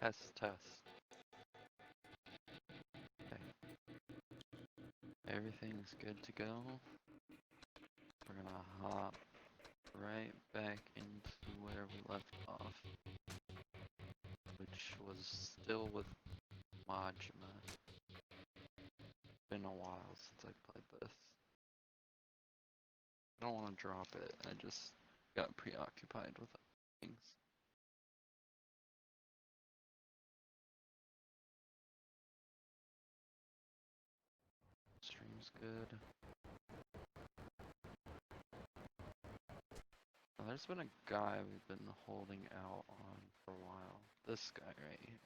Test. Okay. Everything's good to go. We're gonna hop right back into where we left off, which was still with Majima. Been a while since I played this. I don't want to drop it, I just got preoccupied with things. Stream's good. Now, there's been a guy we've been holding out on for a while. This guy right here.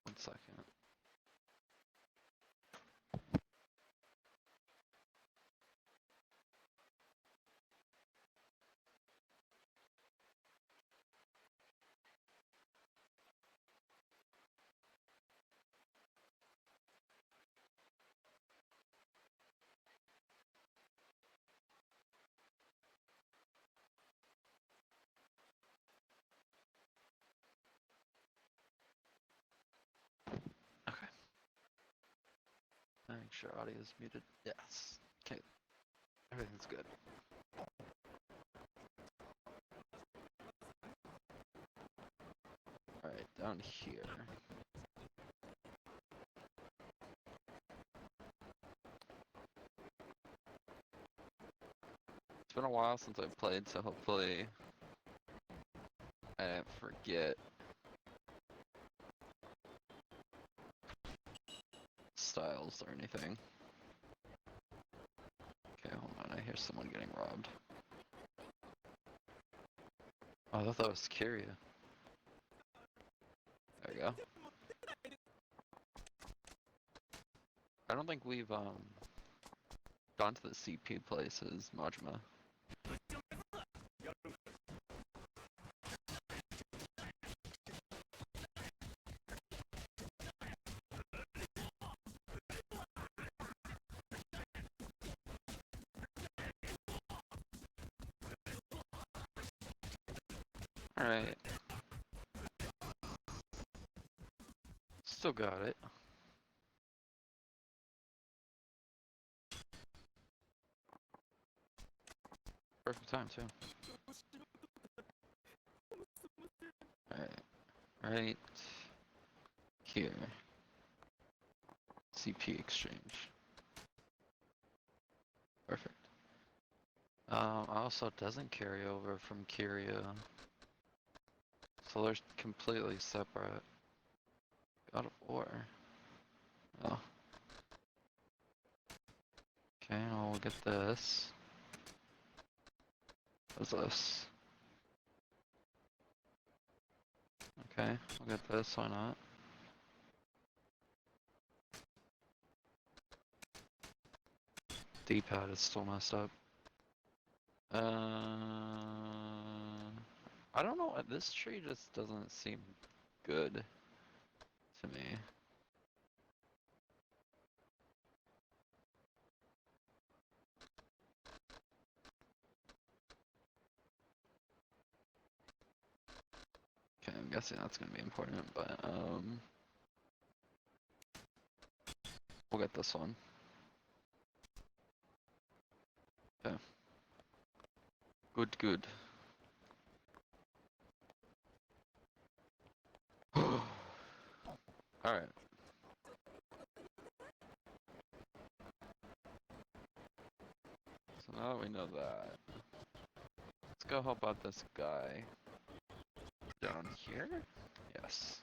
One second. Okay. Make sure audio is muted. Yes. Okay. Everything's good. Alright, down here. It's been a while since I've played, so hopefully I didn't forget styles or anything. Okay, hold on, I hear someone getting robbed. Oh, I thought that was Kiryu. There we go. I don't think we've gone to the CP places, Majima. Alright. Still got it. Perfect time too. Alright. Right here. CP exchange. Perfect. Also doesn't carry over from Kiryu. So they're completely separate. God of War. Oh. Okay, well, we'll get this. What's this? Okay, we'll get this, why not? D-pad is still messed up. I don't know, this tree just doesn't seem good to me. Okay, I'm guessing that's gonna be important, but we'll get this one. Okay. Good. Alright. So now that we know that, let's go help out this guy down here? Yes.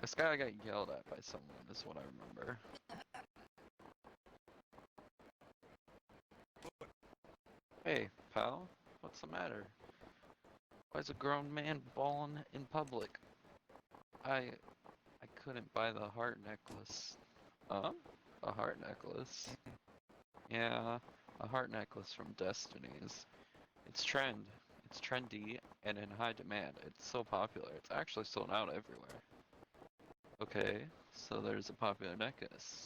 This guy got yelled at by someone, is what I remember. Hey, pal, what's the matter? Why's a grown man bawling in public? I couldn't buy the heart necklace. A heart necklace? Yeah, a heart necklace from Destiny's. It's trendy, and in high demand. It's so popular. It's actually sold out everywhere. Okay, So there's a popular necklace,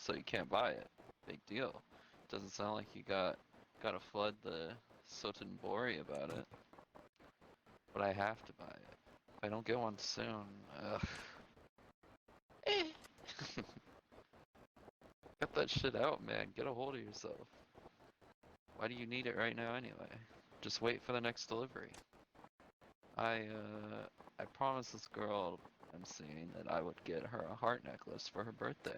so you can't buy it. Big deal. Doesn't sound like you gotta flood the Sotenbori about it. But I have to buy it. If I don't get one soon, ugh. Eh. Get that shit out, man. Get a hold of yourself. Why do you need it right now anyway? Just wait for the next delivery. I promised this girl I'm seeing that I would get her a heart necklace for her birthday.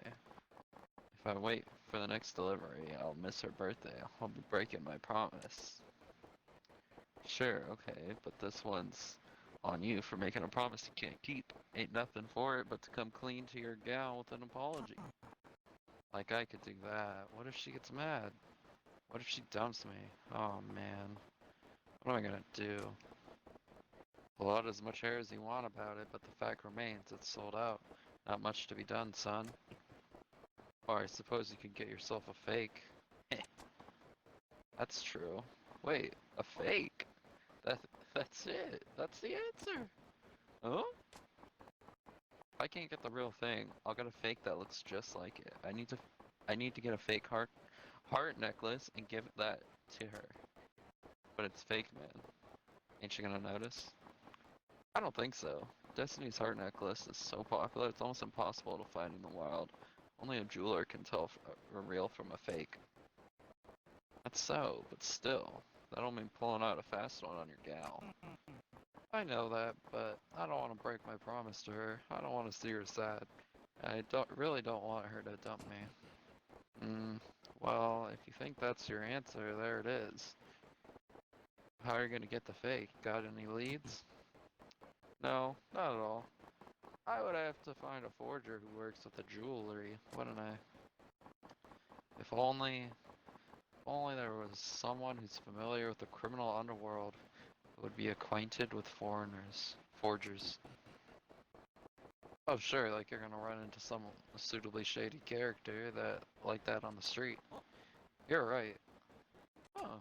If I wait for the next delivery, I'll miss her birthday. I'll be breaking my promise. Sure, okay, but this one's on you for making a promise you can't keep. Ain't nothing for it but to come clean to your gal with an apology. Like I could do that. What if she gets mad? What if she dumps me? Oh man. What am I gonna do? Pull out as much hair as you want about it, but the fact remains it's sold out. Not much to be done, son. Or I suppose you could get yourself a fake. That's true. Wait, a fake? That that's it. That's the answer. Huh? If I can't get the real thing, I'll get a fake that looks just like it. I need to get a fake heart necklace and give that to her. But it's fake, man. Ain't she gonna notice? I don't think so. Destiny's heart necklace is so popular, it's almost impossible to find in the wild. Only a jeweler can tell a real from a fake. That's so, but still, that'll mean pulling out a fast one on your gal. I know that, but I don't want to break my promise to her. I don't want to see her sad. I really don't want her to dump me. Well, if you think that's your answer, there it is. How are you gonna get the fake? Got any leads? No, not at all. I would have to find a forger who works at the jewelry, wouldn't I? If only there was someone who's familiar with the criminal underworld who would be acquainted with forgers. Oh sure, like you're gonna run into some suitably shady character like that on the street. You're right. Huh,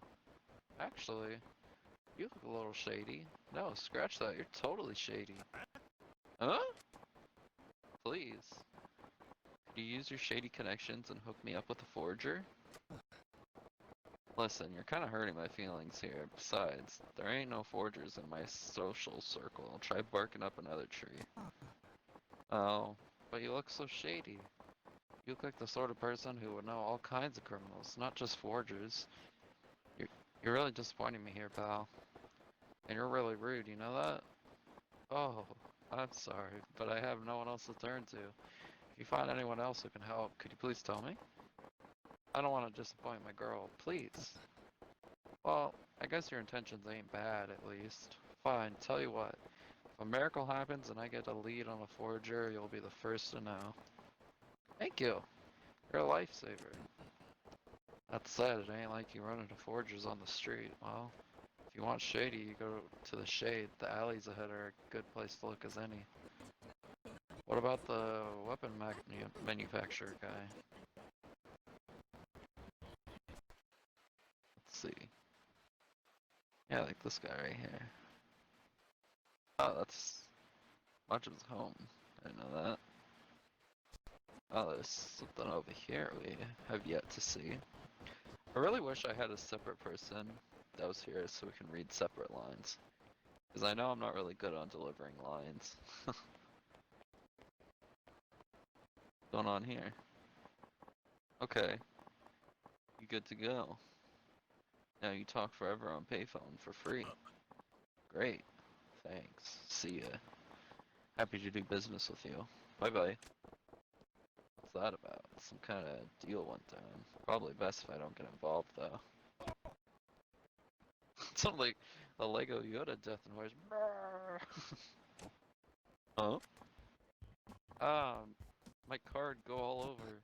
actually, you look a little shady. No, scratch that, you're totally shady. Huh? Please. Could you use your shady connections and hook me up with a forger? Listen, you're kinda hurting my feelings here. Besides, there ain't no forgers in my social circle. Try barking up another tree. Oh, but you look so shady. You look like the sort of person who would know all kinds of criminals, not just forgers. You're, you're really disappointing me here, pal. And you're really rude, you know that? Oh, I'm sorry, but I have no one else to turn to. If you find anyone else who can help, could you please tell me? I don't want to disappoint my girl, please. Well, I guess your intentions ain't bad, at least. Fine, tell you what. If a miracle happens and I get a lead on a forger, you'll be the first to know. Thank you. You're a lifesaver. That said, it ain't like you run into forgers on the street. Well, if you want shady, you go to the shade. The alleys ahead are a good place to look as any. What about the weapon manufacturer guy? Let's see. Yeah, like this guy right here. Oh, that's much of his home. I didn't know that. Oh, there's something over here we have yet to see. I really wish I had a separate person that was here so we can read separate lines. Because I know I'm not really good on delivering lines. What's going on here? Okay, you good to go. Now you talk forever on payphone for free. Great, thanks. See ya. Happy to do business with you. Bye bye. What's that about? Some kind of deal went down. Probably best if I don't get involved though. Sounds like a Lego Yoda death noise. Huh? My card go all over.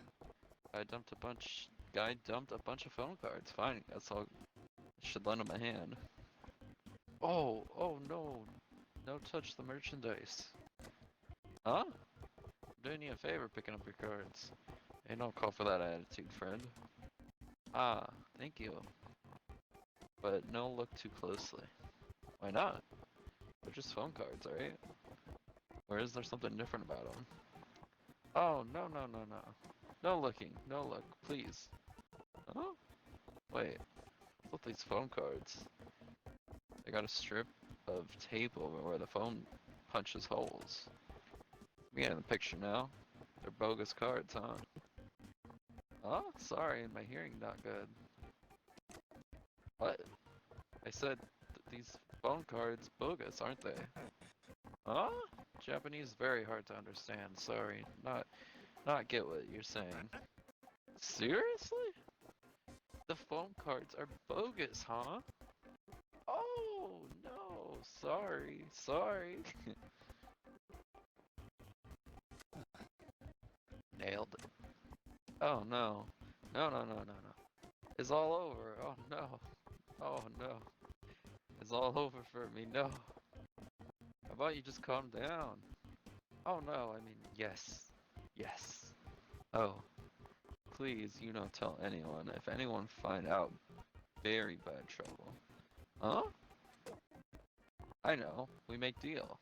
Guy dumped a bunch of phone cards. Fine, guess I should lend him a hand. Oh no. No touch the merchandise. Huh? I'm doing you a favor picking up your cards. Ain't no call for that attitude, friend. Ah, thank you. But no look too closely. Why not? They're just phone cards, alright? Or is there something different about them? Oh, no, no, no, no. No looking, no look, please. Oh, wait, what's with these phone cards? They got a strip of tape over where the phone punches holes. We get in the picture now. They're bogus cards, huh? Oh, sorry, my hearing not good. What? I said these phone cards bogus, aren't they? Huh? Japanese very hard to understand. Sorry, not get what you're saying. Seriously? The phone cards are bogus, huh? Oh no, sorry. Nailed it. Oh no. No. It's all over. Oh no. Oh no. It's all over for me. No. How about you just calm down? Oh no, I mean, yes. Yes. Oh, please, you don't tell anyone. If anyone find out, very bad trouble. Huh? I know. We make deal.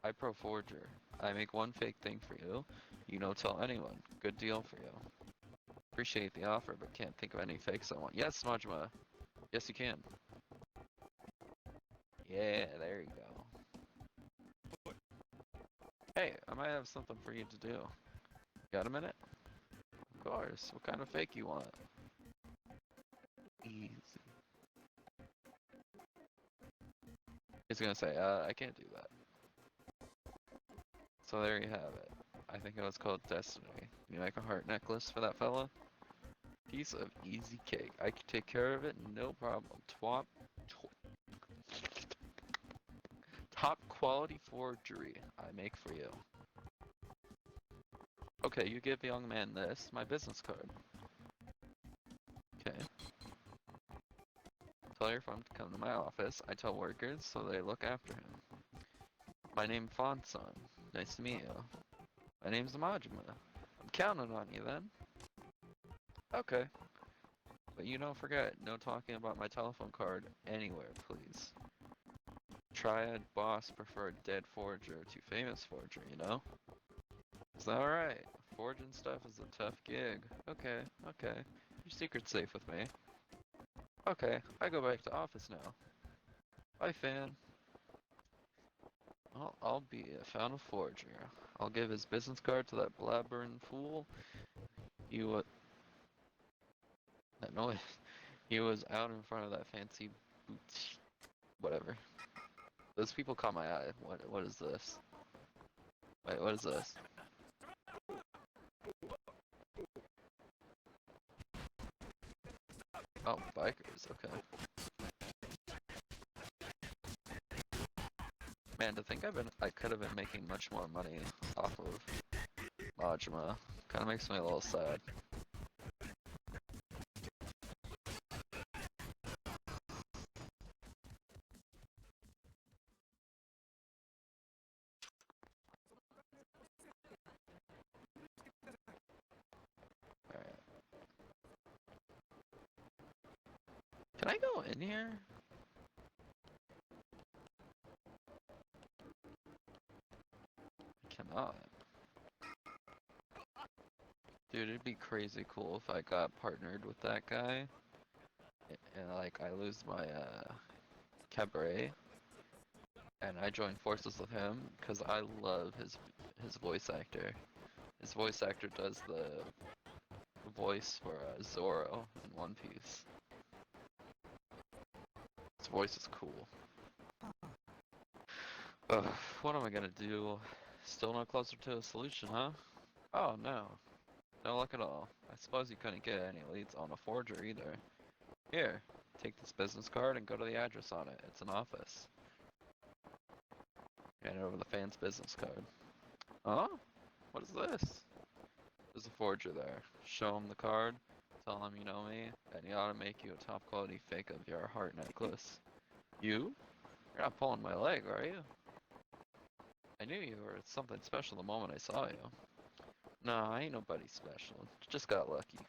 I pro forger. I make one fake thing for you. You don't tell anyone. Good deal for you. Appreciate the offer, but can't think of any fakes I want. Yes, Majima. Yes, you can. Yeah, there you go. Hey, I might have something for you to do. Got a minute? Of course. What kind of fake you want? Easy. He's gonna say, I can't do that. So there you have it. I think it was called Destiny. You make a heart necklace for that fella? Piece of easy cake. I can take care of it, no problem. Top quality forgery I make for you. Okay, you give the young man this, my business card. Okay. Tell your firm to come to my office. I tell workers so they look after him. My name's Fonson. Nice to meet you. My name's Majima. I'm counting on you then. Okay. But you don't forget, no talking about my telephone card anywhere, please. Triad boss preferred dead forger to famous forger, you know? Is that alright? Forging stuff is a tough gig. Okay. Your secret's safe with me. Okay, I go back to office now. Bye, fan. I'll be a found forger. I'll give his business card to that blabbering fool. You, that noise. He was out in front of that fancy boots. Whatever. Those people caught my eye. What is this? Wait, what is this? Oh, bikers, okay. Man, to think I could have been making much more money off of Majima. Kinda makes me a little sad. Alright. Can I go in here? I cannot. Dude, it'd be crazy cool if I got partnered with that guy. And like, I lose my, cabaret. And I join forces with him, because I love his voice actor. His voice actor does the voice for Zoro in One Piece. His voice is cool. Ugh, what am I gonna do? Still no closer to a solution, huh? Oh no. No luck at all. I suppose you couldn't get any leads on a forger either. Here, take this business card and go to the address on it. It's an office. Hand over the fan's business card. Huh? What is this? There's a forger there. Show him the card, tell him you know me, and he ought to make you a top quality fake of your heart necklace. You? You're not pulling my leg, are you? I knew you were something special the moment I saw you. Nah, I ain't nobody special. Just got lucky.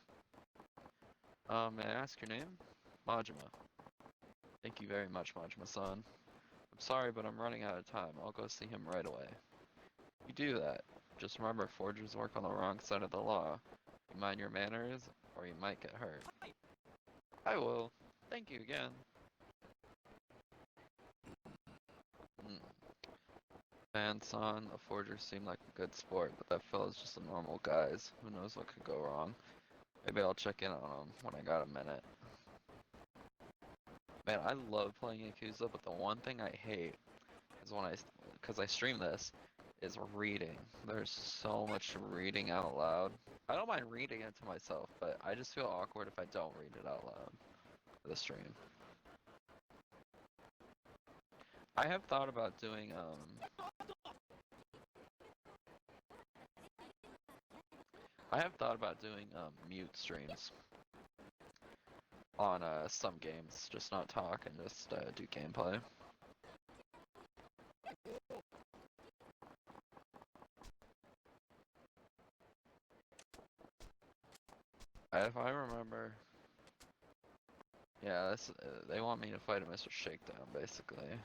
May I ask your name? Majima. Thank you very much, Majima-san. I'm sorry, but I'm running out of time. I'll go see him right away. You do that. Just remember, forgers work on the wrong side of the law. You mind your manners, or you might get hurt. I will. Thank you again. Son, the forger seemed like a good sport, but that fella's just a normal guys. Who knows what could go wrong? Maybe I'll check in on him when I got a minute. Man, I love playing Yakuza, but the one thing I hate is when because I stream this, is reading. There's so much reading out loud. I don't mind reading it to myself, but I just feel awkward if I don't read it out loud for the stream. I have thought about doing, mute streams on, some games. Just not talk and just, do gameplay. If I remember... Yeah, they want me to fight a Mr. Shakedown, basically.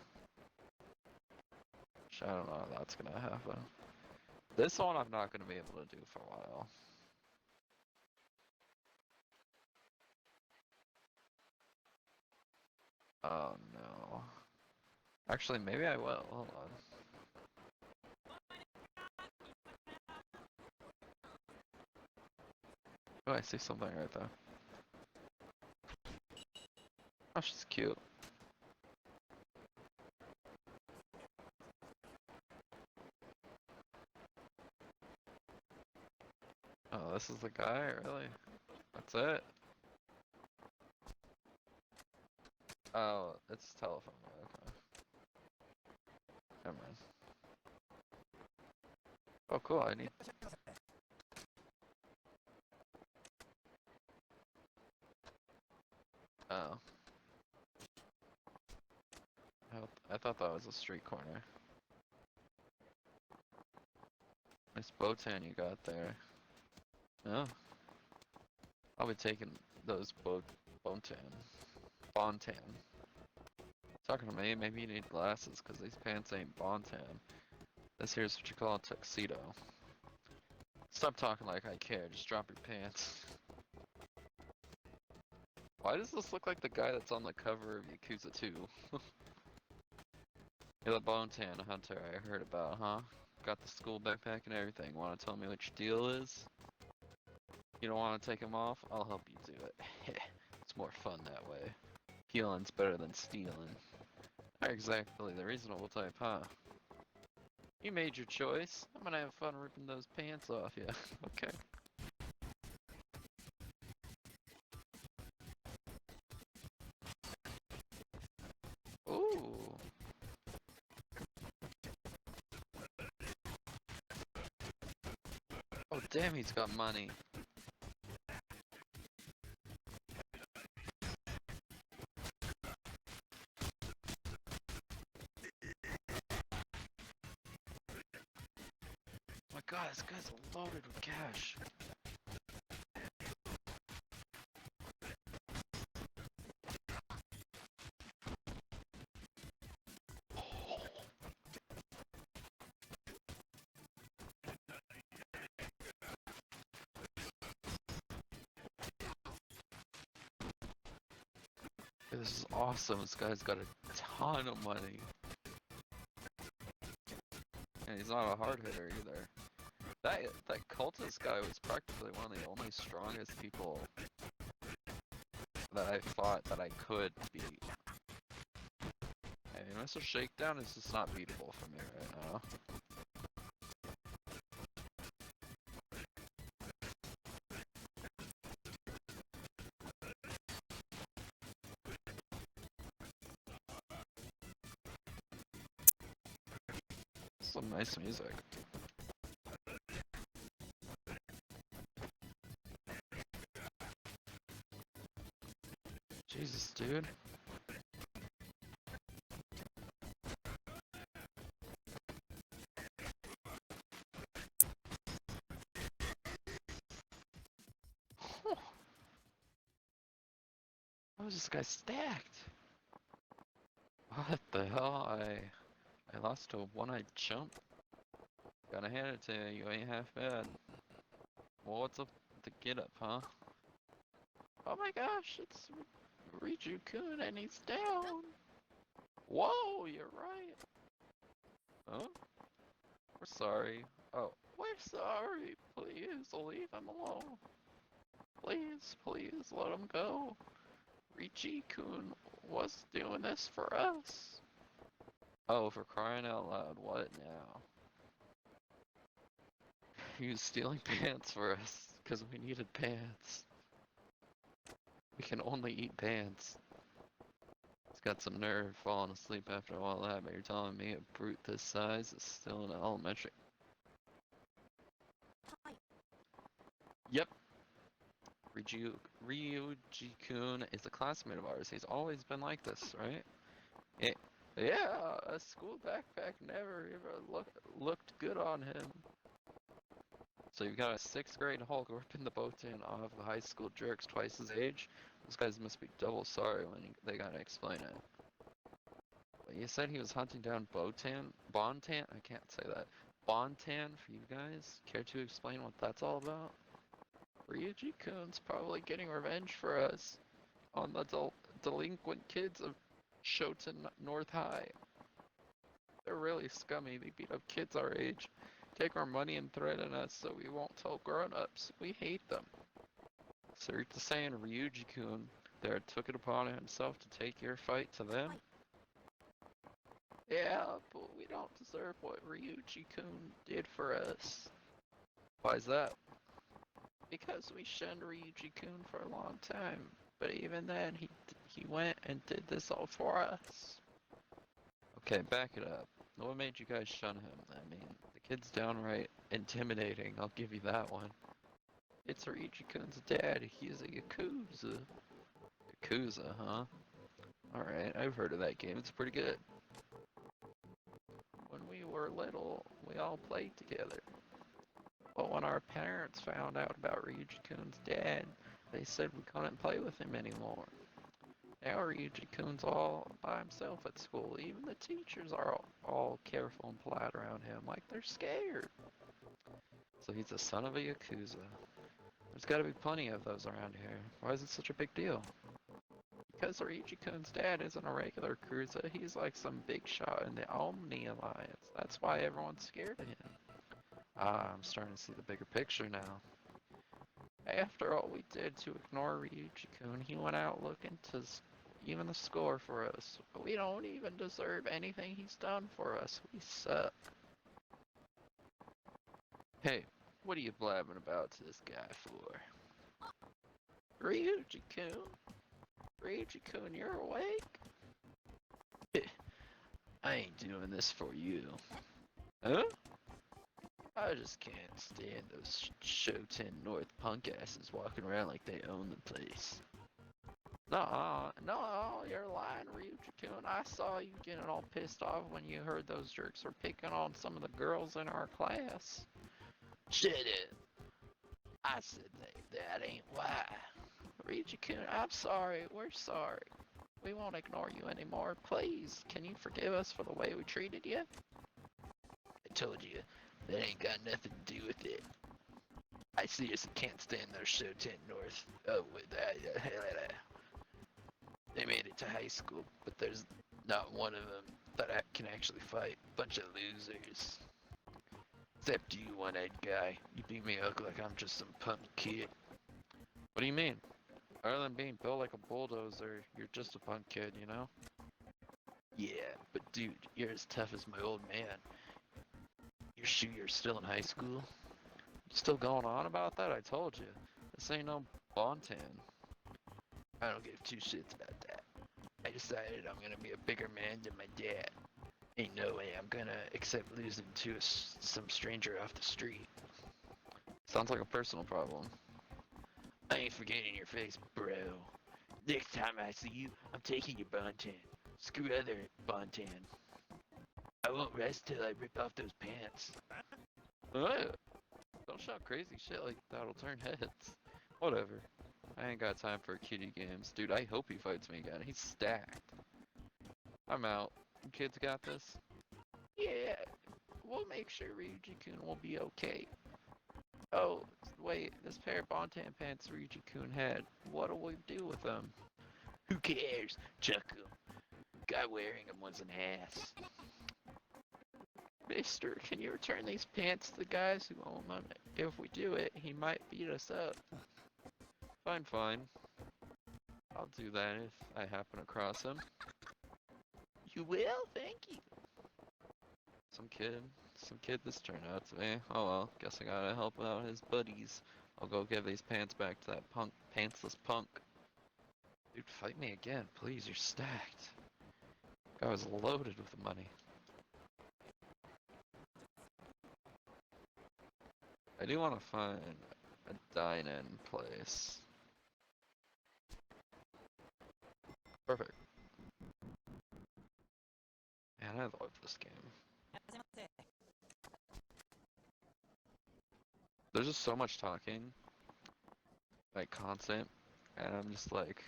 Which I don't know if that's gonna happen. This one I'm not gonna be able to do for a while. Oh no. Actually, maybe I will. Hold on. Oh, I see something right there. Oh, she's cute. Oh, this is the guy? Really? That's it? Oh, it's telephone. Okay. Never mind. Oh, cool. I need... Oh. I thought that was a street corner. Nice Botan you got there. Oh. I'll be taking those Bontan. Talking to me, maybe you need glasses, because these pants ain't Bontan. This here's what you call a tuxedo. Stop talking like I care, just drop your pants. Why does this look like the guy that's on the cover of Yakuza 2? You're the Bontan hunter I heard about, huh? Got the school backpack and everything. Wanna tell me what your deal is? You don't wanna take him off? I'll help you do it. It's more fun that way. Healing's better than stealing. Not exactly the reasonable type, huh? You made your choice. I'm gonna have fun ripping those pants off, yeah. Okay. Ooh. Oh damn, he's got money. Oh my god, this guy's loaded with cash. This is awesome. This guy's got a ton of money. And he's not a hard hitter either. That cultist guy was practically one of the only strongest people that I fought that I could beat. Hey, Mr. Shakedown is just not beatable for me right now. Some nice music. Jesus, dude. How is this guy stacked? What the hell? I lost to a one-eyed chump? Gotta hand it to you, you ain't half bad. Well, what's up with the get up, huh? Oh my gosh, it's Riju-kun and he's down. Whoa, you're right. Huh? We're sorry. Oh, we're sorry. Please leave him alone. Please, please let him go. Riju-kun was doing this for us. Oh, for crying out loud, what now? He was stealing pants for us, because we needed pants. We can only eat pants. He's got some nerve falling asleep after all that, but you're telling me a brute this size is still in elementary? Yep. Ryuji-kun is a classmate of ours. He's always been like this, right? Yeah, a school backpack never ever looked good on him. So you've got a 6th grade Hulk ripping the Botan off the high school jerks twice his age? Those guys must be double sorry when they gotta explain it. But you said he was hunting down Bontan? I can't say that. Bontan for you guys? Care to explain what that's all about? Ryuji-kun's probably getting revenge for us on the delinquent kids of Shoten North High. They're really scummy. They beat up kids our age, take our money and threaten us so we won't tell grown-ups. We hate them. So you're saying Ryuji-kun there took it upon himself to take your fight to them? Yeah, but we don't deserve what Ryuji-kun did for us. Why's that? Because we shunned Ryuji-kun for a long time, but even then he went and did this all for us. Okay, back it up. What made you guys shun him? I mean, the kid's downright intimidating, I'll give you that one. It's Ryuji-kun's dad, he's a Yakuza. Yakuza, huh? Alright, I've heard of that game, it's pretty good. When we were little, we all played together. But when our parents found out about Ryuji-kun's dad, they said we couldn't play with him anymore. Now Ryuji-kun's all by himself at school. Even the teachers are all careful and polite around him, like they're scared. So he's the son of a Yakuza. There's gotta be plenty of those around here. Why is it such a big deal? Because Ryuji-kun's dad isn't a regular Yakuza, he's like some big shot in the Omni Alliance. That's why everyone's scared of him. Ah, I'm starting to see the bigger picture now. After all we did to ignore Ryuji-kun, he went out looking to even the score for us. We don't even deserve anything he's done for us. We suck. Hey, what are you blabbing about to this guy for? Ryuji-kun? Ryuji-kun, you're awake? I ain't doing this for you. Huh? I just can't stand those Shoten North punk asses walking around like they own the place. No, you're lying, Ryuji-kun. I saw you getting all pissed off when you heard those jerks were picking on some of the girls in our class. Shut up. I said that ain't why. Ryuji-kun, I'm sorry. We're sorry. We won't ignore you anymore. Please, can you forgive us for the way we treated you? I told you. That ain't got nothing to do with it. I seriously can't stand those Shoten North. They made it to high school, but there's not one of them that can actually fight. Bunch of losers. Except you, one-eyed guy. You beat me up like I'm just some punk kid. What do you mean? Other than being built like a bulldozer, you're just a punk kid, you know? Yeah, but dude, you're as tough as my old man. You're still in high school? You still going on about that? I told you. This ain't no Bontan. I don't give two shits about that. I decided I'm gonna be a bigger man than my dad. Ain't no way I'm gonna accept losing to some stranger off the street. Sounds like a personal problem. I ain't forgetting your face, bro. Next time I see you, I'm taking your Bontan. Screw other Bontan. I won't rest till I rip off those pants. What? Don't shout crazy shit like that'll turn heads. Whatever. I ain't got time for kiddie games. Dude, I hope he fights me again. He's stacked. I'm out. You kids got this? Yeah. we'll make sure Ryuji-kun will be okay. Oh, wait, this pair of Bontan pants Ryuji-kun had. What'll we do with them? Who cares? Chuck 'em. Guy wearing them was an ass. Mister, can you return these pants to the guys who own them? If we do it, he might beat us up. Fine. I'll do that if I happen across him. You will? Thank you. Some kid this turned out to be. Oh well, guess I gotta help out his buddies. I'll go give these pants back to that pantsless punk. Dude, fight me again, please, you're stacked. I was loaded with money. I do want to find a dine-in place. Perfect. Man, I love this game. There's just so much talking, like constant, and I'm just like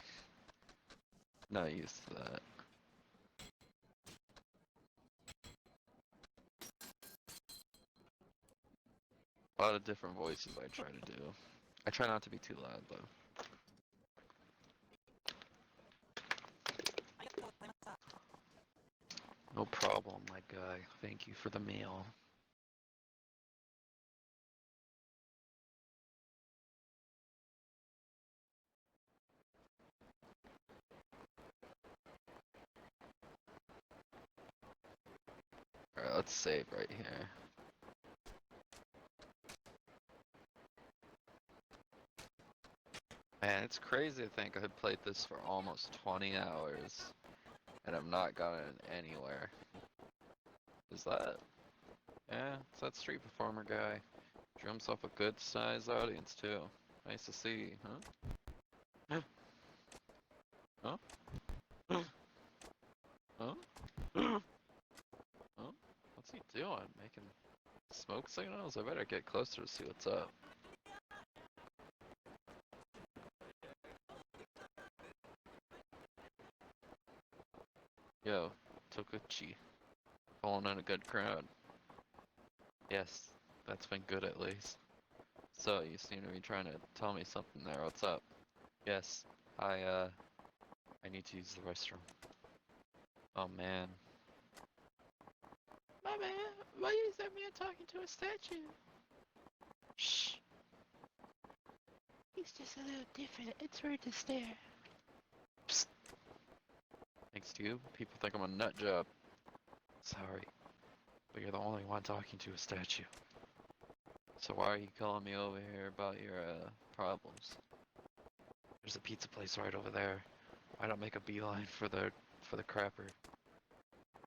not used to that. A lot of different voices I try to do. I try not to be too loud though. No problem, my guy. Thank you for the meal. Alright, let's save right here. Man, it's crazy to think I've played this for almost 20 hours and I've not gotten anywhere. Is that? Yeah, it's that street performer guy. Drew himself a good sized audience too. Nice to see, huh? Huh? Huh? Huh? What's he doing? Making smoke signals? I better get closer to see what's up. Yo, Tokuchi. Pulling in a good crowd. Yes, that's been good at least. So, you seem to be trying to tell me something there. What's up? Yes, I need to use the restroom. Oh man. My man, why is that man talking to a statue? Shh. He's just a little different. It's rude to stare. Psst. Thanks to you, people think I'm a nut job. Sorry, but you're the only one talking to a statue. So why are you calling me over here about your problems? There's a pizza place right over there. Why don't make a beeline for the crapper?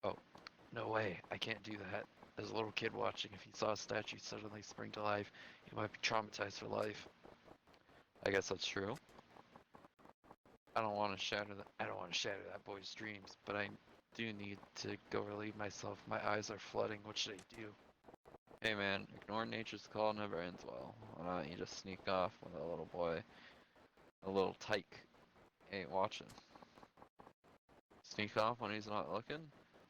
Oh, no way, I can't do that. There's a little kid watching. If he saw a statue suddenly spring to life, he might be traumatized for life. I guess that's true. I don't want to shatter that boy's dreams, but I do need to go relieve myself. My eyes are flooding. What should I do? Hey man, ignoring nature's call never ends well. Why don't you just sneak off when a little boy, a little tyke, ain't watching? Sneak off when he's not looking?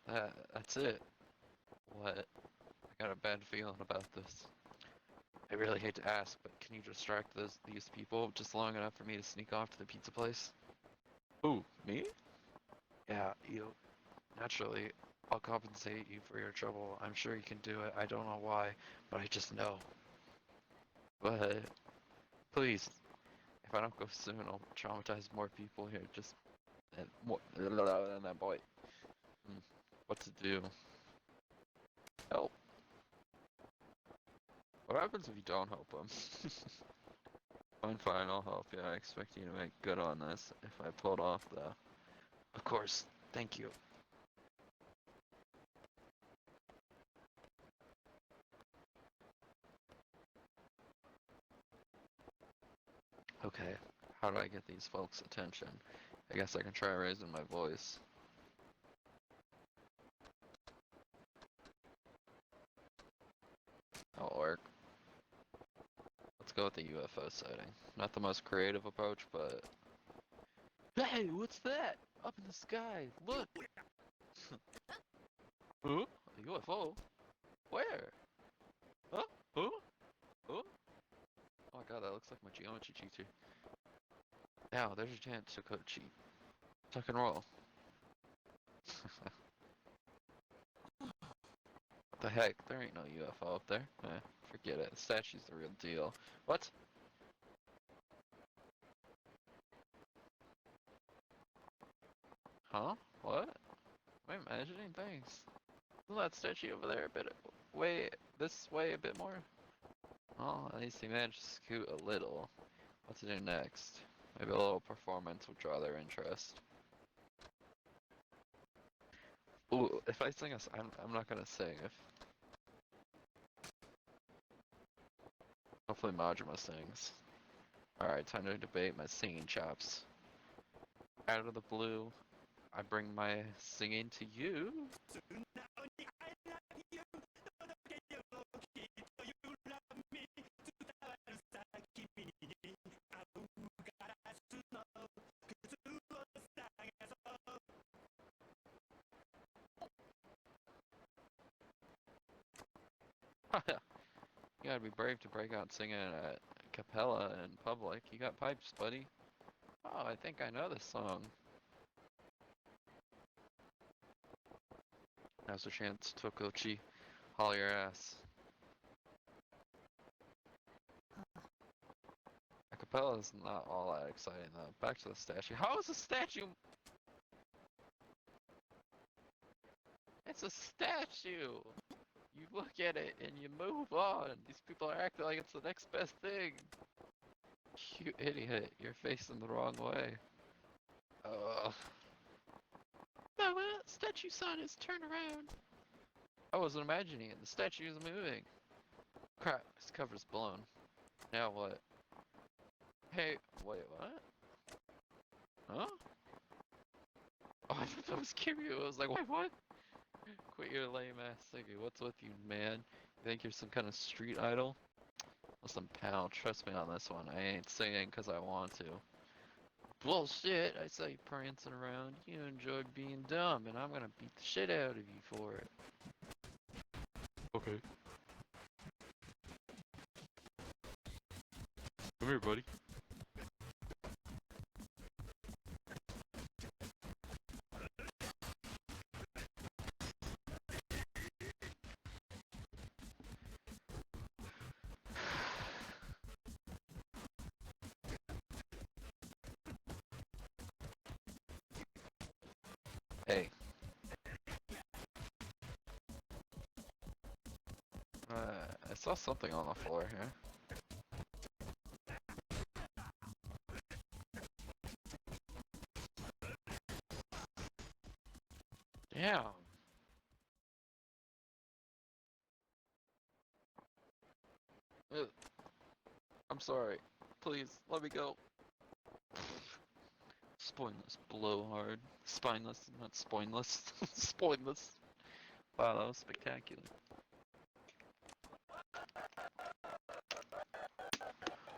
That's it. What? I got a bad feeling about this. I really hate to ask, but can you distract these people just long enough for me to sneak off to the pizza place? Who, me? Yeah, you. Naturally, I'll compensate you for your trouble. I'm sure you can do it. I don't know why, but I just know. But, please, if I don't go soon, I'll traumatize more people here. Just, more than that boy. What to do? Help. What happens if you don't help him? Fine, I'll help you. I expect you to make good on this if I pulled off the... Of course, thank you. Okay, how do I get these folks' attention? I guess I can try raising my voice. That'll work. Let's go with the UFO sighting. Not the most creative approach, but... Hey, what's that? Up in the sky, look! Huh? A UFO? Where? Huh? Huh? Huh? Oh my god, that looks like my geometry teacher. Now, there's your chance to Kochi. Tuck and roll. What the heck? There ain't no UFO up there. Forget it. The statue's the real deal. What? Huh? What? Am I imagining things? Isn't that statue over there a bit way this way a bit more? Oh, at least he managed to scoot a little. What to do next? Maybe a little performance will draw their interest. Ooh, if I sing I'm not gonna sing. If hopefully Majima sings. Alright, time to debate my singing chops. Out of the blue, I bring my singing to you. You gotta be brave to break out singing at cappella in public. You got pipes, buddy. Oh, I think I know this song. Now's your chance, Tokochi. Haul your ass. A cappella is not all that exciting though. Back to the statue. How is a statue? It's a statue! You look at it and you move on. These people are acting like it's the next best thing. You idiot, you're facing the wrong way. Ugh. Noah, statue son is turn around. I wasn't imagining it. The statue is moving. Crap, his cover's blown. Now what? Hey, wait, what? Huh? Oh, I thought that was Kiryu. I was like, wait, what? Quit your lame ass singing. What's with you, man? You think you're some kind of street idol? Listen, pal, trust me on this one. I ain't singing because I want to. Bullshit! I saw you prancing around. You enjoyed being dumb, and I'm gonna beat the shit out of you for it. Okay. Come here, buddy. Hey. I saw something on the floor here. Damn. Ugh. I'm sorry. Please, let me go. Spineless blowhard. Spineless, not spoinless. Spoinless. Wow, that was spectacular.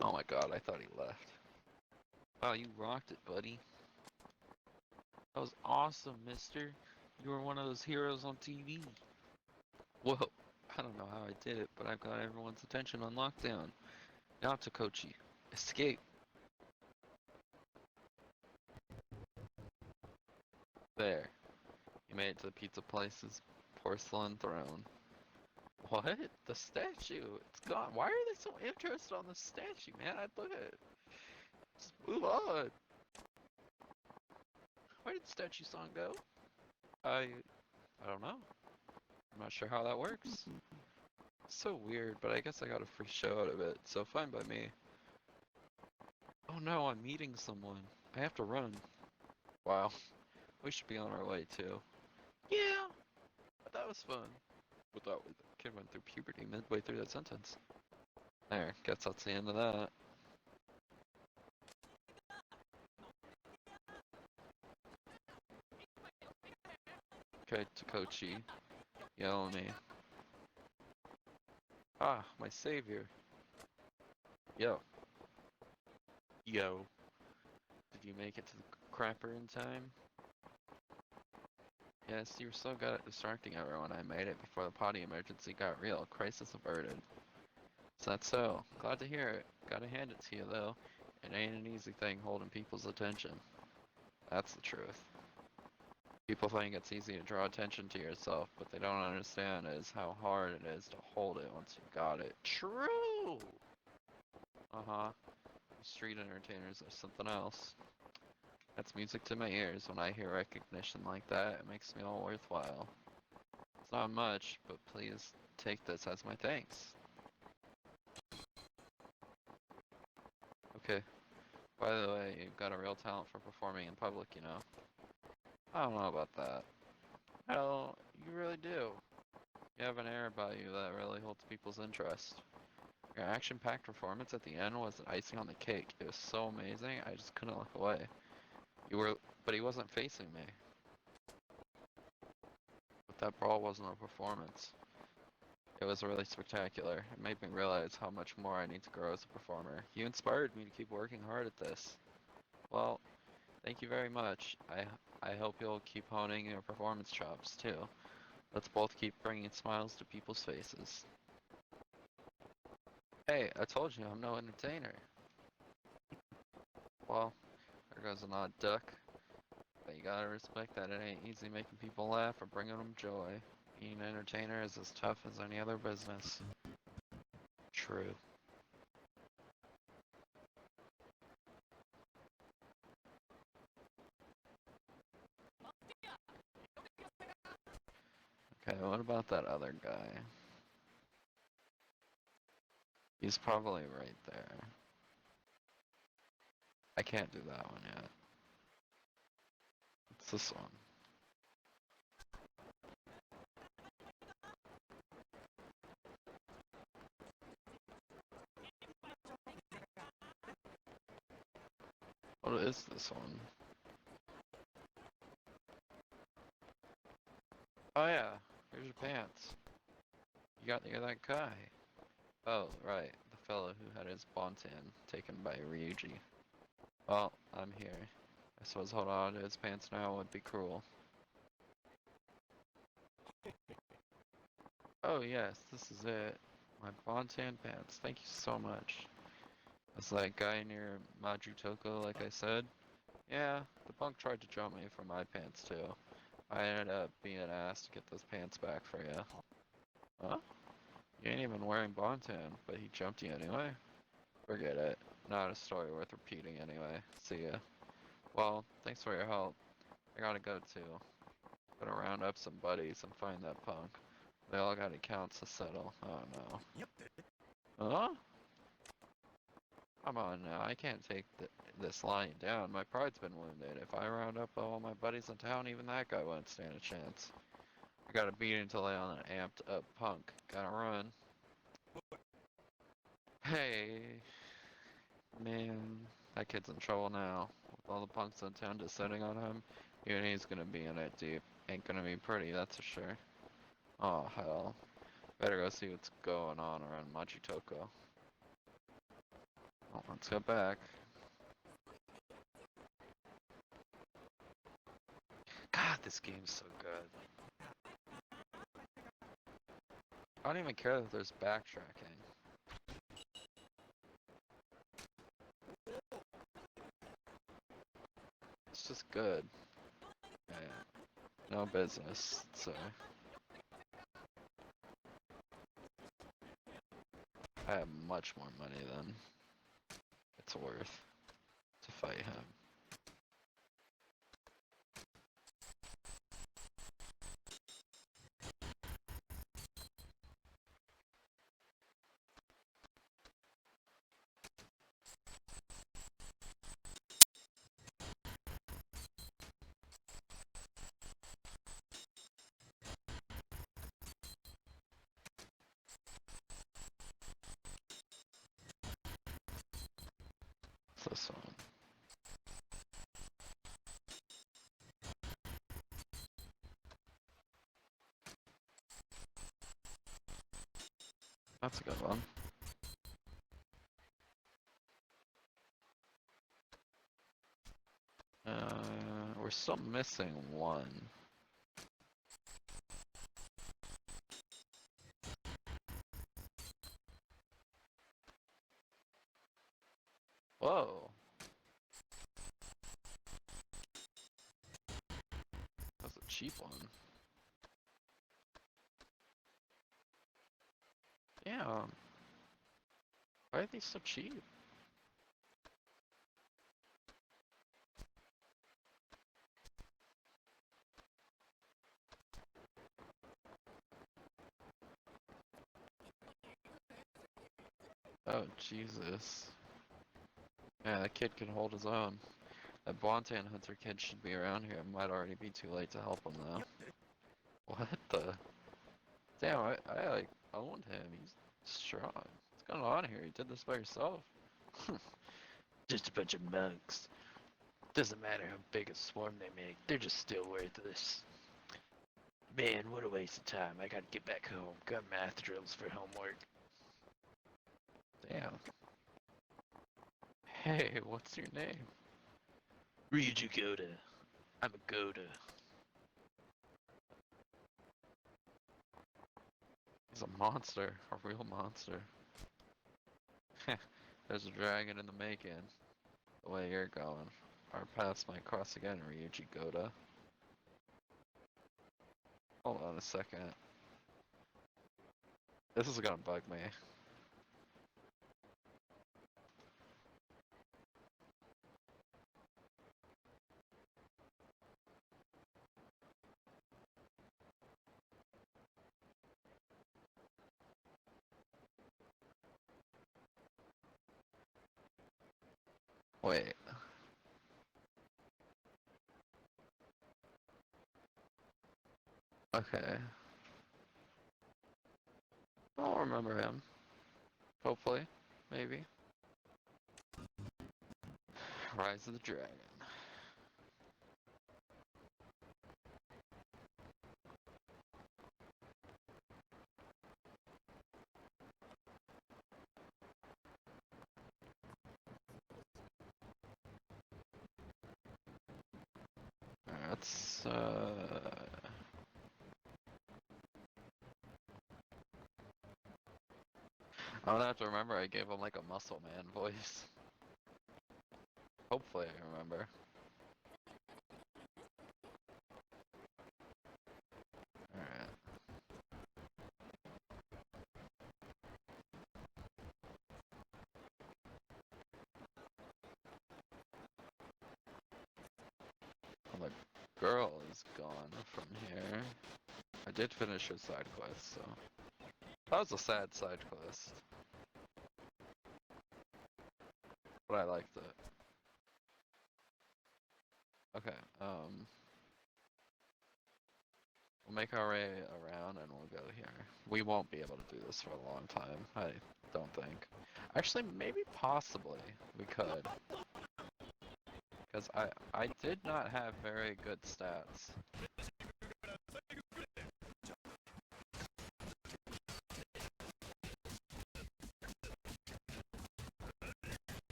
Oh my god, I thought he left. Wow, you rocked it, buddy. That was awesome, mister. You were one of those heroes on TV. Whoa. I don't know how I did it, but I've got everyone's attention on lockdown. Now to Kochi. Escape. There. You made it to the pizza place's porcelain throne. What? The statue? It's gone. Why are they so interested on the statue, man? I'd look at it. Just move on. Where did the statue song go? I don't know. I'm not sure how that works. So weird, but I guess I got a free show out of it, so fine by me. Oh no, I'm meeting someone. I have to run. Wow. We should be on our way too. Yeah, but that was fun. But that kid went through puberty midway through that sentence. There, guess that's the end of that. Okay, Takochi, yell at me. Ah, my savior. Yo. Yo. Did you make it to the crapper in time? Yes, you were so good at distracting everyone. I made it before the potty emergency got real. Crisis averted. Is that so? Glad to hear it. Gotta hand it to you, though. It ain't an easy thing holding people's attention. That's the truth. People think it's easy to draw attention to yourself, but they don't understand is how hard it is to hold it once you got it. True! Uh-huh. Street entertainers are something else. That's music to my ears. When I hear recognition like that, it makes me all worthwhile. It's not much, but please take this as my thanks. Okay. By the way, you've got a real talent for performing in public, you know. I don't know about that. Hell, you really do. You have an air about you that really holds people's interest. Your action-packed performance at the end was the icing on the cake. It was so amazing, I just couldn't look away. But he wasn't facing me. But that brawl wasn't a performance. It was really spectacular. It made me realize how much more I need to grow as a performer. You inspired me to keep working hard at this. Well, thank you very much. I hope you'll keep honing your performance chops too. Let's both keep bringing smiles to people's faces. Hey, I told you I'm no entertainer. Well, there goes an odd duck. But you gotta respect that it ain't easy making people laugh or bringing them joy. Being an entertainer is as tough as any other business. True. Okay, what about that other guy? He's probably right there. I can't do that one yet. It's this one. What is this one? Oh yeah, here's your pants. You're that guy. Oh, right, the fellow who had his Bontan taken by Ryuji. Well, I'm here. I suppose holding on to his pants now would be cruel. Oh yes, this is it. My Bontan pants. Thank you so much. It's that guy near Majutoko, like I said. Yeah, the punk tried to jump me for my pants too. I ended up being asked to get those pants back for you. Huh? You ain't even wearing Bontan, but he jumped you anyway? Forget it. Not a story worth repeating anyway. See ya. Well, thanks for your help. I gotta go too. Gotta round up some buddies and find that punk. They all got accounts to settle. Oh no. Huh? Come on now, I can't take this lying down. My pride's been wounded. If I round up all my buddies in town, even that guy won't stand a chance. I gotta beat until they on an amped up punk. Gotta run. Hey, man, that kid's in trouble now. With all the punks in town just sitting on him, even he's gonna be in it deep. Ain't gonna be pretty, that's for sure. Oh hell. Better go see what's going on around Machitoko. Well, let's go back. God, this game's so good. I don't even care that there's backtracking. It's just good. Yeah, no business, so I have much more money than it's worth to fight him. It's this one. That's a good one. We're still missing one. Whoa. That's a cheap one. Damn. Why are these so cheap? Oh, Jesus. Yeah, that kid can hold his own. That Bontan Hunter kid should be around here. It might already be too late to help him, though. What the? Damn, I like, owned him. He's strong. What's going on here? You did this by yourself? Just a bunch of monks. Doesn't matter how big a swarm they make, they're just still worthless. Man, what a waste of time. I gotta get back home. Got math drills for homework. Damn. Hey, what's your name? Ryuji Goda. I'm a Goda. He's a monster. A real monster. There's a dragon in the making. The way you're going. Our paths might cross again, Ryuji Goda. Hold on a second. This is gonna bug me. Wait. Okay. I don't remember him. Hopefully. Maybe. Rise of the Dragon. That's, I'm gonna have to remember I gave him like a muscle man voice. Hopefully I remember. Alright. Well, the girl is gone from here. I did finish her side quest, so. That was a sad side quest. But I liked it. Okay, we'll make our way around and we'll go here. We won't be able to do this for a long time, I don't think. Actually, maybe possibly we could. Because I did not have very good stats.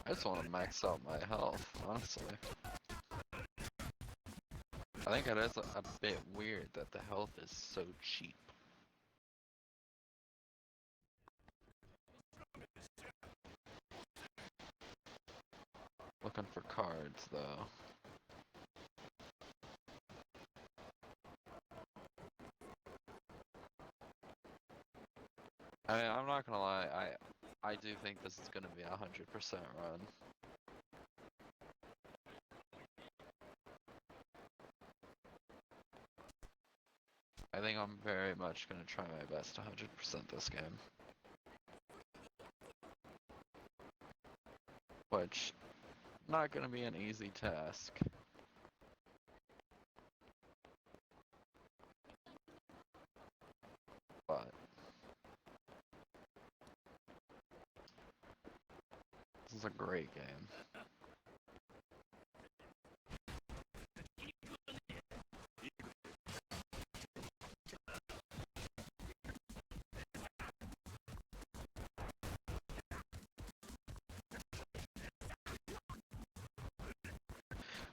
I just want to max out my health, honestly. I think it is a bit weird that the health is so cheap. Looking for cards, though. I mean, I'm not gonna lie, I do think this is gonna be 100% run. I think I'm very much gonna try my best to 100% this game. Which, not gonna be an easy task. But, this is a great game.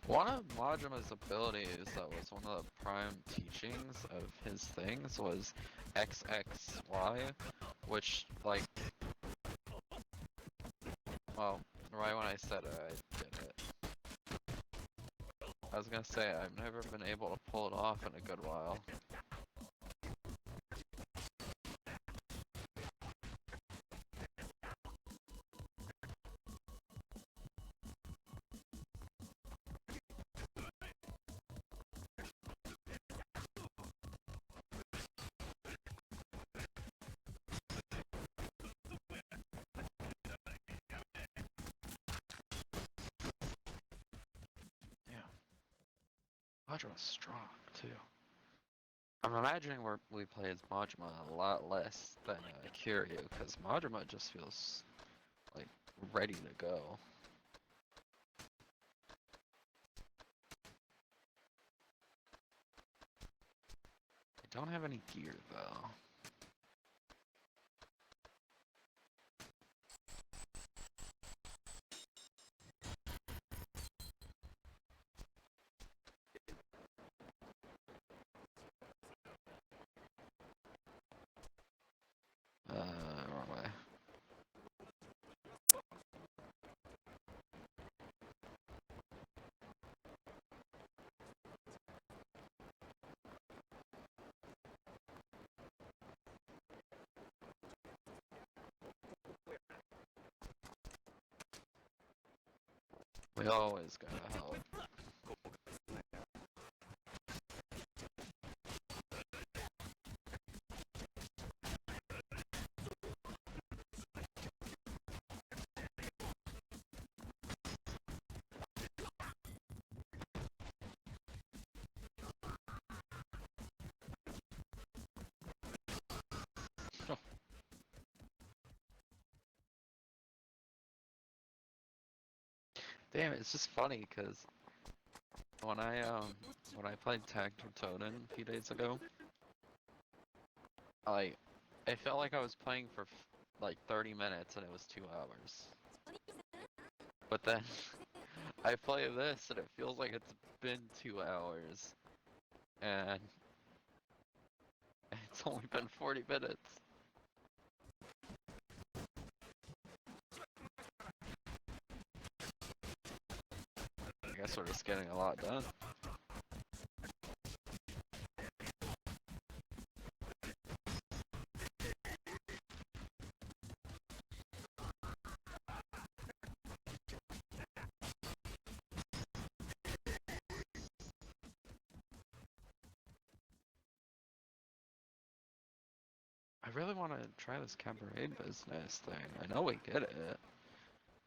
One of Majima's abilities that was one of the prime teachings of his things was XXY, which, like, well, right when I said it, I did it. I was gonna say, I've never been able to pull it off in a good while. Yeah. Majima's strong, too. I'm imagining we play as Majima a lot less than Kiryu, because Majima just feels, like, ready to go. I don't have any gear, though. Wrong way. We always gotta help. Damn, it's just funny because when I played Tag Totem a few days ago, I it felt like I was playing for like 30 minutes and it was 2 hours. But then I play this and it feels like it's been 2 hours and it's only been 40 minutes. I guess we're just getting a lot done. I really want to try this cabaret business thing. I know we get it,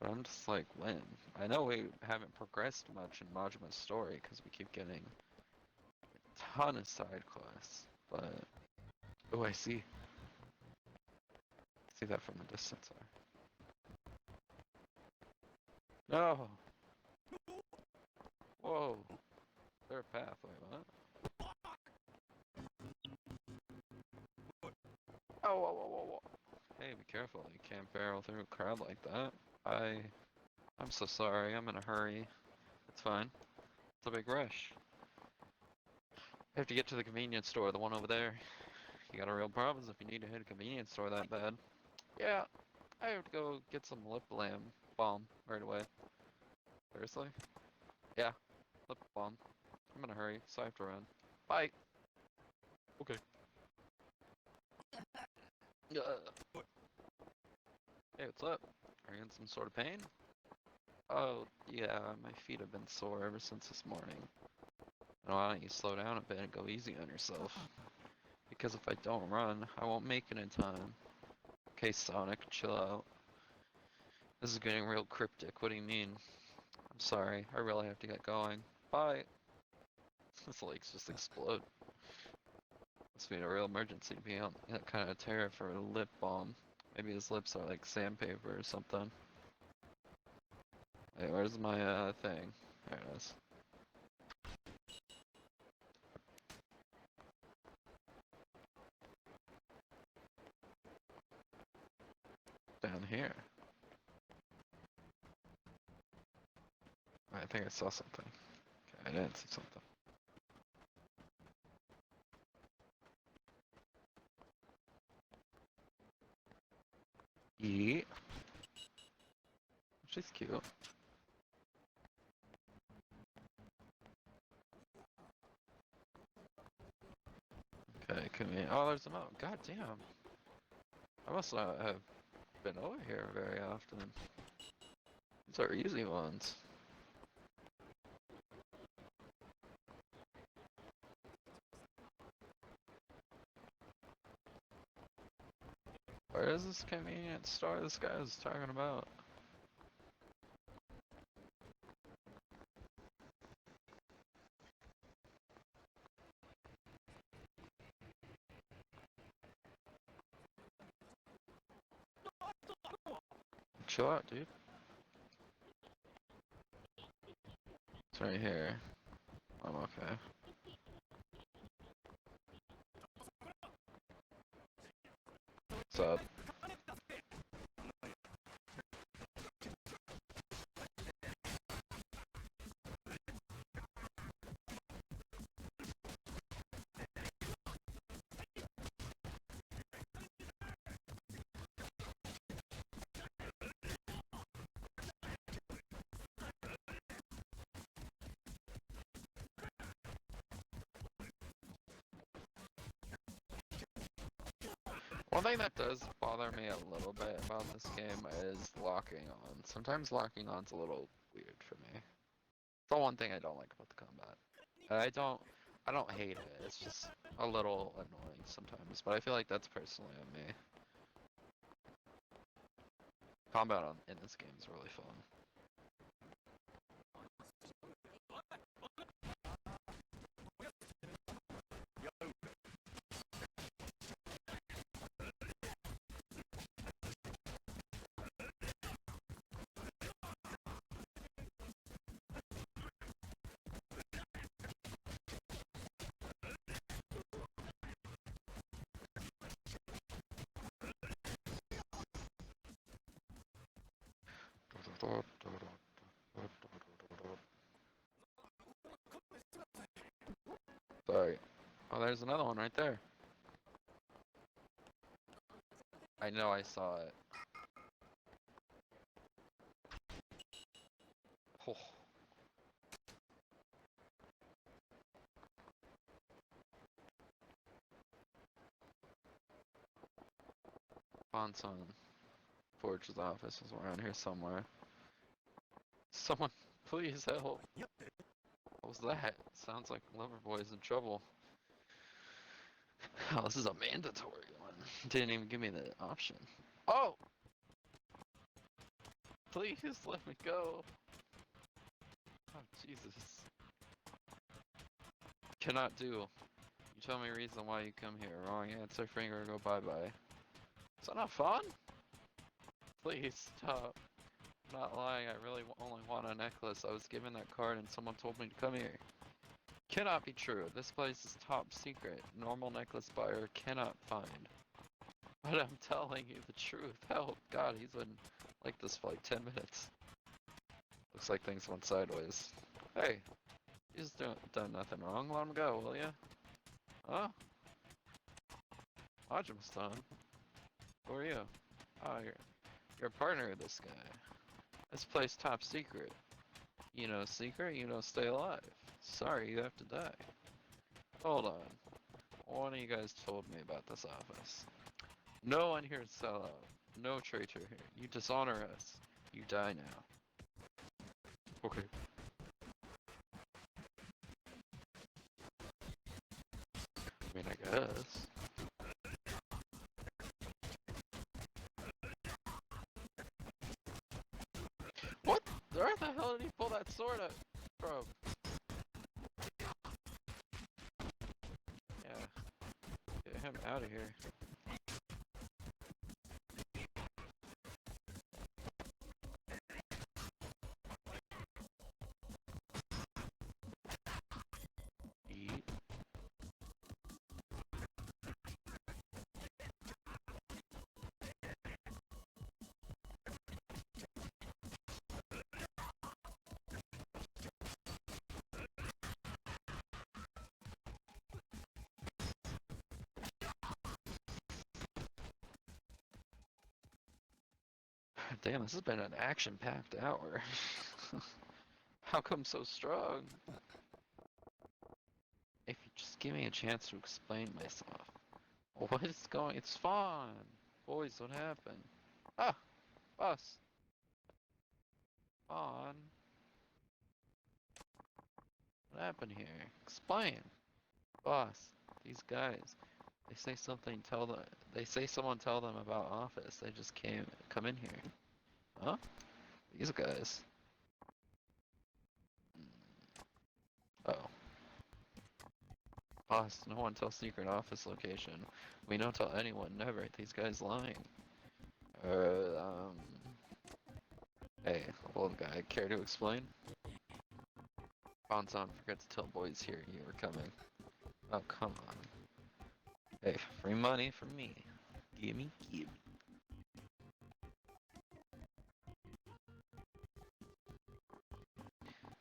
but I'm just like, when? I know we haven't progressed much in Majima's story because we keep getting a ton of side quests, but... Oh, I see. See that from the distance there. No! Whoa! Is there a path? Wait, what? Oh, whoa, whoa, whoa, whoa. Hey, be careful. You can't barrel through a crowd like that. I'm so sorry. I'm in a hurry. It's fine. It's a big rush. I have to get to the convenience store, the one over there. You got a real problems if you need to hit a convenience store that bad. Yeah, I have to go get some lip balm right away. Seriously? Yeah, lip balm. I'm in a hurry, so I have to run. Bye. Okay. Hey, what's up? Are you in some sort of pain? Oh, yeah, my feet have been sore ever since this morning. Why don't you slow down a bit and go easy on yourself? Because if I don't run, I won't make it in time. Okay, Sonic, chill out. This is getting real cryptic. What do you mean? I'm sorry, I really have to get going. Bye. His legs just explode. Must be a real emergency to be on that kind of terror for a lip balm. Maybe his lips are like sandpaper or something. Hey, where's my thing? There it is. Down here. I think I saw something. I didn't see something. Yeah. She's cute. Okay, convenient. Oh, there's a moat. God damn. I must not have been over here very often. These are easy ones. Where is this convenience store this guy was talking about? Chill out, dude. It's right here. I'm okay. What's up? One thing that does bother me a little bit about this game is locking on. Sometimes locking on's a little weird for me. It's the one thing I don't like about the combat. And I don't hate it. It's just a little annoying sometimes. But I feel like that's personally on me. Combat in this game is really fun. Sorry. Oh, there's another one right there. I know I saw it. Oh. Bonson. Forge's office is around here somewhere. Someone, please help. What was that? Sounds like Loverboy's in trouble. Oh, this is a mandatory one. Didn't even give me the option. Oh! Please let me go. Oh, Jesus. Cannot do. You tell me a reason why you come here. Wrong answer, finger, go bye-bye. Is that not fun? Please stop. I'm not lying, I really only want a necklace. I was given that card and someone told me to come here. Cannot be true. This place is top secret. Normal necklace buyer cannot find. But I'm telling you the truth. Help. God, he's been like this for like 10 minutes. Looks like things went sideways. Hey, he's done nothing wrong. Let him go, will ya? Huh? Majima-san. Who are you? Oh, you're a partner of this guy. This place top secret. You know secret, you know stay alive. Sorry, you have to die. Hold on. One of you guys told me about this office. No one here is sellout. No traitor here. You dishonor us. You die now. Okay. I mean, I guess. What? Where the hell did he pull that sword out from? Yeah. Get him out of here. Eat. Damn, this has been an action-packed hour. How come so strong? If you just give me a chance to explain myself. What is going? It's fun. Boys, what happened? Ah, boss. On. What happened here? Explain. Boss, these guys. They say something. Tell them. They say someone tell them about office. They just come in here. Huh? These guys. Oh. Boss, no one tell secret office location. We don't tell anyone, never. These guys lying. Um... Hey, old guy, care to explain? Bonson, forget to tell boys here you were coming. Oh, come on. Hey, free money from me. Gimme, gimme.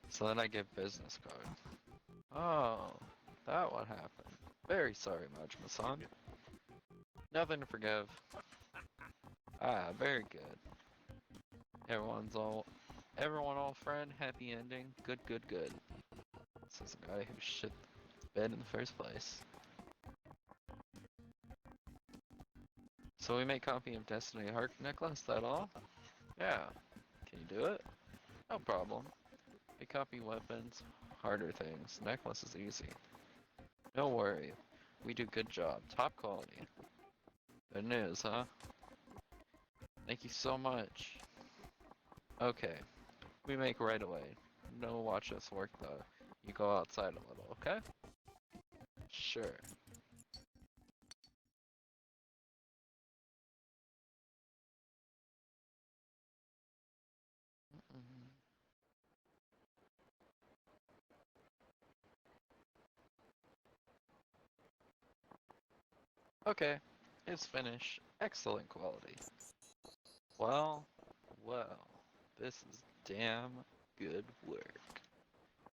So then I get business card. Oh, that what happened. Very sorry, Majima-san. Nothing to forgive. Ah, very good. Everyone all friend, happy ending, good, good, good. This is a guy who shit the bed in the first place. So we make copy of Destiny Heart Necklace, that all? Yeah. Can you do it? No problem. We copy weapons, harder things. Necklace is easy. No worry. We do good job. Top quality. Good news, huh? Thank you so much. Okay. We make right away. No watch us work though. You go outside a little, okay? Sure. Okay. It's finished. Excellent quality. Well, well. This is damn good work.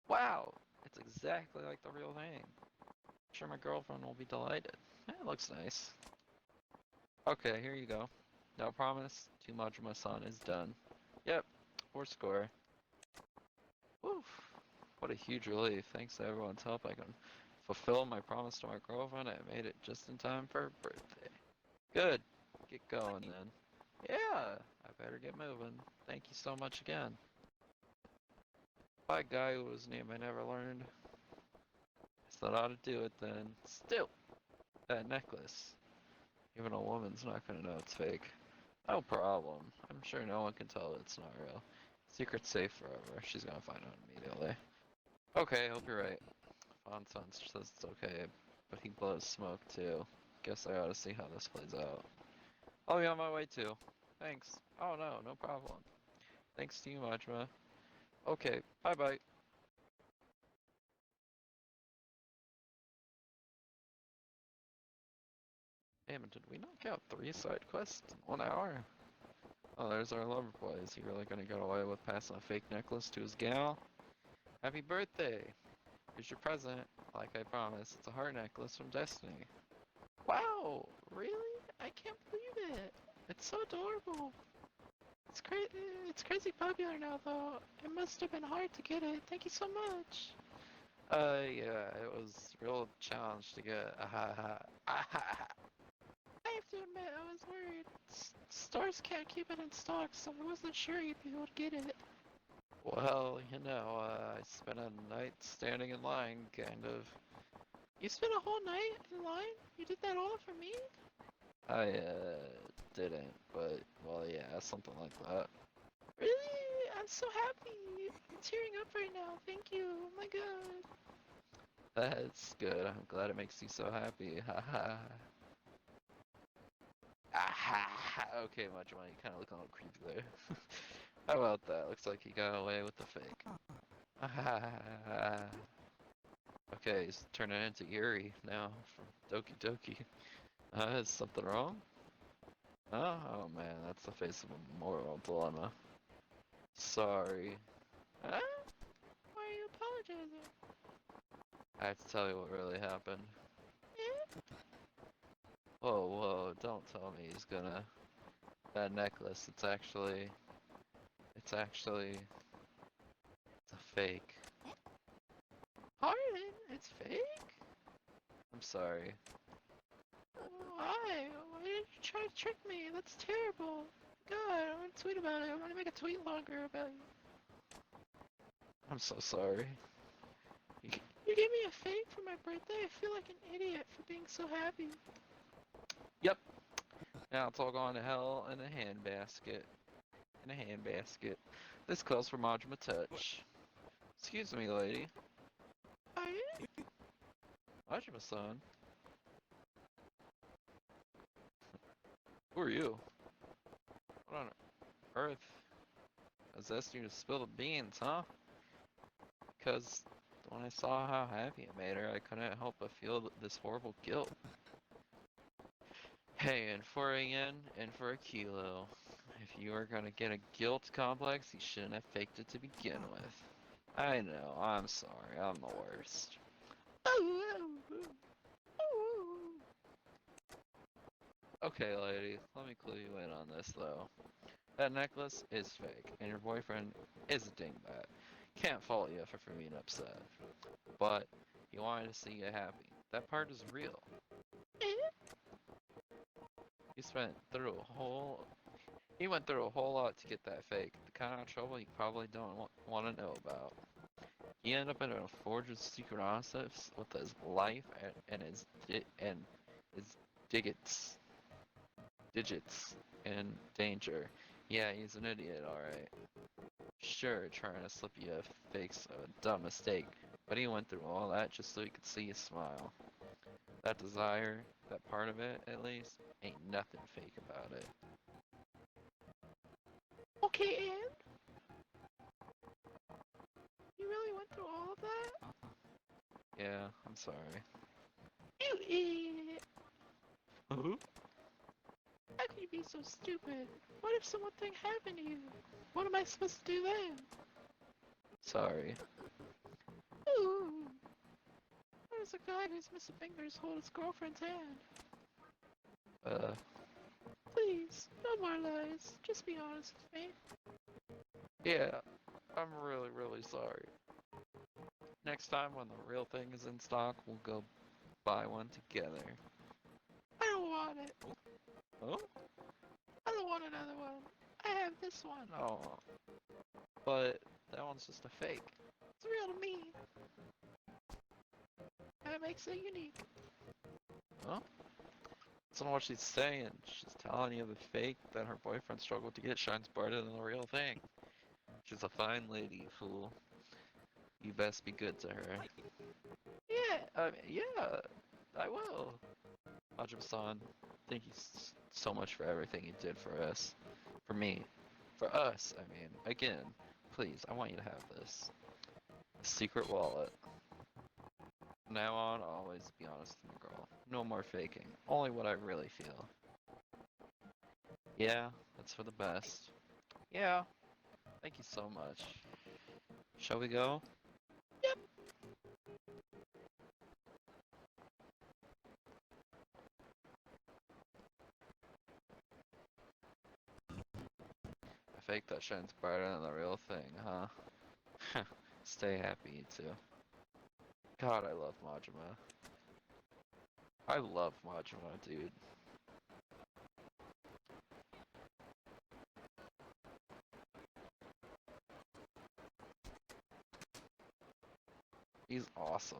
Wow! It's exactly like the real thing. I'm sure my girlfriend will be delighted. It looks nice. Okay, here you go. Now promise, too much of my son is done. Yep, we're score. Woof. What a huge relief. Thanks to everyone's help, I can fulfill my promise to my girlfriend. I made it just in time for her birthday. Good. Get going then. Yeah, I better get moving. Thank you so much again. By guy whose name I never learned. Guess that ought to do it then. Still, that necklace. Even a woman's not gonna know it's fake. No problem. I'm sure no one can tell it's not real. Secret's safe forever. She's gonna find out immediately. Okay, hope you're right. Fonson says it's okay, but he blows smoke too. Guess I ought to see how this plays out. I'll be on my way too. Thanks. Oh no, no problem. Thanks to you, Majima. Okay, bye bye. Damn, did we knock out 3 side quests in 1 hour? Oh, there's our lover boy. Is he really gonna get away with passing a fake necklace to his gal? Happy birthday! Here's your present. Like I promised, it's a heart necklace from Destiny. Wow! Really? I can't believe it! It's so adorable! It's crazy. It's crazy popular now, though. It must have been hard to get it. Thank you so much. Yeah, it was a real challenge to get. I have to admit, I was worried. Stores can't keep it in stock, so I wasn't sure you'd be able to get it. Well, I spent a night standing in line, kind of. You spent a whole night in line? You did that all for me? I, didn't, but, well, yeah, something like that. Really? I'm so happy. I'm tearing up right now. Thank you. Oh my god. That's good. I'm glad it makes you so happy. Haha. Aha. Okay, Majima, you kind of look a little creepy there. How about that? Looks like he got away with the fake. Ah. Okay, he's turning into Yuri now from Doki Doki. Is something wrong? Oh man, that's the face of a moral dilemma. Sorry. Huh? Why are you apologizing? I have to tell you what really happened. Yeah? Whoa, whoa, don't tell me he's gonna... that necklace. It's actually, it's a fake. Pardon? It's fake? I'm sorry. Why? Why did you try to trick me? That's terrible. God, I'm gonna tweet about it. I'm gonna make a tweet longer about you. I'm so sorry. You gave me a fake for my birthday? I feel like an idiot for being so happy. Yep. Now it's all gone to hell in a handbasket. In a handbasket. This calls for Majima touch. Excuse me, lady. Hi. Majima-san. Who are you? What on earth possessed you to spill the beans, huh? Because when I saw how happy it made her, I couldn't help but feel this horrible guilt. Hey, in for a yen, in for a kilo. If you are gonna get a guilt complex, you shouldn't have faked it to begin with. I know, I'm sorry, I'm the worst. Okay, lady, let me clue you in on this, though. That necklace is fake, and your boyfriend is a dingbat. Can't fault you for being upset. But he wanted to see you happy. That part is real. He spent through a whole He went through a whole lot to get that fake. The kind of trouble you probably don't want to know about. He ended up in a forged secret office with his life and his digits digits in danger. Yeah, he's an idiot, alright. Sure, trying to slip you a fake's a dumb mistake, but he went through all that just so he could see you smile. That desire, that part of it, at least, ain't nothing fake about it. Okay, Anne? You really went through all of that? Yeah, I'm sorry. You idiot! Huh? How can you be so stupid? What if something happened to you? What am I supposed to do then? Sorry. Ooh. How does a guy who's missing fingers hold his girlfriend's hand? Please, no more lies. Just be honest with me. Yeah, I'm really, really sorry. Next time when the real thing is in stock, we'll go buy one together. I don't want it. Oh? I don't want another one. I have this one. Oh. But that one's just a fake. It's real to me. That makes it unique. Huh? That's not what she's saying. She's telling you the fake that her boyfriend struggled to get shines brighter than the real thing. She's a fine lady, fool. You best be good to her. Yeah, I will. Majima-san, thank you so much for everything you did for us. For me. For us, I mean. Again, please, I want you to have this. A secret wallet. From now on, always be honest with me, girl. No more faking. Only what I really feel. Yeah, that's for the best. Yeah, thank you so much. Shall we go? Yep. A fake that shines brighter than the real thing, huh? Stay happy, you two. God, I love Majima. I love Majima, dude. He's awesome.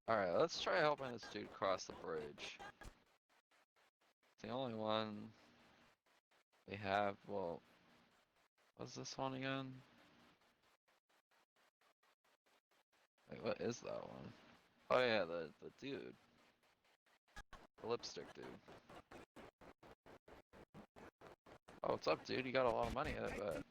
Alright, let's try helping this dude cross the bridge. It's the only one we have. Well, what's this one again? Wait, what is that one? Oh yeah, the dude. The lipstick dude. Oh, what's up, dude? You got a lot of money, I bet.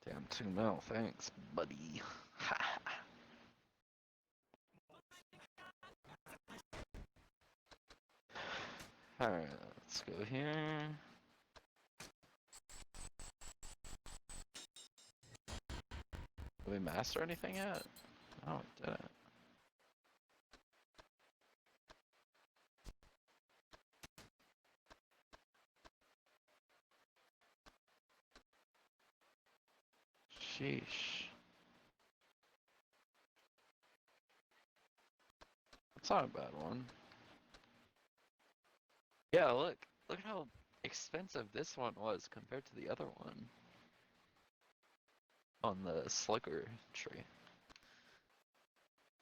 Damn, 2 mil, thanks, buddy. Alright, let's go here. Did we master anything yet? No, we didn't. Sheesh. That's not a bad one. Yeah, look. Look at how expensive this one was compared to the other one on the slicker tree.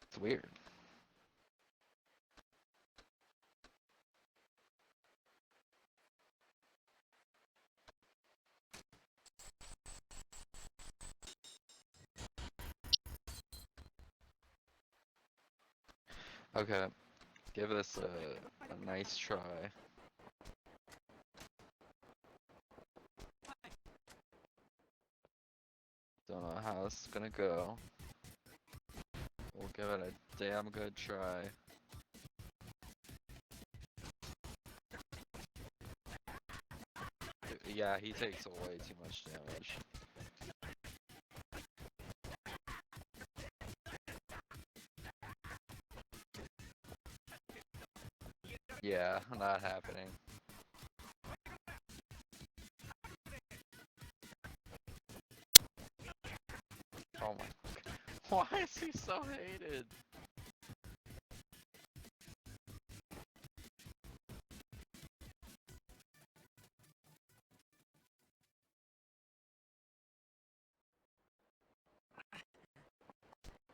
It's weird. Okay, give this a nice try. Don't know how this is gonna go. We'll give it a damn good try. Yeah, he takes way too much damage. Yeah, not happening. Oh my. Why is he so hated?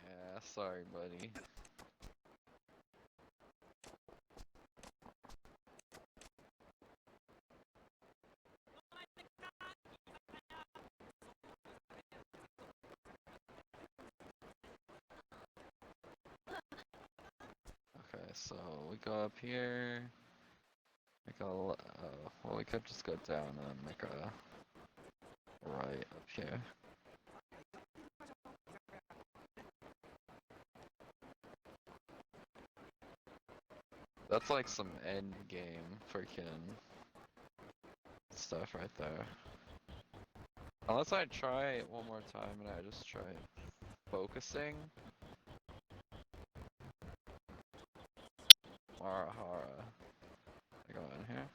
Yeah, sorry, buddy. Okay, so we go up here. Make a, well, we could just go down and make a right up here. That's like some end game freaking stuff right there. Unless I try it one more time and I just try focusing. Marahara. I go in here.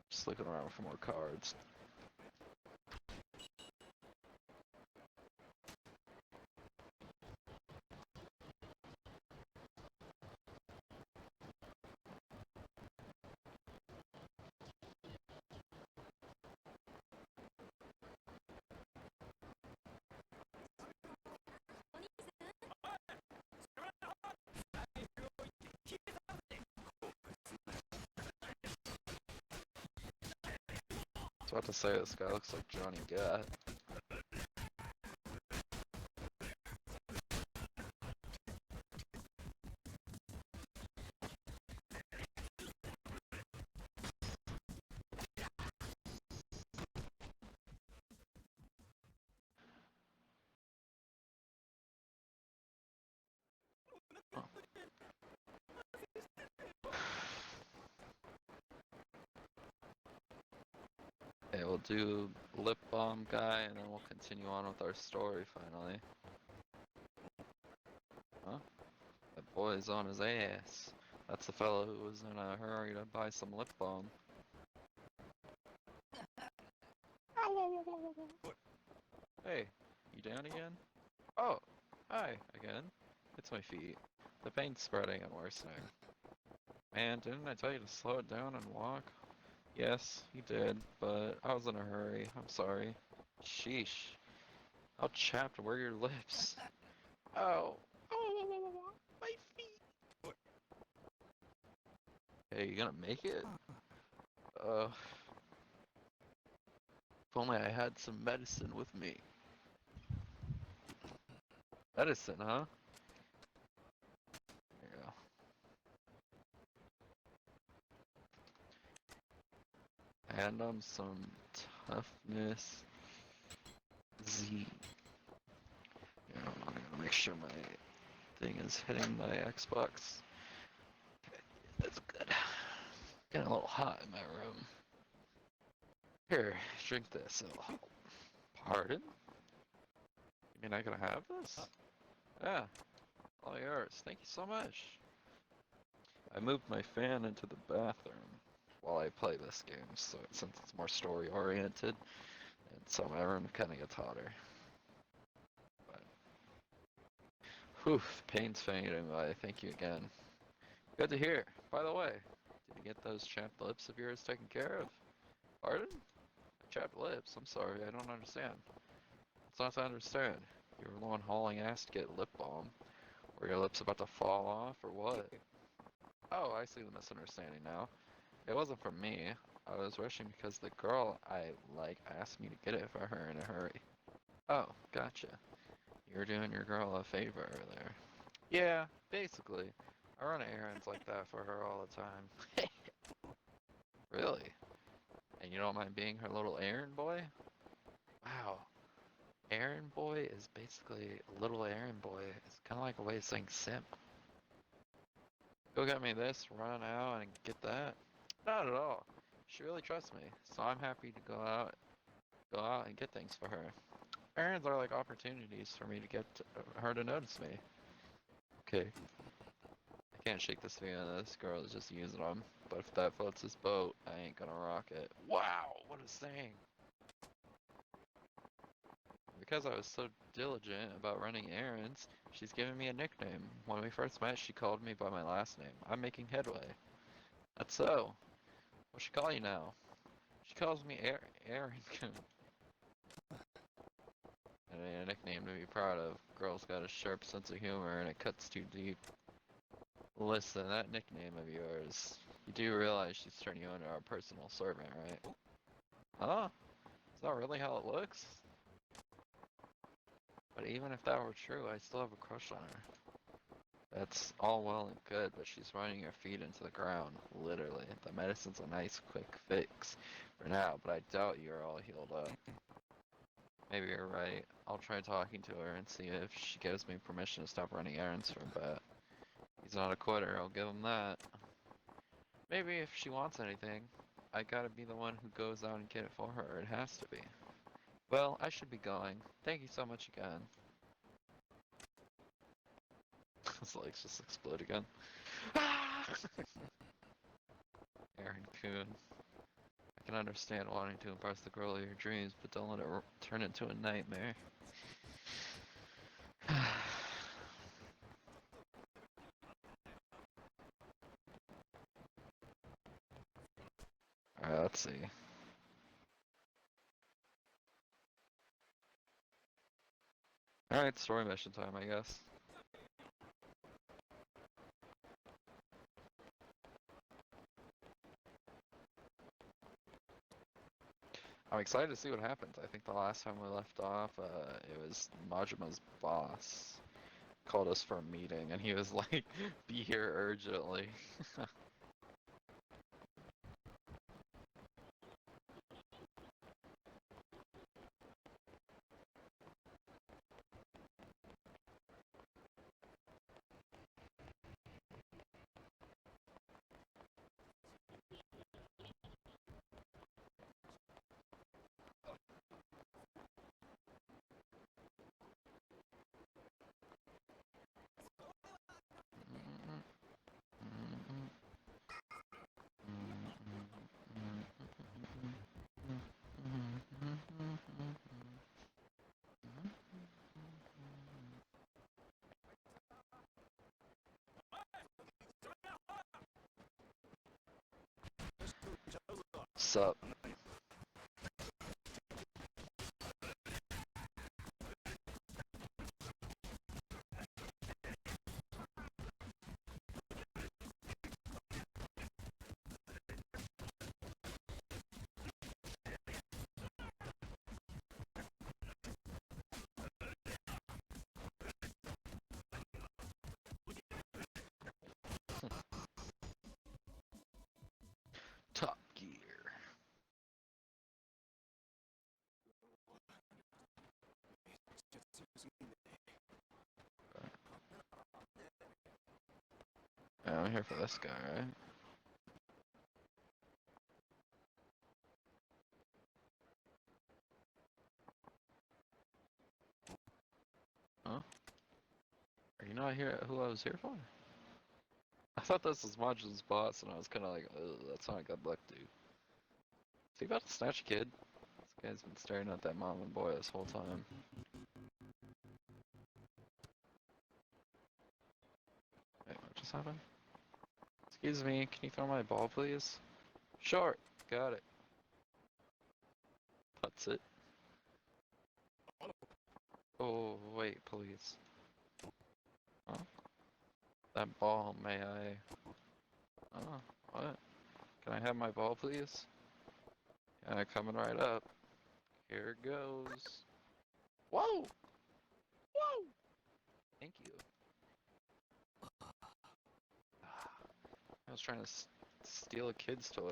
Just looking around for more cards. I was about to say this guy looks like Johnny Gat. Oh. Okay, we'll do lip balm guy and then we'll continue on with our story finally. Huh? That boy's on his ass. That's the fellow who was in a hurry to buy some lip balm. Hey, you down again? Oh, hi again. It's my feet. The pain's spreading and worsening. Man, didn't I tell you to slow it down and walk? Yes, you did, but I was in a hurry. I'm sorry. Sheesh. How chapped were your lips? Oh. Oh, my feet. Hey, you gonna make it? If only I had some medicine with me. Medicine, huh? There you go. And some Toughness Z. Yeah, I'm gonna make sure my thing is hitting my Xbox. Okay, that's good. Getting a little hot in my room. Here, drink this. It'll help. Pardon? You mean I can have this? Yeah, all yours. Thank you so much. I moved my fan into the bathroom while I play this game, so since it's more story oriented, and so my room kind of gets hotter. But, whew, pain's fading away. Thank you again. Good to hear. By the way, did you get those chapped lips of yours taken care of? Pardon? Chapped lips? I'm sorry, I don't understand. It's not to understand. You were the one hauling ass to get lip balm. Were your lips about to fall off, or what? Oh, I see the misunderstanding now. It wasn't from me. I was rushing because the girl I like asked me to get it for her in a hurry. Oh, gotcha. You were doing your girl a favor there. Yeah, basically. I run errands like that for her all the time. Really? And you don't mind being her little errand boy? Wow. Errand boy is basically a little errand boy. It's kind of like a way of saying simp. Go get me this, run out and get that? Not at all. She really trusts me, so I'm happy to go out and get things for her. Errands are like opportunities for me to get her to notice me. Okay, I can't shake this feeling that this girl is just using them, but if that floats his boat, I ain't gonna rock it. Wow, what a saying! Because I was so diligent about running errands, she's given me a nickname. When we first met, she called me by my last name. I'm making headway. That's so. What she call you now? She calls me Aaron. And a nickname to be proud of. Girl's got a sharp sense of humor and it cuts too deep. Listen, that nickname of yours, you do realize she's turning you into our personal servant, right? Huh? Is that really how it looks? But even if that were true, I still have a crush on her. That's all well and good, but she's running her feet into the ground, literally. The medicine's a nice quick fix for now, but I doubt you're all healed up. Maybe you're right. I'll try talking to her and see if she gives me permission to stop running errands for a bit. He's not a quitter, I'll give him that. Maybe if she wants anything, I gotta be the one who goes out and get it for her. It has to be. Well, I should be going. Thank you so much again. His legs just explode again. Aaron Kuhn. I can understand wanting to impress the girl of your dreams, but don't let it turn into a nightmare. Alright, let's see. Alright, story mission time, I guess. I'm excited to see what happens. I think the last time we left off, it was Majima's boss called us for a meeting, and he was like, be here urgently. Sup? Top Gear. Yeah, I'm here for this guy, right? Huh? Are you not here who I was here for? I thought this was Majima's boss, and I was kind of like, ugh, that's not a good look, dude. Is he about to snatch a kid? This guy's been staring at that mom and boy this whole time. Wait, what just happened? Excuse me, can you throw my ball, please? Sure, got it. That's it. Oh, wait, please. Huh? That ball, may I? Oh, what? Can I have my ball, please? Yeah, coming right up. Here it goes. Whoa! Whoa! Thank you. I was trying to steal a kid's toy.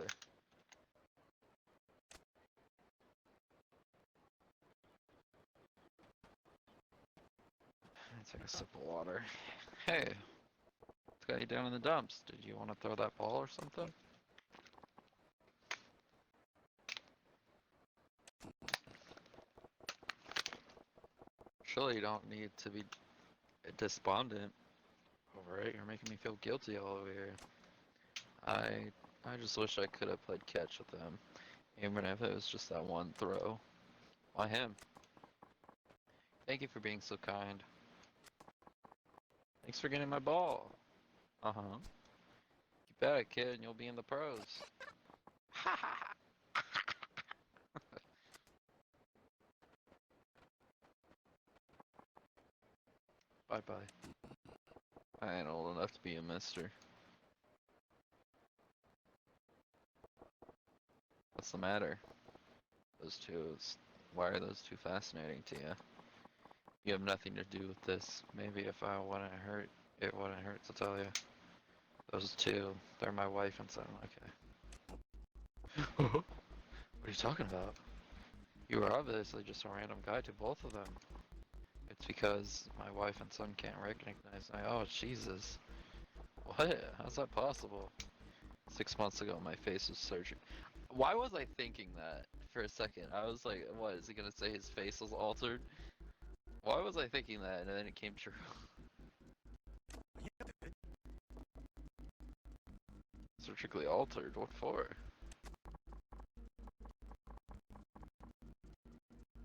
Take a sip of water. Hey, what's got you down in the dumps? Did you want to throw that ball or something? Surely you don't need to be despondent over it. You're making me feel guilty all over here. I just wish I could have played catch with him, even if it was just that one throw. Why him? Thank you for being so kind. Thanks for getting my ball. Uh-huh. Keep at it, kid, and you'll be in the pros. Ha ha ha! Bye-bye. I ain't old enough to be a mister. What's the matter? Those two, why are those two fascinating to you? You have nothing to do with this. Maybe if I wouldn't hurt, it wouldn't hurt to tell you. Those two, they're my wife and son. Okay. What are you talking about? You were obviously just a random guy to both of them. It's because my wife and son can't recognize me. Oh, Jesus. What? How's that possible? 6 months ago, my face was surgery. Why was I thinking that for a second? I was like, what, is he gonna say his face was altered? Why was I thinking that and then it came true? Surgically altered? What for?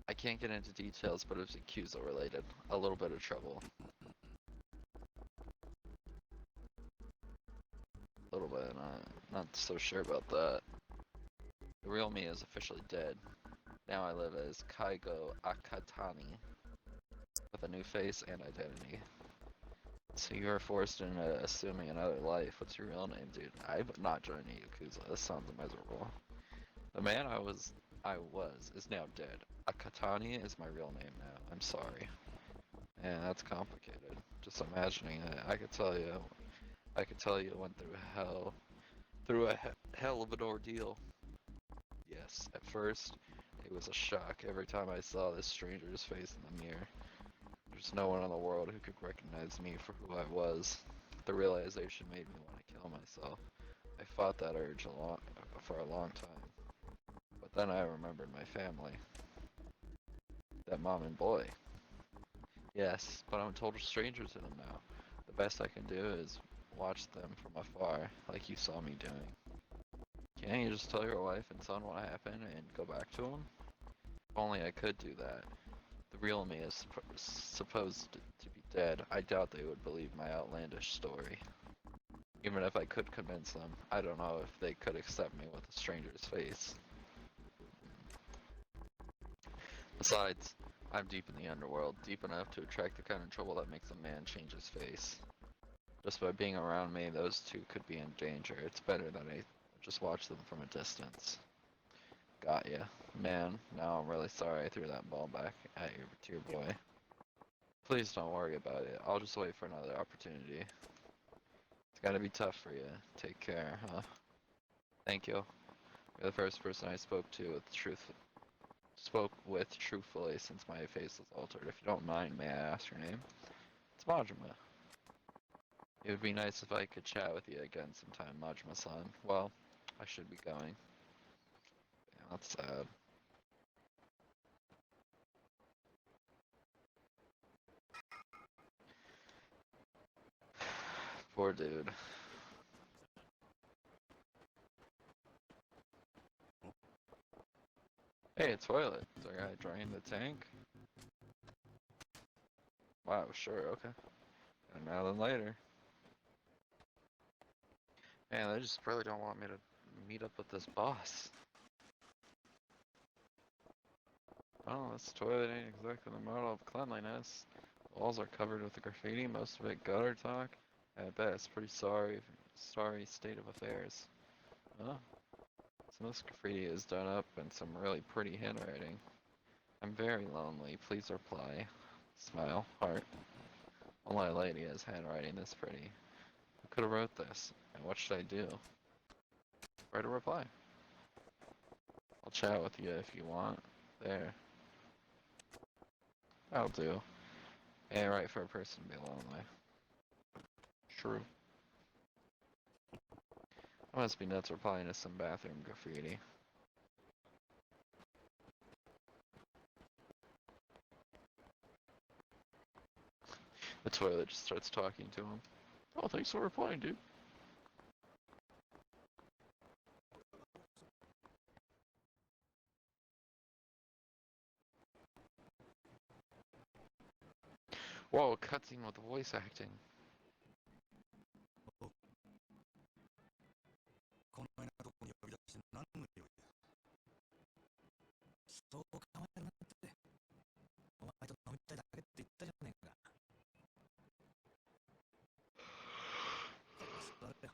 I can't get into details, but it was Yakuza related. A little bit of trouble. A little bit, not so sure about that. The real me is officially dead. Now I live as Kaigo Akatani, with a new face and identity. So you are forced into assuming another life. What's your real name, dude? I'm not joining Yakuza. This sounds miserable. The man I was is now dead. Akatani is my real name now. I'm sorry. Yeah, that's complicated. Just imagining it. I could tell you went through a hell of an ordeal. Yes, at first, it was a shock every time I saw this stranger's face in the mirror. There's no one in the world who could recognize me for who I was. The realization made me want to kill myself. I fought that urge for a long time. But then I remembered my family. That mom and boy. Yes, but I'm a total stranger to them now. The best I can do is watch them from afar, like you saw me doing. Can't you just tell your wife and son what happened and go back to them? If only I could do that. The real me is supposed to be dead. I doubt they would believe my outlandish story. Even if I could convince them, I don't know if they could accept me with a stranger's face. Besides, I'm deep in the underworld, deep enough to attract the kind of trouble that makes a man change his face. Just by being around me, those two could be in danger. It's better that I just watch them from a distance. Got ya. Man, now I'm really sorry I threw that ball back at to your boy. Please don't worry about it. I'll just wait for another opportunity. It's gotta be tough for you. Take care, huh? Thank you. You're the first person I spoke with truthfully since my face was altered. If you don't mind, may I ask your name? It's Majima. It would be nice if I could chat with you again sometime, Majima-san. Well, I should be going. Yeah, that's sad. Poor dude. Hey, a toilet. Is there a guy drain the tank? Wow, sure, okay. And now then later. Man, they just really don't want me to meet up with this boss. Oh, this toilet ain't exactly the model of cleanliness. Walls are covered with graffiti, most of it gutter talk. At best, pretty sorry state of affairs. Huh? Some of this graffiti is done up in some really pretty handwriting. I'm very lonely, please reply. Smile, heart. Only a lady has handwriting this pretty. Who could have wrote this? And what should I do? Write a reply. I'll chat with you if you want. There. That'll do. Ain't right for a person to be lonely. True. I must be nuts replying to some bathroom graffiti. The toilet just starts talking to him. Oh, thanks for replying, dude. Whoa, cutscene with voice acting. このようなとこに呼び出して何の用意だ。そう構えるなって。お前と飲みたいだけって言ったじゃねえか。座れよ。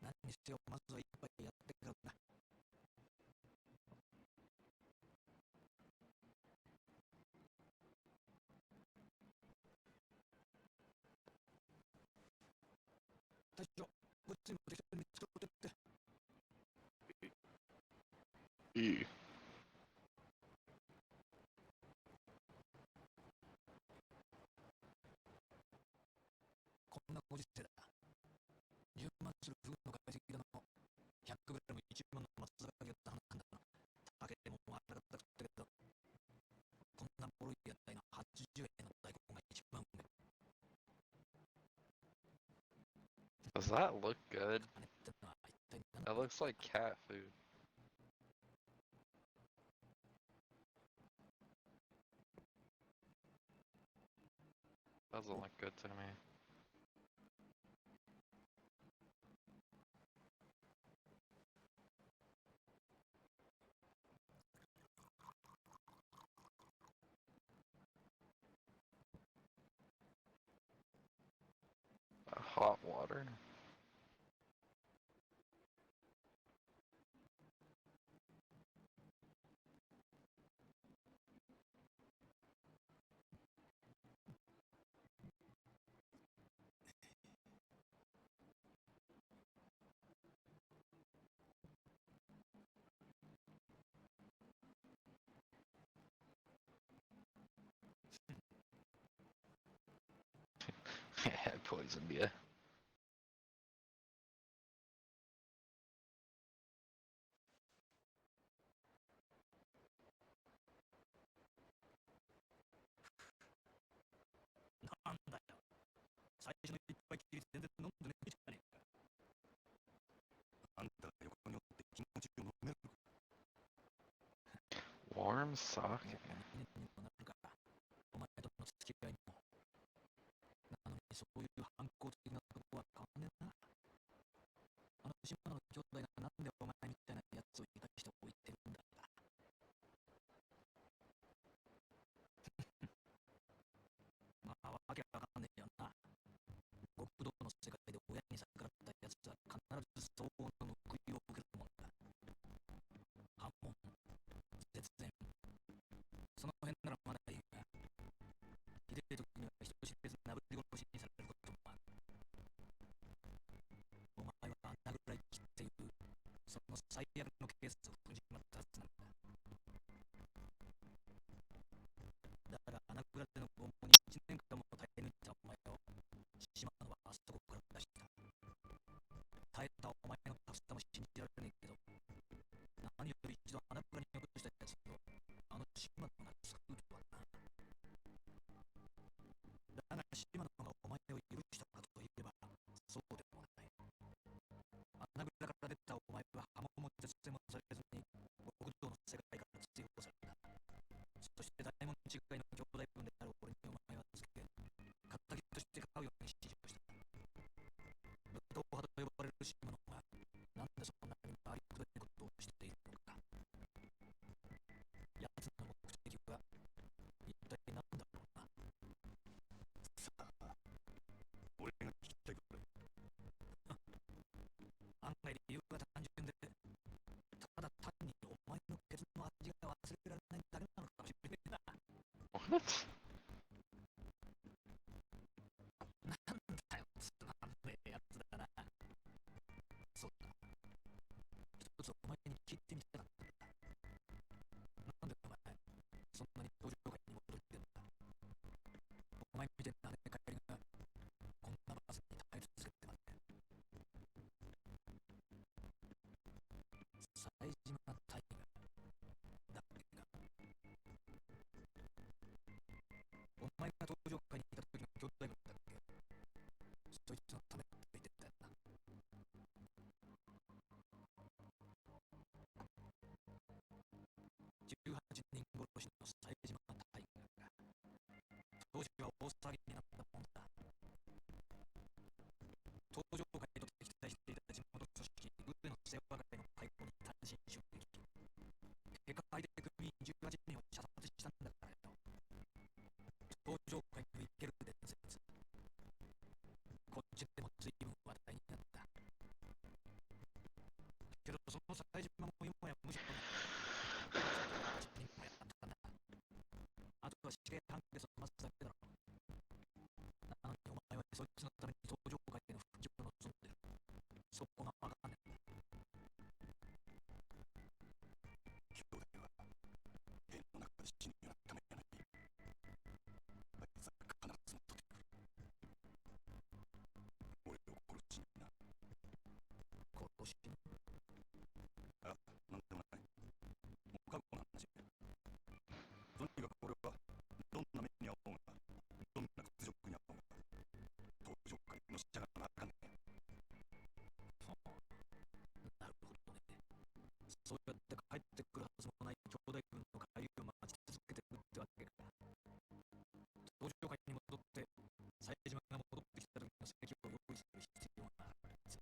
何にしてよ、まずは一杯やってからだ。大将、こっちにも適当に作ってって。いい。こんなご時世だ。10万するフグの解析だの。100グラム1万の松坂牛って話なんだな。酒もあらかた食ったけど。こんなボロい屋台の80円の大根が一番うめえ。Does that look good? 金ってのは一体何 That looks like cat food. Doesn't look good to me. Hot water? Yeah, poisoned you. なんだよ。最初の一杯きり全然飲んでねえじゃねえか。あんたが横におって気持ちを飲める。Warm も sake. う2年にもなるか。お前との付き合いも。なのにそういう反抗的なとこは変わんねえな。あの島の兄弟がなんでお前みたいなやつを生かしておいてるんだ。まあわけわかんねえよな。極道の世界で親に逆らったやつは必ず相応の報いを受けるもんだ。反問、絶縁。その辺ならまだいいが。ひでえ時には人知れずなぶり殺しにされることも島野がお前を許したかといえば、そうでもない。穴蔵から出たお前は波紋も絶世もされずに、極道の世界から追放された。そして大門違いの兄弟分である俺にお前は預け、仇として飼うように指示をした。武闘派と呼ばれる島野が、なんでそんなに回りくどいことをしているのか。奴の目的は一体何だろうな。さあ、俺が聞きたいこれ。案外理由が単純で、ただ単にお前のケツの味が忘れられないだけなのかもしれねえな。What? なんだよ、つまんねえやつだな。そうだ。一つお前に聞いてみたかったんだ。なんでお前、そんなに登場界に戻ってんだ。お前みたいな跳ね返りが、こんなバスに耐え続けてまで。冴島大河だっけか。お前が登場界にいた時の兄弟分だっけ。そいつのためって言ってたよな。18人殺しの冴島大河が、当時は大騒ぎになったもんだ。登場界と敵対していた地元組織上野清和会の会合に単身出撃。結果相手組員18人を射殺したんだからよ。登場界の生ける伝説、こっちでも随分話題になった。けどその冴島も今や無職になった。一人もやったな。あとは死刑判決を待つだけだろ。なのにお前はそいつのために登場界への復帰を望んでる。そこがわかんねえ。兄弟は塀の中で死ぬようなためやない。あいつは必ず戻ってくる。俺を殺しにな。殺しに？あ、なんでもない。もう覚悟の話。とにかく俺はどんな目に遭おうが、どんな屈辱に遭おうが、登場界の下がなあかんねえ。なるほどね。そうやって帰ってくるはずもない兄弟分の帰りを待ち続けてるってわけか。登場界に戻って冴島が戻ってきた時の席を用意する必要があるやつ。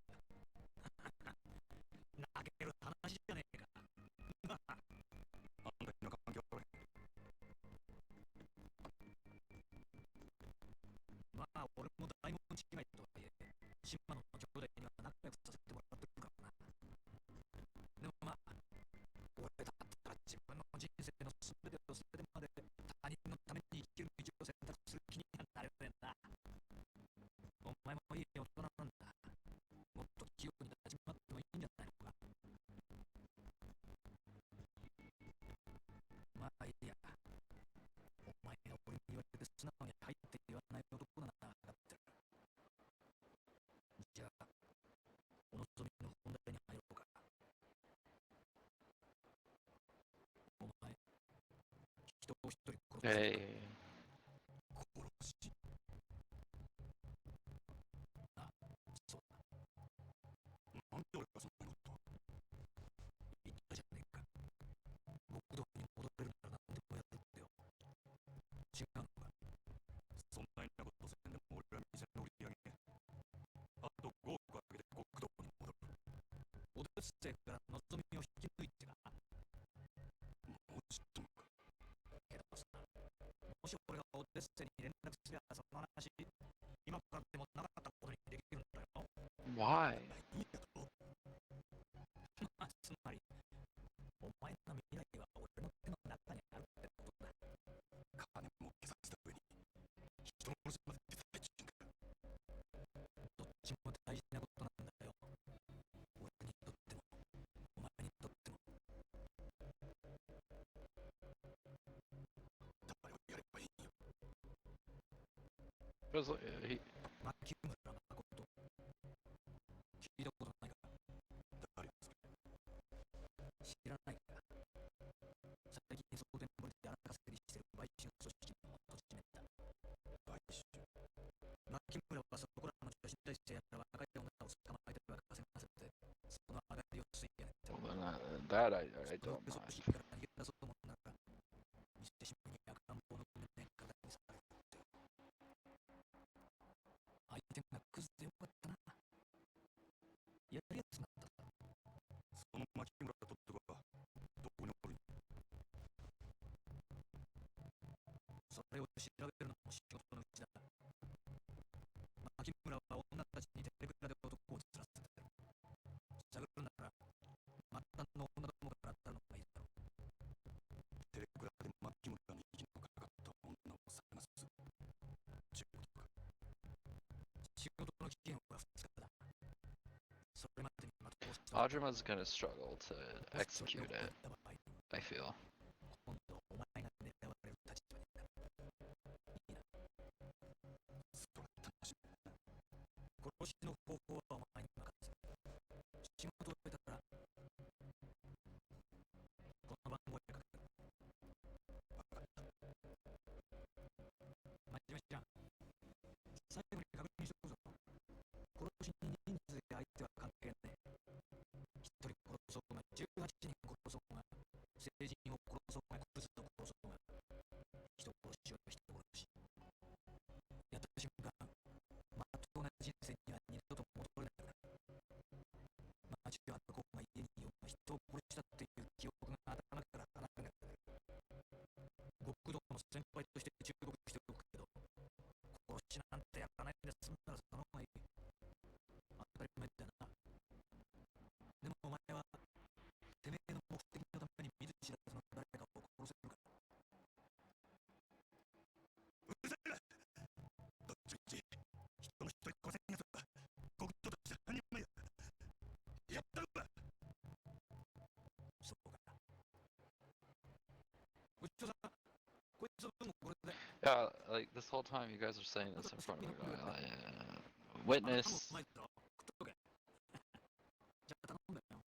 泣ける話じゃねえか。あんたの関係はまあ俺も大門違いとはいえ、島野の兄弟には仲良くさせてもらってるからな。でもまあ、俺だったら自分の人生の全てを捨ててまで他人のために生きる道を選択する気にはなれねえな。お前もいい大人なんだ。もっと器用に立ち回ってもいいんじゃないのか。まあいいや。お前が俺に言われて素直に入って言わない男だな、分かってる。じゃあ、お望みの本題に入ろうか。お前、人を一人殺した。Hey. 殺し。あ、そうだ。なんで俺がそんなこと言ったじゃねえか。極道に戻れるなら何でもやるってよ。違うのか。そんなようなことせんでも俺は店の売り上げ、あと5億上げて極道に戻る。お手伝いから望みを引き抜いてな。もうちっともか。けどさ、もし俺がお手伝いに連絡すりゃその話、今からでもなかったことにできるんだよ。Why? いいけど、まあつまり、お前の未来は俺の手の中にあるってことだ。金も消させた上に、人殺しまで手伝いちんか。どっちも大事なことなんだよ。俺にとっても、お前にとっても。誰をやればいいよ。Feels like he. 牧村誠。聞いたことないか。誰それ。知らないか。最近送電堀で荒稼ぎしてる売春組織の元締めだ。買収。牧村はそこらの女子大生やら若い女を捕まえては稼がせて、その上がりを吸い上げて、 Well, then that I その don't 上組 mind. 織から逃げ出そうと思うなら、見せしめに赤ん坊の胸からにされるって。相手がクズでよかったな。やるやつなんだ。その牧村とってはどこにおる？それを調べるのも仕事のうちだ。牧村は女たちにテレクラで男を釣らせてる。探るなら末端の女どもから当たるのがいいだろう。テレクラで牧村に息のかかった女を探す中国か。仕事の期限は2日だ。それまでにまとをしておく。 Ajuma's gonna struggle to もしそれ execute をやっ it, た場合、 I feel. 今度お前が狙われる立場になる。いいな。それ楽しみだな。殺しの方法はお前に任せる。仕事を終えたらこの番号へかける。分かった。真面目ちゃん、最後に確認しとくぞ。殺しに人数や相手は関係ない。1人殺そうが18人殺そうが、成人を殺そうがクズを殺そうが、人殺しは人殺し。やった瞬間、まっとうな人生には二度と戻れないから。町は向こうが家にいようが人を殺したっていう記憶が頭から離れない。極道の先輩として忠告しておくけど、殺しなんてやらないで済んだらその方がいい。当たり前だな。でもお前はてめえの目的のために見ず知らずの誰かを殺せるか。うるさいな。どっちみち人の一人殺せんやつは極道として半人前だ。やったるわ。そうか。ごちそうさん。こいつの分もこれで。 Yeah, like this whole time you guys are saying this in front of me. Like, あもう witness, 前だろ。食っとけ。じゃあ頼んだよ。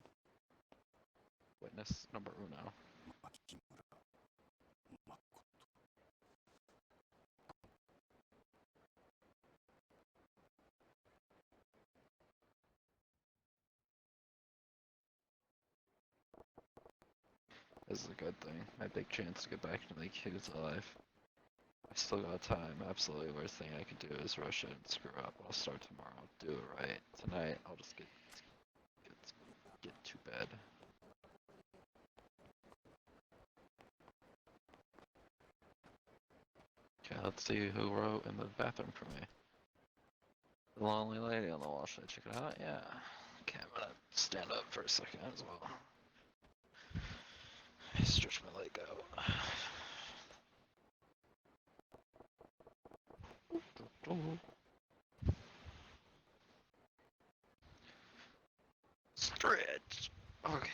witness number uno. 牧村誠。 This is a good thing. My big chance to get back into the Yakuza life. I still got time. Absolutely worst thing I can do is rush it and screw up. I'll start tomorrow. Do it right. Tonight, I'll just get to bed. Okay, let's see who wrote in the bathroom for me. The lonely lady on the wall. Should I check it out? Yeah. Okay, I'm gonna stand up for a second as well. Stretch my leg out. Stretch. Okay.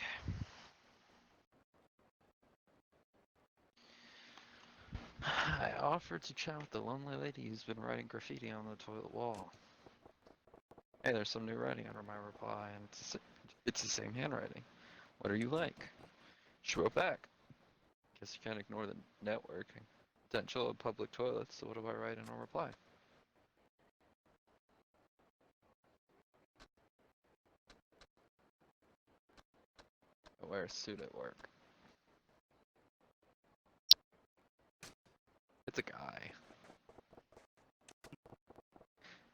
I offered to chat with the lonely lady who's been writing graffiti on the toilet wall. Hey, there's some new writing under my reply, and it's the same handwriting. What are you like? She wrote back. Guess you can't ignore the networking potential of public toilets, so what do I write in a reply? I wear a suit at work. It's a guy.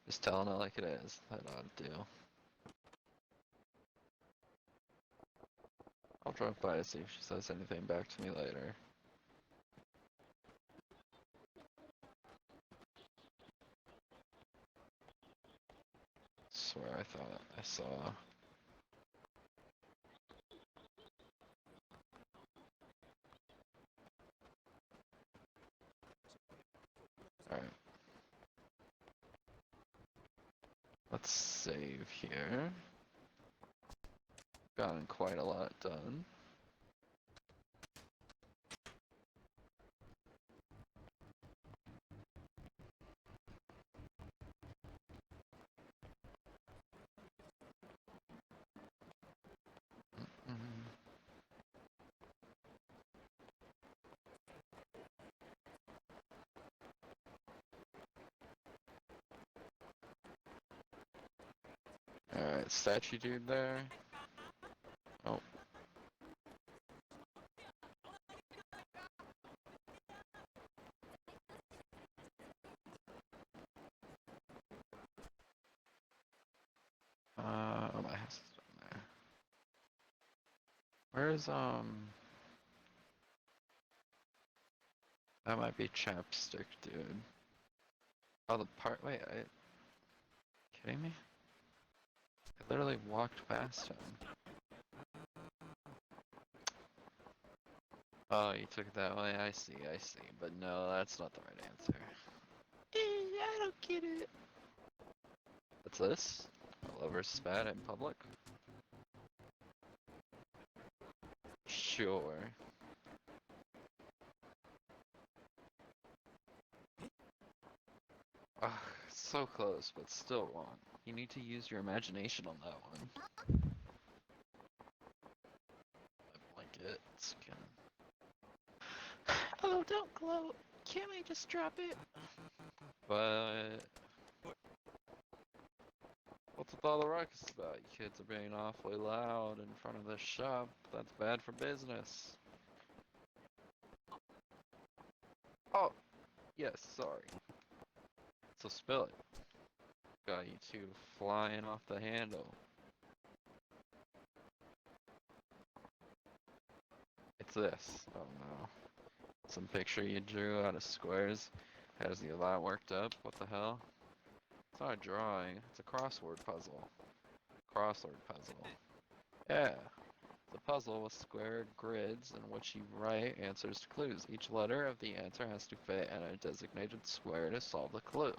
Just telling it like it is. That ought to do. I'll drop by to see if she says anything back to me later. Swear I thought I saw. Alright. Let's save here. Gotten quite a lot done. Mm-hmm. Alright, statue dude there. Oh. My house is down there. Where's, that might be chapstick, dude. Oh, the part, wait, kidding me? I literally walked past him. Oh, you took it that way? I see, but no, that's not the right answer. I don't get it. What's this? Lover spat in public? Sure. Ugh, so close, but still wrong. You need to use your imagination on that one. My blanket skin. Oh, don't gloat. Can't we just drop it? But what's with all the ruckus about? You kids are being awfully loud in front of this shop. That's bad for business. Oh, yes, sorry. So spill it. Got you two flying off the handle. It's this. Oh no. Some picture you drew out of squares. Has you that worked up? What the hell? It's not a drawing. It's a crossword puzzle. Crossword puzzle. Yeah. It's a puzzle with squared grids in which you write answers to clues. Each letter of the answer has to fit in a designated square to solve the clue.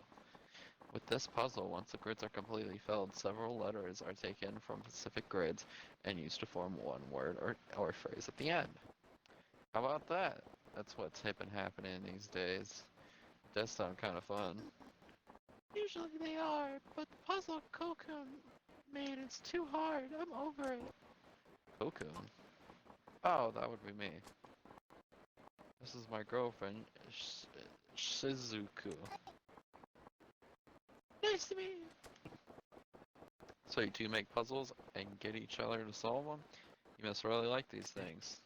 With this puzzle, once the grids are completely filled, several letters are taken from specific grids and used to form one word or phrase at the end. How about that? That's what's hip and happening these days. It does sound kind of fun. Usually they are, but the puzzle Cocoon made is too hard. I'm over it. Cocoon? Oh, that would be me. This is my girlfriend, Shizuku. Nice to meet you. So you two make puzzles and get each other to solve them? You must really like these things.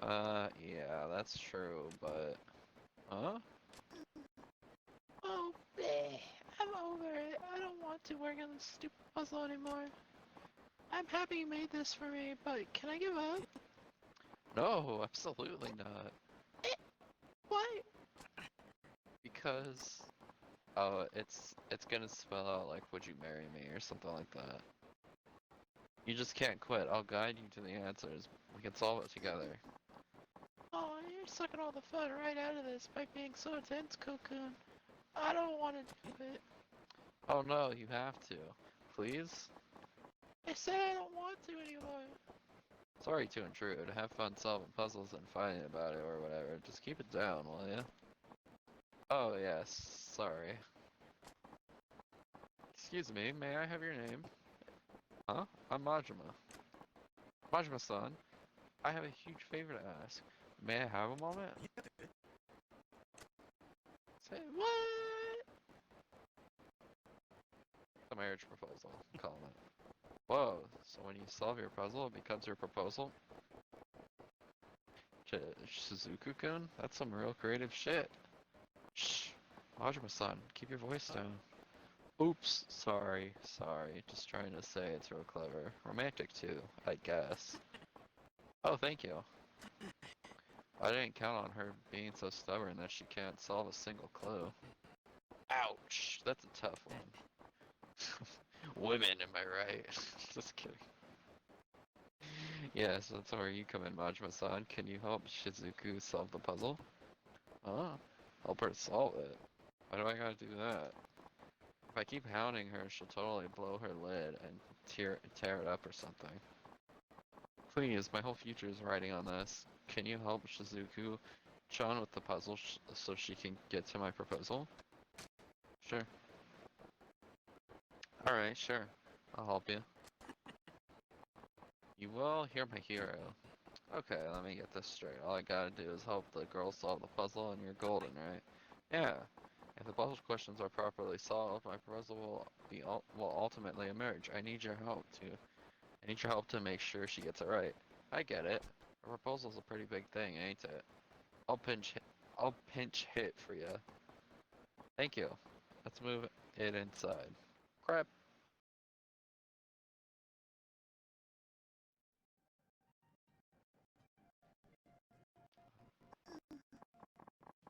Yeah, that's true, but... Huh? Oh, bleh. I'm over it. I don't want to work on this stupid puzzle anymore. I'm happy you made this for me, but can I give up? No, absolutely not. Why? Because... Oh, it's gonna spell out like, would you marry me, or something like that. You just can't quit. I'll guide you to the answers. We can solve it together. Oh, you're sucking all the fun right out of this by being so intense, Cocoon. I don't want to do it. Oh no, you have to. Please? I said I don't want to anymore. Sorry to intrude. Have fun solving puzzles and fighting about it or whatever. Just keep it down, will ya? Oh yes, sorry. Excuse me, may I have your name? Huh? I'm Majima. Majima-san, I have a huge favor to ask. May I have a moment? Say what? The marriage proposal. Call it. Whoa, so when you solve your puzzle, it becomes your proposal? Shizuku-kun? That's some real creative shit. Shh. Majima-san, keep your voice down. Oops, sorry. Just trying to say it's real clever. Romantic too, I guess. Oh, thank you. I didn't count on her being so stubborn that she can't solve a single clue. Ouch, that's a tough one. Women, am I right? Just kidding. Yes, that's where you come in, Majima-san. Can you help Shizuku solve the puzzle? Huh? Help her solve it? Why do I gotta do that? If I keep hounding her, she'll totally blow her lid and tear it up or something. Please, my whole future is riding on this. Can you help Shizuku-chan with the puzzle so she can get to my proposal? Sure. Alright, sure. I'll help you. You will? You're my hero. Okay, let me get this straight. All I gotta do is help the girl solve the puzzle and you're golden, right? Yeah. If the puzzle questions are properly solved, my proposal will ultimately emerge. I need your help to make sure she gets it right. I get it. A proposal's a pretty big thing, ain't it? I'll pinch I'll pinch hit for you. Thank you. Let's move it inside. Crap.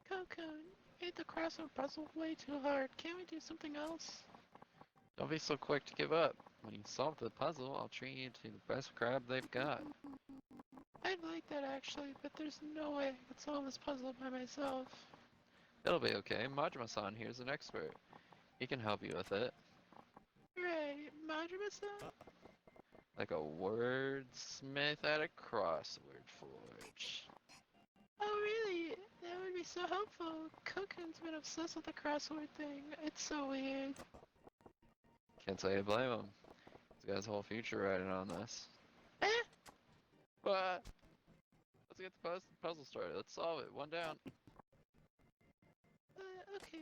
Cocoon, you made the crossword puzzle way too hard. Can't we do something else? Don't be so quick to give up. When you solve the puzzle, I'll treat you to the best crab they've got. I'd like that actually, but there's no way I could solve this puzzle by myself. It'll be okay. Majima-san here's an expert. He can help you with it. Right, Majima-san? Like a wordsmith at a crossword forge. Oh really? That would be so helpful. Cocoon's been obsessed with the crossword thing. It's so weird. Can't say I blame him. He's got his whole future riding on this. Eh? What? Let's get the puzzle started. Let's solve it. One down. Okay.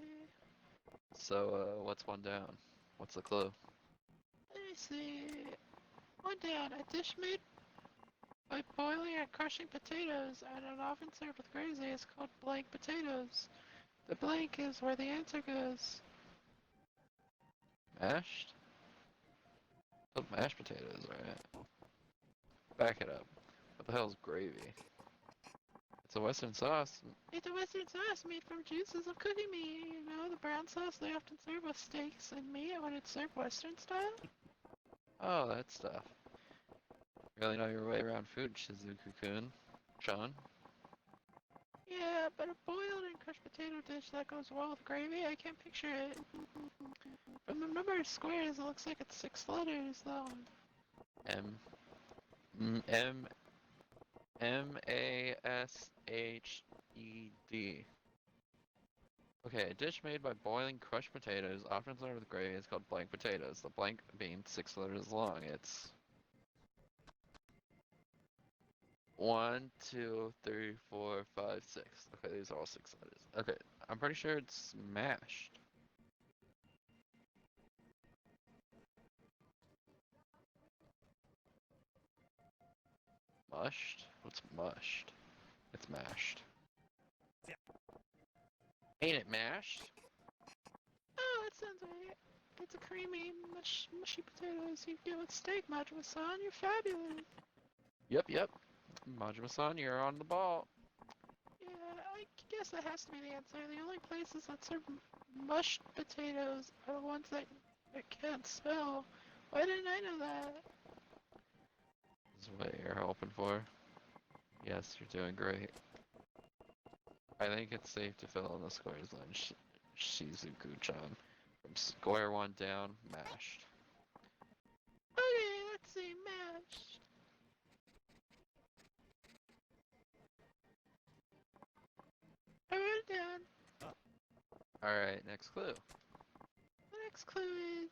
So, what's one down? What's the clue? Let me see. One down, a dish made by boiling and crushing potatoes and often served with gravy is called blank potatoes. The blank is where the answer goes. Mashed? Oh, mashed potatoes, right? Back it up. What the hell's gravy? It's a western sauce. It's a western sauce made from juices of cooking meat. You know, the brown sauce they often serve with steaks and meat when it's served western style. Oh, that stuff. Really know your way around food, Shizuku-kun. Sean? Yeah, but a boiled and crushed potato dish that goes well with gravy, I can't picture it. From the number of squares, it looks like it's 6 letters, though. M. M. Mashhed. Okay, a dish made by boiling crushed potatoes, often served with gravy, is called blank potatoes. The blank being 6 letters long. It's 1, 2, 3, 4, 5, 6. Okay, these are all 6 letters. Okay, I'm pretty sure it's mashed. Mushed? What's mushed? It's mashed. Ain't it mashed? Oh, that sounds right. It's a creamy, mushy potatoes you get with steak, Majima-san. You're fabulous. Yep. Majima-san, you're on the ball. Yeah, I guess that has to be the answer. The only places that serve mushed potatoes are the ones that I can't spell. Why didn't I know that? This is what you're hoping for. Yes, you're doing great. I think it's safe to fill in the squares then, Shizuku-chan. From square 1 down, mashed. Okay, let's see, mashed. I wrote it down. Alright, next clue. The next clue is...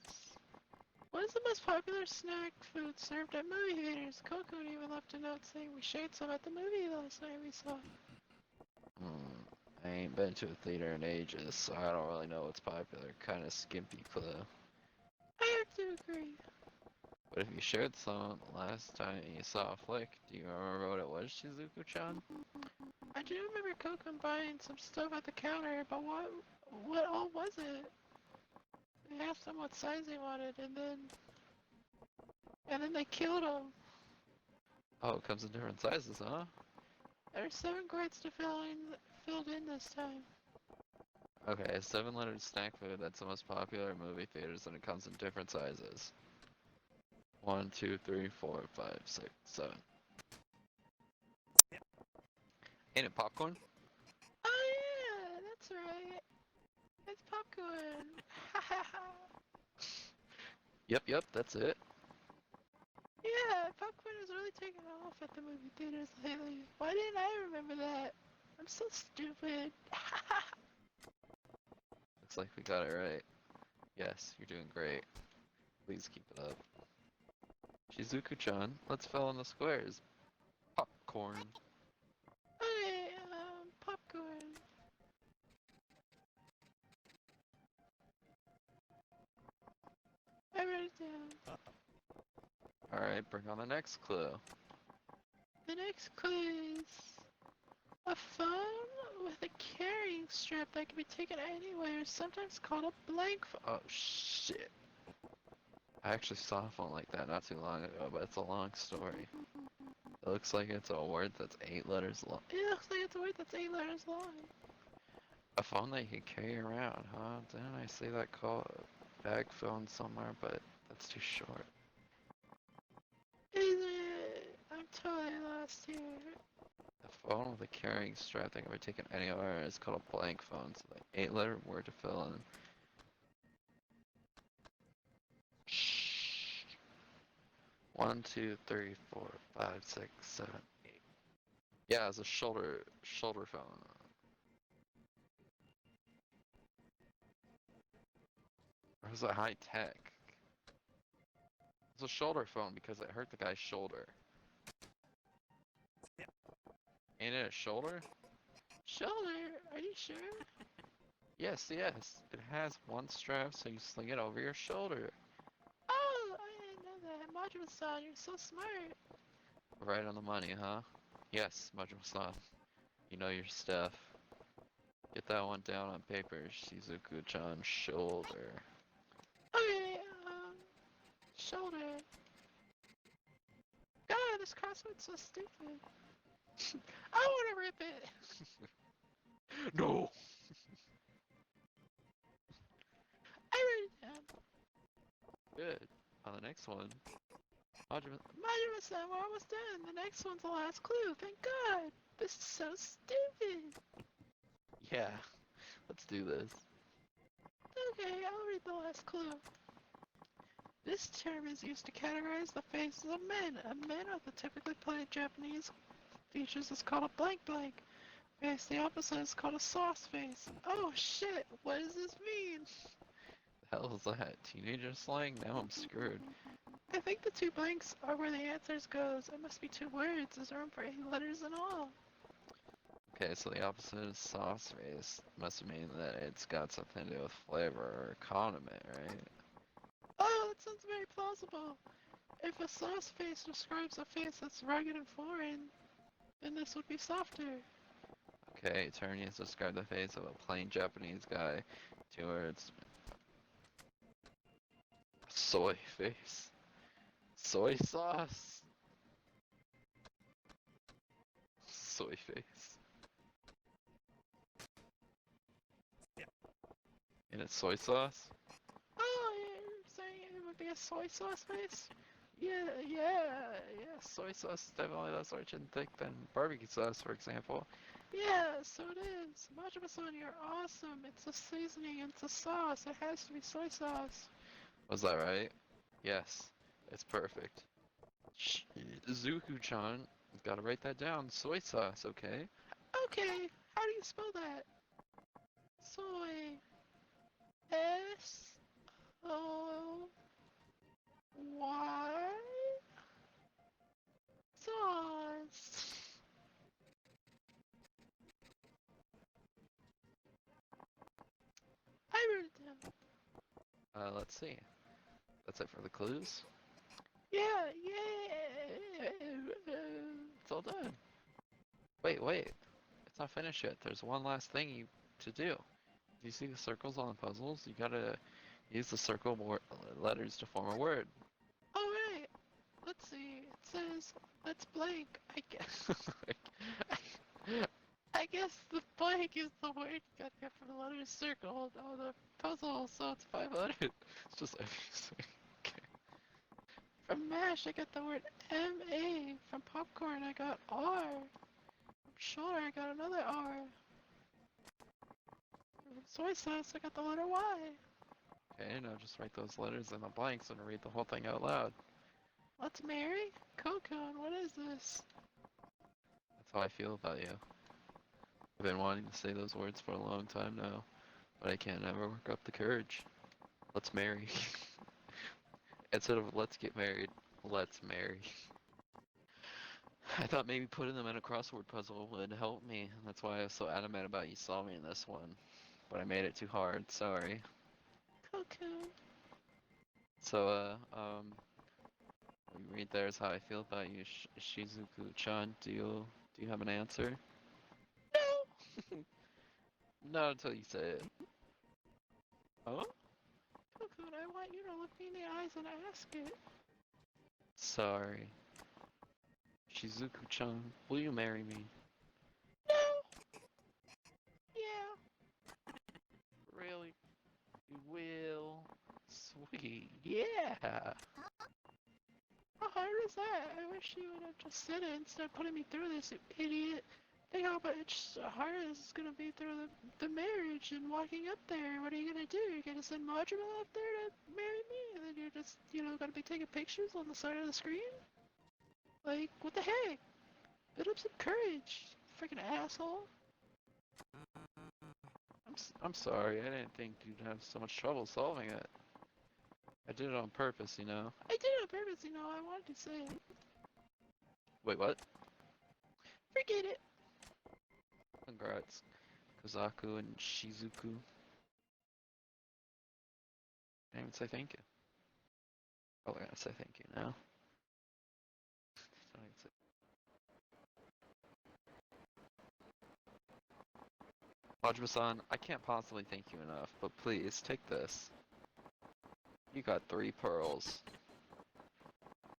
What is the most popular snack food served at movie theaters? Coco even left a note saying we shared some at the movie last night we saw. I ain't been to a theater in ages, so I don't really know what's popular. Kinda skimpy clue. I have to agree. But if you shared some last time you saw a flick, do you remember what it was, Shizuku-chan? I do remember Coco buying some stuff at the counter, but what all was it? They asked him what size he wanted, and then they killed him. Oh, it comes in different sizes, huh? There are 7 grades to filled in this time. Okay, a 7-letter snack food that's the most popular in movie theaters and it comes in different sizes. 1, 2, 3, 4, 5, 6, 7. Ain't it popcorn? Oh yeah, that's right. It's popcorn. Ha ha ha. Yep, that's it. Yeah, popcorn is really taking off at the movie theaters lately. Why didn't I remember that? I'm so stupid. Looks like we got it right. Yes, you're doing great. Please keep it up. Shizuku-chan, let's fill in the squares. Popcorn. Okay, popcorn. I wrote it down. Alright, bring on the next clue. The next clue is a phone with a carrying strap that can be taken anywhere, sometimes called a blank phone. Oh shit. I actually saw a phone like that not too long ago, but it's a long story. It looks like it's a word that's 8 letters long. It looks like it's a word that's 8 letters long. A phone that you can carry around, huh? Didn't I say that called a bag phone somewhere, but that's too short. Is it? I'm totally lost here. A phone with a carrying strap that can be taken anywhere is called a blank phone. So like 8-letter word to fill in. Shh. 1, 2, 3, 4, 5, 6, 7, 8. Yeah, it's a shoulder phone. Or is it high tech? It's a shoulder phone because it hurt the guy's shoulder. Ain't it a shoulder? Shoulder? Are you sure? Yes, yes. It has one strap so you sling it over your shoulder. Oh, I didn't know that. Majima-san, you're so smart. Right on the money, huh? Yes, Majima-san. You know your stuff. Get that one down on paper. Shizuku-chan's shoulder. Okay, shoulder. God, this crossword's so stupid. I wanna rip it. No! I wrote it down. Good. On the next one, Majima. Majima-san, we're almost done. The next one's the last clue. Thank God. This is so stupid. Yeah, let's do this. Okay, I'll read the last clue. This term is used to categorize the faces of men. A man with a typically plain Japanese features is called a blank blank face. The opposite is called a sauce face. Oh shit, what does this mean? The hell is that? Teenager slang? Now I'm screwed. I think the two blanks are where the answers goes. It must be 2 words. There's room for 8 letters in all. Okay, so the opposite is sauce face. Must mean that it's got something to do with flavor or condiment, right? Oh, that sounds very plausible. If a sauce face describes a face that's rugged and foreign, then this would be softer. Okay, attorneys describe the face of a plain Japanese guy. 2 words. Soy face. Soy sauce. Soy face. And it's soy sauce? Oh, yeah, you're saying it would be a soy sauce face? Yeah, soy sauce is definitely less rich and thick than barbecue sauce, for example. Yeah, so it is. Majima-san, you're awesome. It's a seasoning, it's a sauce. It has to be soy sauce. Was that right? Yes, it's perfect. Zuku-chan, gotta write that down. Soy sauce, okay? Okay, how do you spell that? Soy. S-O-Y? Sauce. I wrote it down. Let's see. That's it for the clues. Yeah, yeah. It's all done. Wait. It's not finished yet. There's one last thing to do. Do you see the circles on the puzzles? You gotta use the circle letters to form a word. Alright, let's see. It says, let's blank. I guess the blank is the word you gotta get from the letters circled on the puzzle, so it's 5 letters. It's just okay. From MASH, I got the word M-A. From popcorn, I got R. From shoulder, I got another R. From soy sauce, I got the letter Y. Okay, now just write those letters in the blanks and read the whole thing out loud. Let's marry? Cocoon, what is this? That's how I feel about you. I've been wanting to say those words for a long time now, but I can't ever work up the courage. Let's marry. Instead of let's get married, let's marry. I thought maybe putting them in a crossword puzzle would help me. That's why I was so adamant about you solving this one. But I made it too hard, sorry. Cocoon. So, what you read there is how I feel about you, Shizuku-chan. Do you have an answer? No! Not until you say it. Oh? Cocoon, I want you to look me in the eyes and ask it. Sorry. Shizuku-chan, will you marry me? No! Yeah. Really? You will? Sweet. Yeah! How hard is that? I wish you would have just said it instead of putting me through this, you idiot. Think how much harder this is gonna be through the marriage and walking up there. What are you gonna do? You're gonna send Majima up there to marry me? And then you're just, gonna be taking pictures on the side of the screen? Like, what the heck? Build up some courage, freaking asshole. I'm sorry, I didn't think you'd have so much trouble solving it. I did it on purpose, you know? I did it on purpose, I wanted to say it. Wait, what? Forget it. Congrats, Kozaku and Shizuku. Didn't even say thank you. Oh, I gotta say thank you now. Don't even say- Majima-san, I can't possibly thank you enough, but please, take this. You got 3 pearls.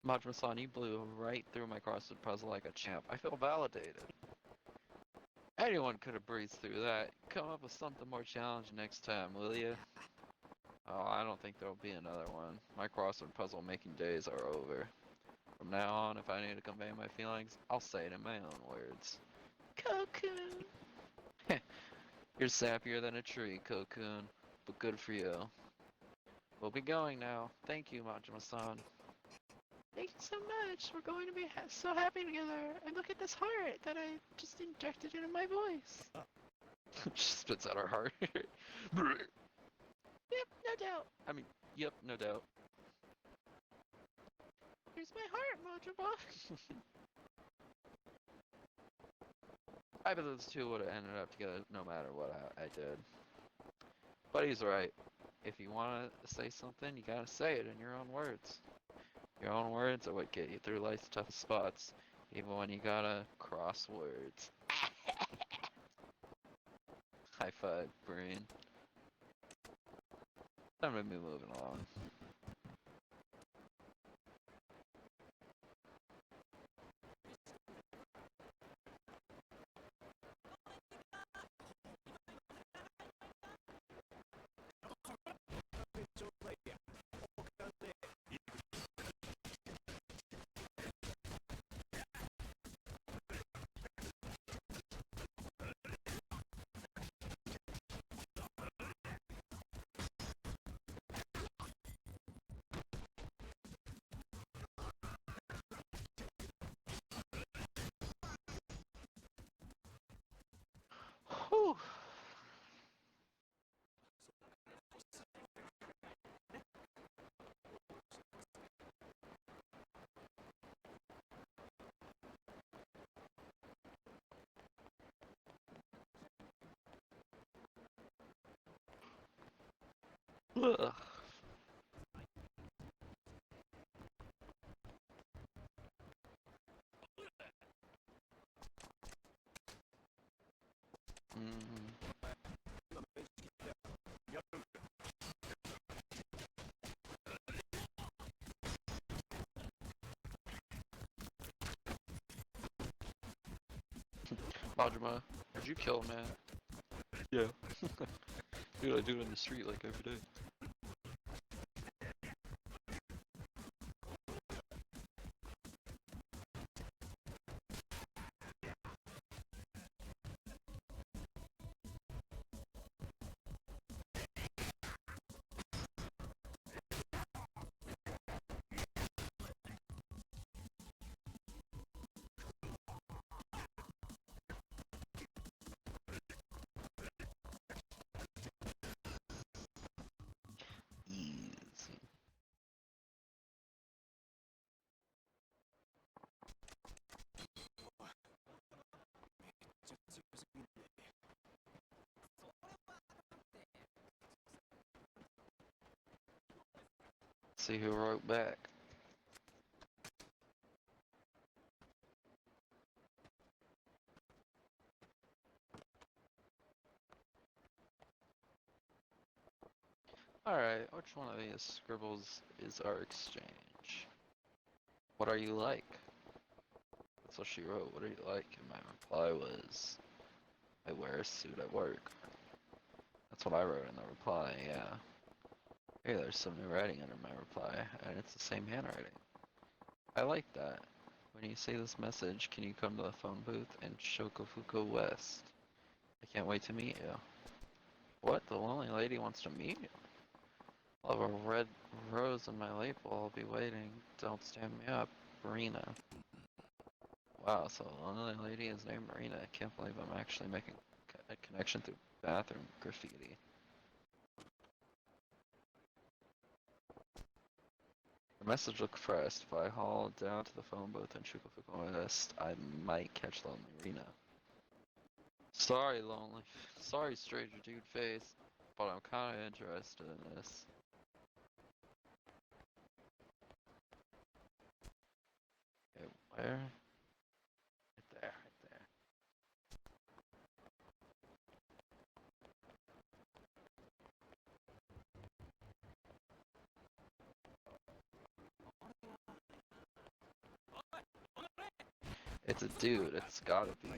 Majima-san, you blew right through my crossword puzzle like a champ. I feel validated. Anyone could have breezed through that. Come up with something more challenging next time, will you? Oh, I don't think there'll be another one. My crossword puzzle making days are over. From now on, if I need to convey my feelings, I'll say it in my own words. Cocoon. You're sappier than a tree, Cocoon, but good for you. We'll be going now. Thank you, Majima-san. Thank you so much. We're going to be so happy together. And look at this heart that I just injected into my voice. She spits out her heart. Yep, no doubt. I mean, yep, no doubt. Here's my heart, Majima. I bet those two would have ended up together no matter what I did. But he's right. If you want to say something, you gotta say it in your own words. Your own words are what get you through life's toughest spots, even when you gotta cross words. High five, brain. Time to be moving along. Whew. Ugh. Mm. Majima, did you kill man? Yeah. Dude, I do it in the street like every day. See who wrote back. Alright, which one of these scribbles is our exchange? What are you like? That's what she wrote. What are you like? And my reply was, I wear a suit at work. That's what I wrote in the reply, yeah. Hey, there's some new writing under my reply, and it's the same handwriting. I like that. When you see this message, can you come to the phone booth in Shokofuku West? I can't wait to meet you. What? The lonely lady wants to meet you? I'll have a red rose in my label. I'll be waiting. Don't stand me up. Marina. Wow, so the lonely lady is named Marina. I can't believe I'm actually making a connection through bathroom graffiti. The message looked fresh. If I haul down to the phone booth in Shokofuku West, I might catch lonely Marina. Sorry, lonely. Sorry, stranger dude face. But I'm kinda interested in this. Okay, where? Right there, right there. It's a dude, it's gotta be.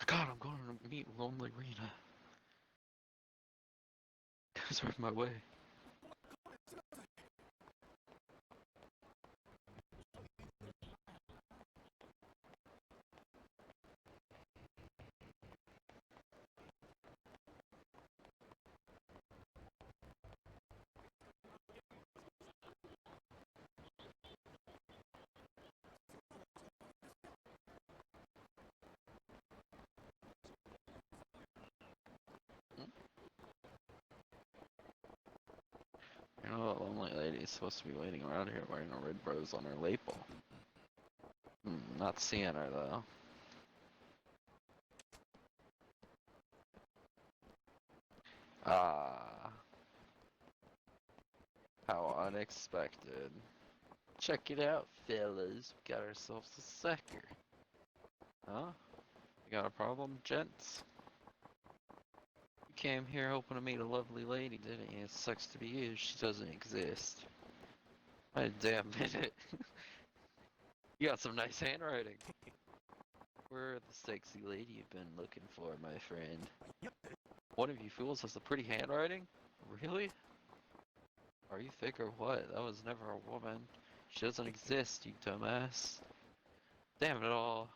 God, I'm going to meet lonely Rena. Guys are in my way. You know, that lonely lady is supposed to be waiting around here wearing a red rose on her label. Not seeing her though. Ah, how unexpected. Check it out, fellas. We got ourselves a sucker. Huh? You got a problem, gents? You came here hoping to meet a lovely lady, didn't you? It sucks to be you. She doesn't exist. Wait a damn minute. You got some nice handwriting. We're the sexy lady you've been looking for, my friend. One of you fools has the pretty handwriting? Really? Are you thick or what? That was never a woman. She doesn't exist, you dumbass. Damn it all.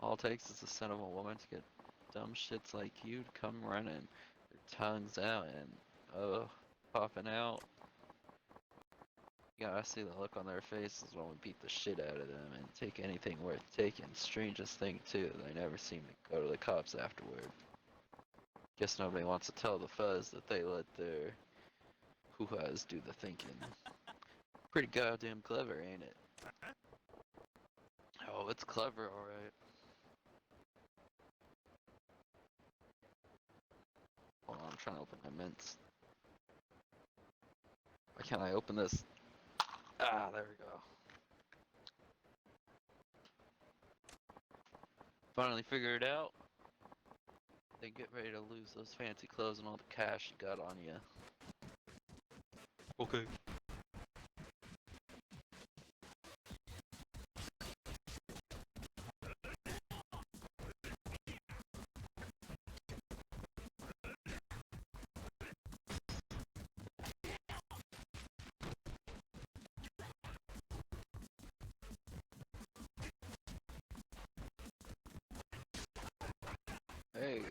All it takes is the scent of a woman to get dumb shits like you to come running. Their tongues out and, popping out. You gotta see the look on their faces when we beat the shit out of them and take anything worth taking. Strangest thing too, they never seem to go to the cops afterward. Guess nobody wants to tell the fuzz that they let their hoo-has do the thinking. Pretty goddamn clever, ain't it? Oh, it's clever, alright. Hold on, I'm trying to open my mints. Why can't I open this? Ah, there we go. Finally figured it out. Then get ready to lose those fancy clothes and all the cash you got on you. Okay. Hey.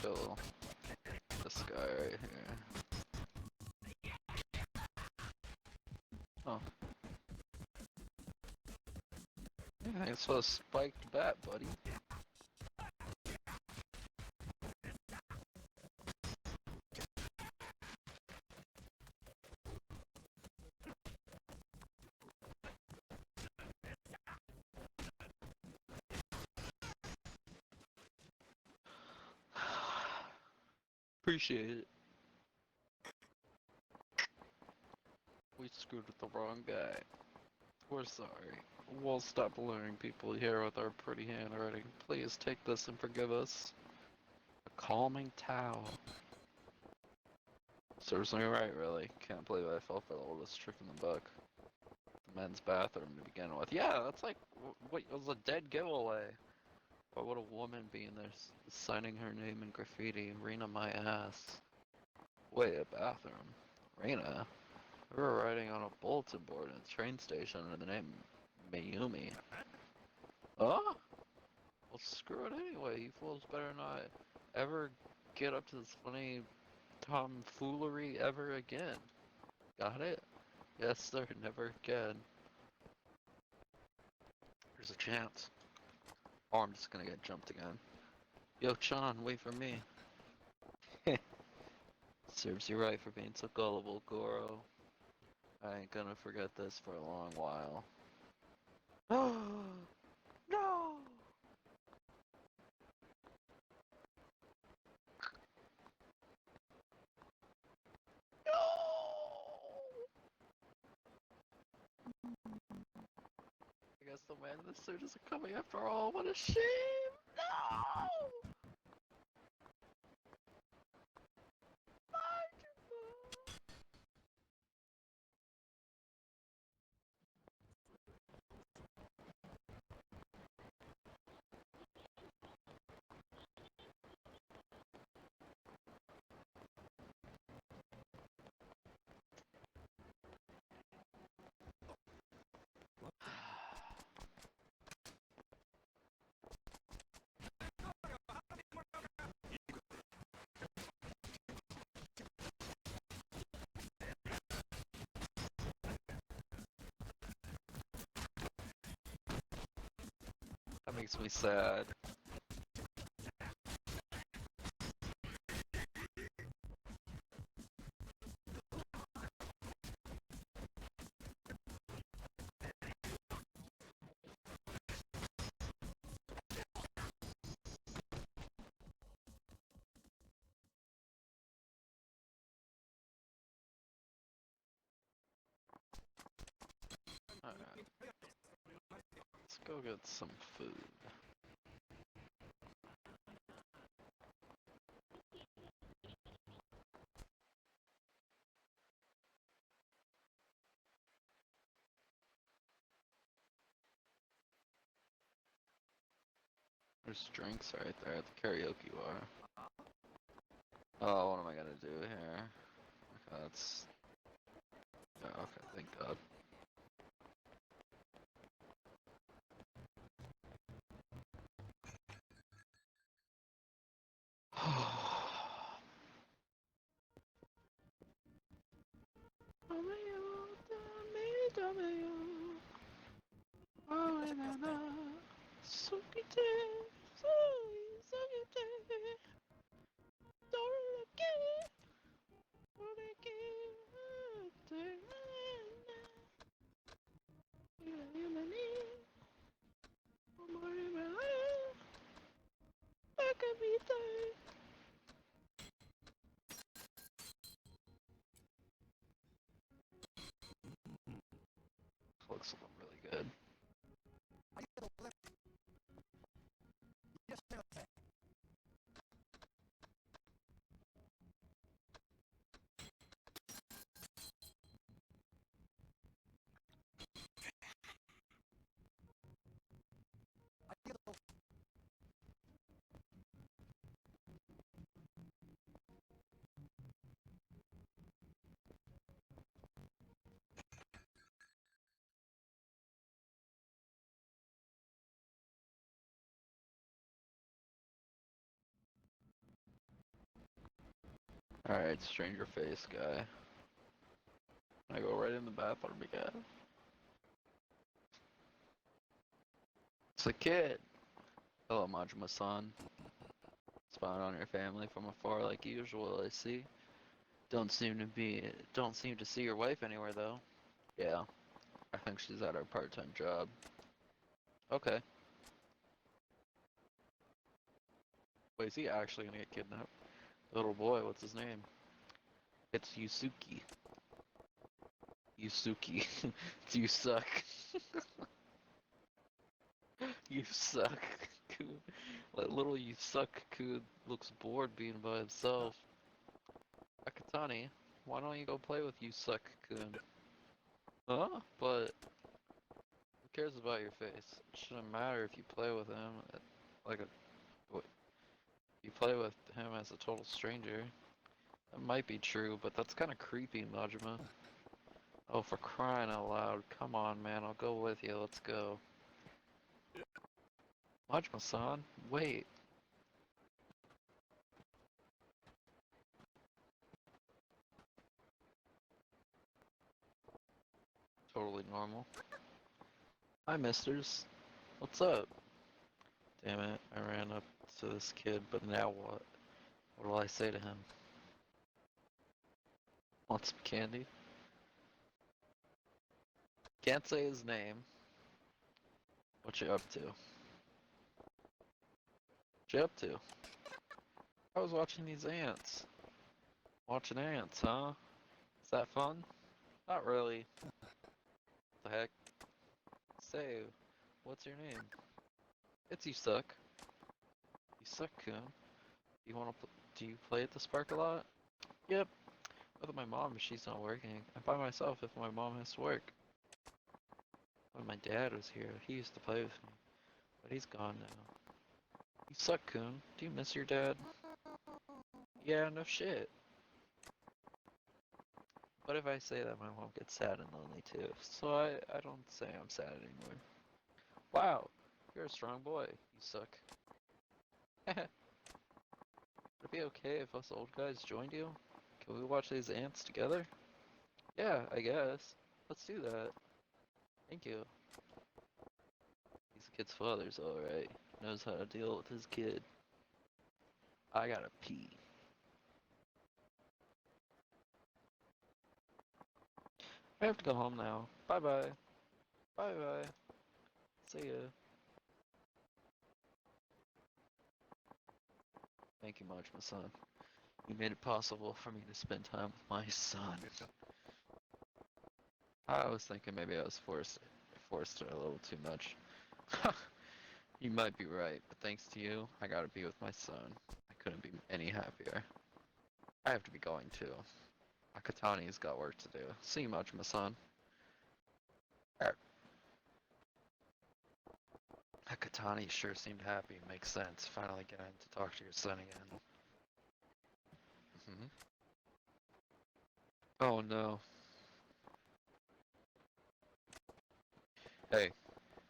kill this guy right here. Oh. Yeah, it's a spiked bat, buddy. Appreciate it. We screwed with the wrong guy. We're sorry. We'll stop luring people here with our pretty handwriting. Please take this and forgive us. A calming towel. Serves me right, really. Can't believe I fell for the oldest trick in the book. The men's bathroom to begin with. Yeah, that's like, what was a dead giveaway. Why would a woman be in there signing her name in graffiti? Rena my ass. Wait, a bathroom? Rena? We were writing on a bulletin board at a train station under the name Mayumi. Oh? Well, screw it anyway. You fools better not ever get up to this funny tomfoolery ever again. Got it? Yes, sir. Never again. There's a chance. Or I'm just gonna get jumped again. Yo, Chan, wait for me. Serves you right for being so gullible, Goro. I ain't gonna forget this for a long while. Oh no! I guess the man in the suit isn't coming after all. What a shame! No! That makes me sad. Alright. Let's go get some food. There's drinks right there at the karaoke bar. Oh, what am I gonna do here? Okay, that's... Yeah, okay, thank God. Looks really good. Alright, stranger face guy. I go right in the bathroom again. It's a kid. Hello, Majima-san. Spying on your family from afar like usual, I see. Don't seem to see your wife anywhere though. Yeah, I think she's at her part-time job. Okay. Wait, is he actually gonna get kidnapped? Little boy, what's his name? It's Yusuke. Yusuke. You suck. You suck. Like little you suck Kun looks bored being by himself. Akatani, why don't you go play with you suck Kun? Huh? But who cares about your face? It shouldn't matter if you play with him like a you play with him as a total stranger. That might be true, but that's kind of creepy, Majima. Oh, for crying out loud. Come on, man, I'll go with you. Let's go. Majima-san, wait. Totally normal. Hi, misters. What's up? Damn it, I ran up to this kid, but now what? What will I say to him? Want some candy? Can't say his name. What you up to? What you up to? I was watching these ants. Watching ants, huh? Is that fun? Not really. What the heck? Say, what's your name? It's you suck. You suck, Kun. Do you play at the Spark a lot? Yep. With my mom if she's not working. And by myself if my mom has to work. When my dad was here, he used to play with me. But he's gone now. You suck, Kun. Do you miss your dad? Yeah, no shit. What if I say that my mom gets sad and lonely too? So I don't say I'm sad anymore. Wow, you're a strong boy. You suck. Would it be okay if us old guys joined you? Can we watch these ants together? Yeah, I guess. Let's do that. Thank you. He's a kid's father's alright. Knows how to deal with his kid. I gotta pee. I have to go home now. Bye bye. Bye bye. See ya. Thank you much, my son. You made it possible for me to spend time with my son. I was thinking maybe I was forced it a little too much. You might be right, but thanks to you, I gotta be with my son. I couldn't be any happier. I have to be going too. Akatani's got work to do. See you much, my son. Akatani sure seemed happy. Makes sense. Finally getting to talk to your son again. Oh no. Hey,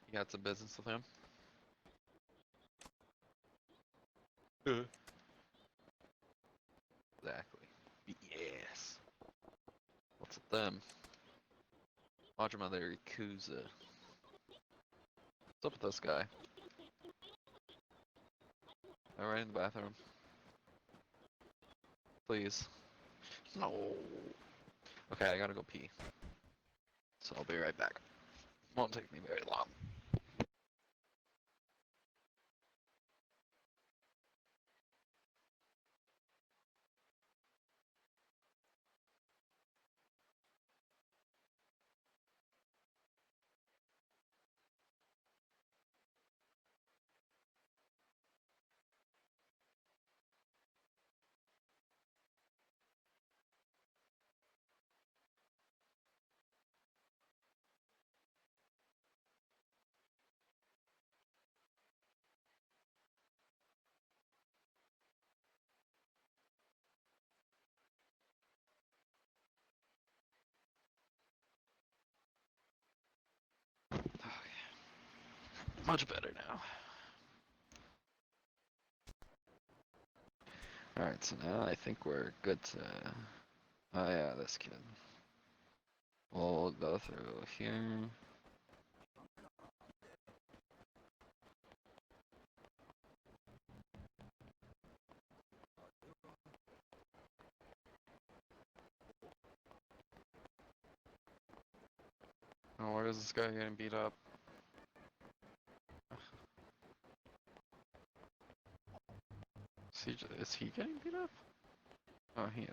you got some business with him? Exactly. Yes. What's with them? Majima, they're Yakuza. What's up with this guy? Alright, in the bathroom. Please. No. Okay, I gotta go pee. So I'll be right back. Won't take me very long. Much better now. Alright, so now I think we're good to... Oh yeah, this kid. We'll go through here. Oh, where is this guy getting beat up? Is he getting beat up? Oh, he is.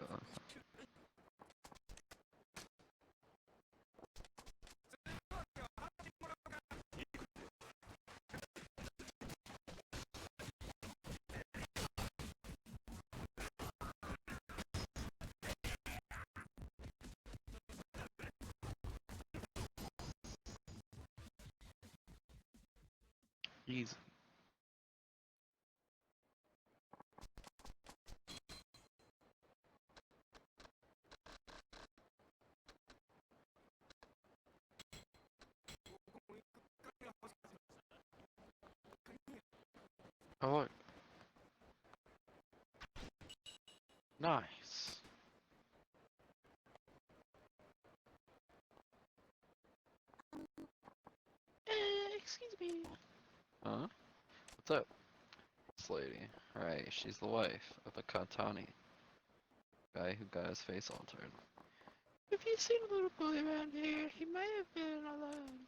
Easy. Oh look. Nice. Excuse me. Huh? What's up? This lady. Right, she's the wife of a Katani. Guy who got his face altered. If you seen a little boy around here, he might have been alone.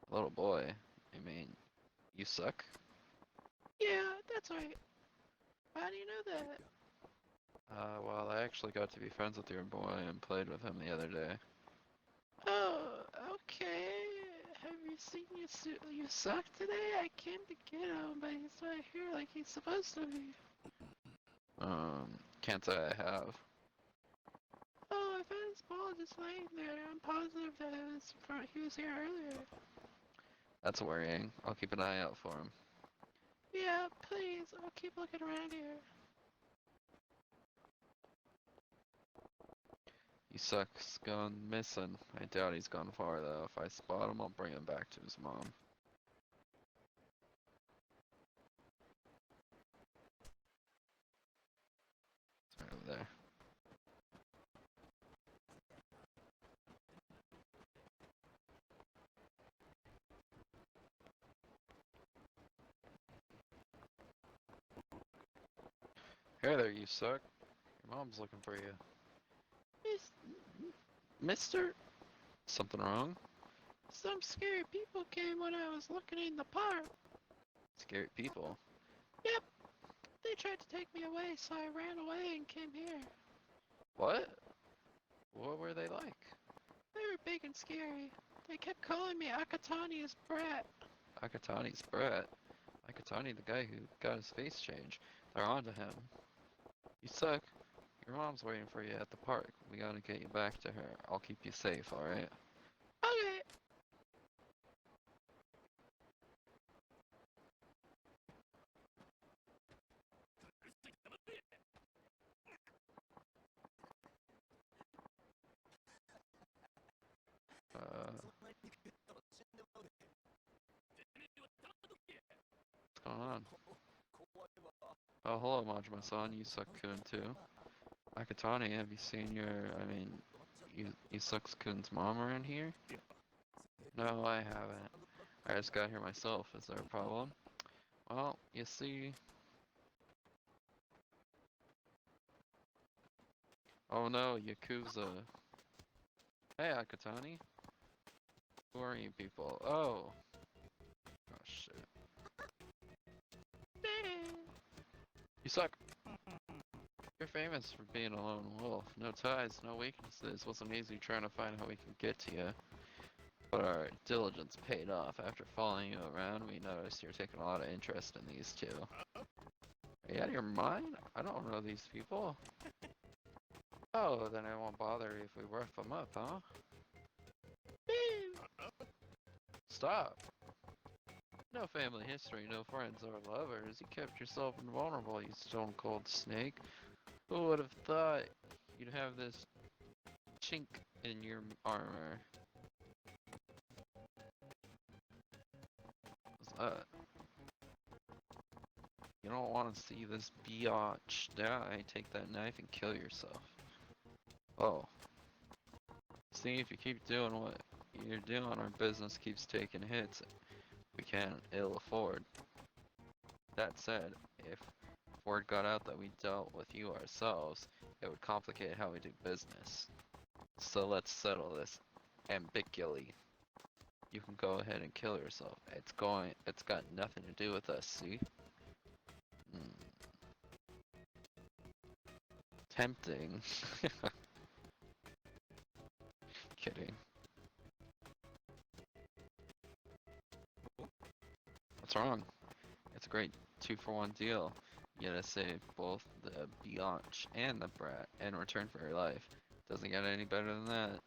Little boy. I mean, you suck? Yeah, that's right. How do you know that? Well, I actually got to be friends with your boy and played with him the other day. Oh, okay. Have you seen you suck today? I came to get him, but he's not here like he's supposed to be. Can't say I have. Oh, I found his ball just laying there. I'm positive that he was here earlier. That's worrying. I'll keep an eye out for him. Yeah, please. I'll keep looking around here. He sucks gone missing. I doubt he's gone far though. If I spot him, I'll bring him back to his mom. It's right over there. Hey there, you suck. Your mom's looking for you. Mister? Something wrong? Some scary people came when I was looking in the park. Scary people. Yep, they tried to take me away, so I ran away and came here. What? What were they like? They were big and scary. They kept calling me Akatani's brat. Akatani's brat. Akatani, the guy who got his face changed. They're onto him. You suck. Your mom's waiting for you at the park. We gotta get you back to her. I'll keep you safe, alright? Okay. What's going on? Oh, hello, Majima-san. You suck-kun too. Akatani, have you seen Yusuk's-kun's mom around here? No, I haven't. I just got here myself. Is there a problem? Well, you see... Oh no, Yakuza. Hey, Akatani. Who are you people? Oh. Oh, shit. You suck. You're famous for being a lone wolf. No ties, no weaknesses. Wasn't easy trying to find how we can get to you. But our diligence paid off. After following you around, we noticed you're taking a lot of interest in these two. Are you out of your mind? I don't know these people. Oh, then I won't bother if we rough them up, huh? Stop. No family history, no friends or lovers. You kept yourself invulnerable, you stone cold snake. Who would have thought you'd have this chink in your armor? What's that? You don't want to see this biatch die. Take that knife and kill yourself. Oh. See, if you keep doing what you're doing, our business keeps taking hits we can't ill afford. That said, if word got out that we dealt with you ourselves, it would complicate how we do business. So let's settle this ambiguously. You can go ahead and kill yourself. It's got nothing to do with us, see? Hmm. Tempting. Kidding. What's wrong? It's a great 2-for-1 deal. You gotta save both the biatch and the brat in return for your life. Doesn't get any better than that.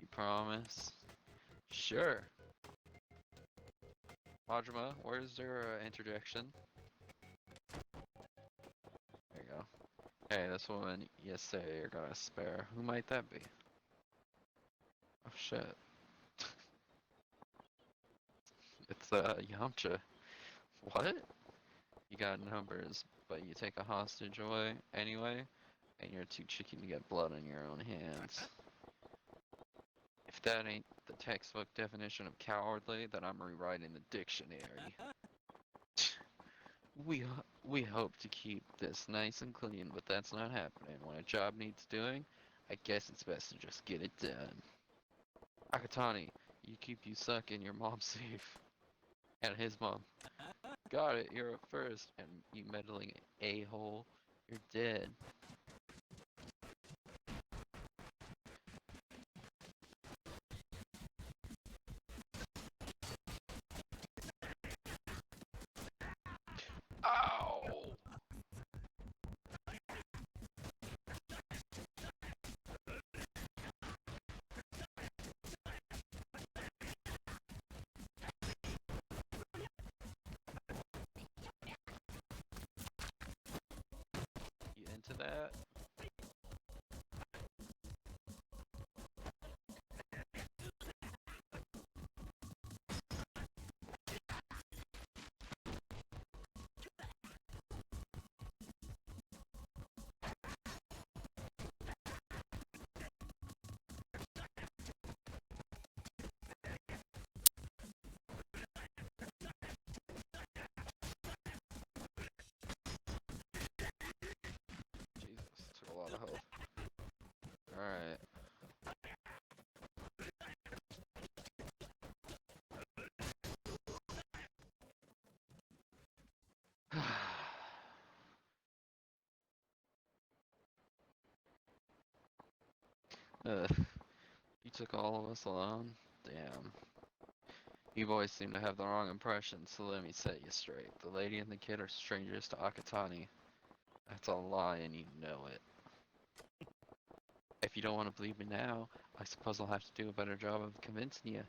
You promise? Sure. Majima, where's your interjection? There you go. Hey, this woman you say you're gonna spare. Who might that be? Oh shit. It's Yamcha. What? You got numbers, but you take a hostage away anyway, and you're too cheeky to get blood on your own hands. If that ain't the textbook definition of cowardly, then I'm rewriting the dictionary. We hope to keep this nice and clean, but that's not happening. When a job needs doing, I guess it's best to just get it done. Akatani, you keep you suck and your mom safe. And his mom. Got it, you're up first, and you meddling a-hole, you're dead. Ow! You into that? Jesus, took a lot of health. Alright. You took all of us alone? Damn. You boys seem to have the wrong impression, so let me set you straight. The lady and the kid are strangers to Akatani. That's a lie and you know it. If you don't want to believe me now, I suppose I'll have to do a better job of convincing you.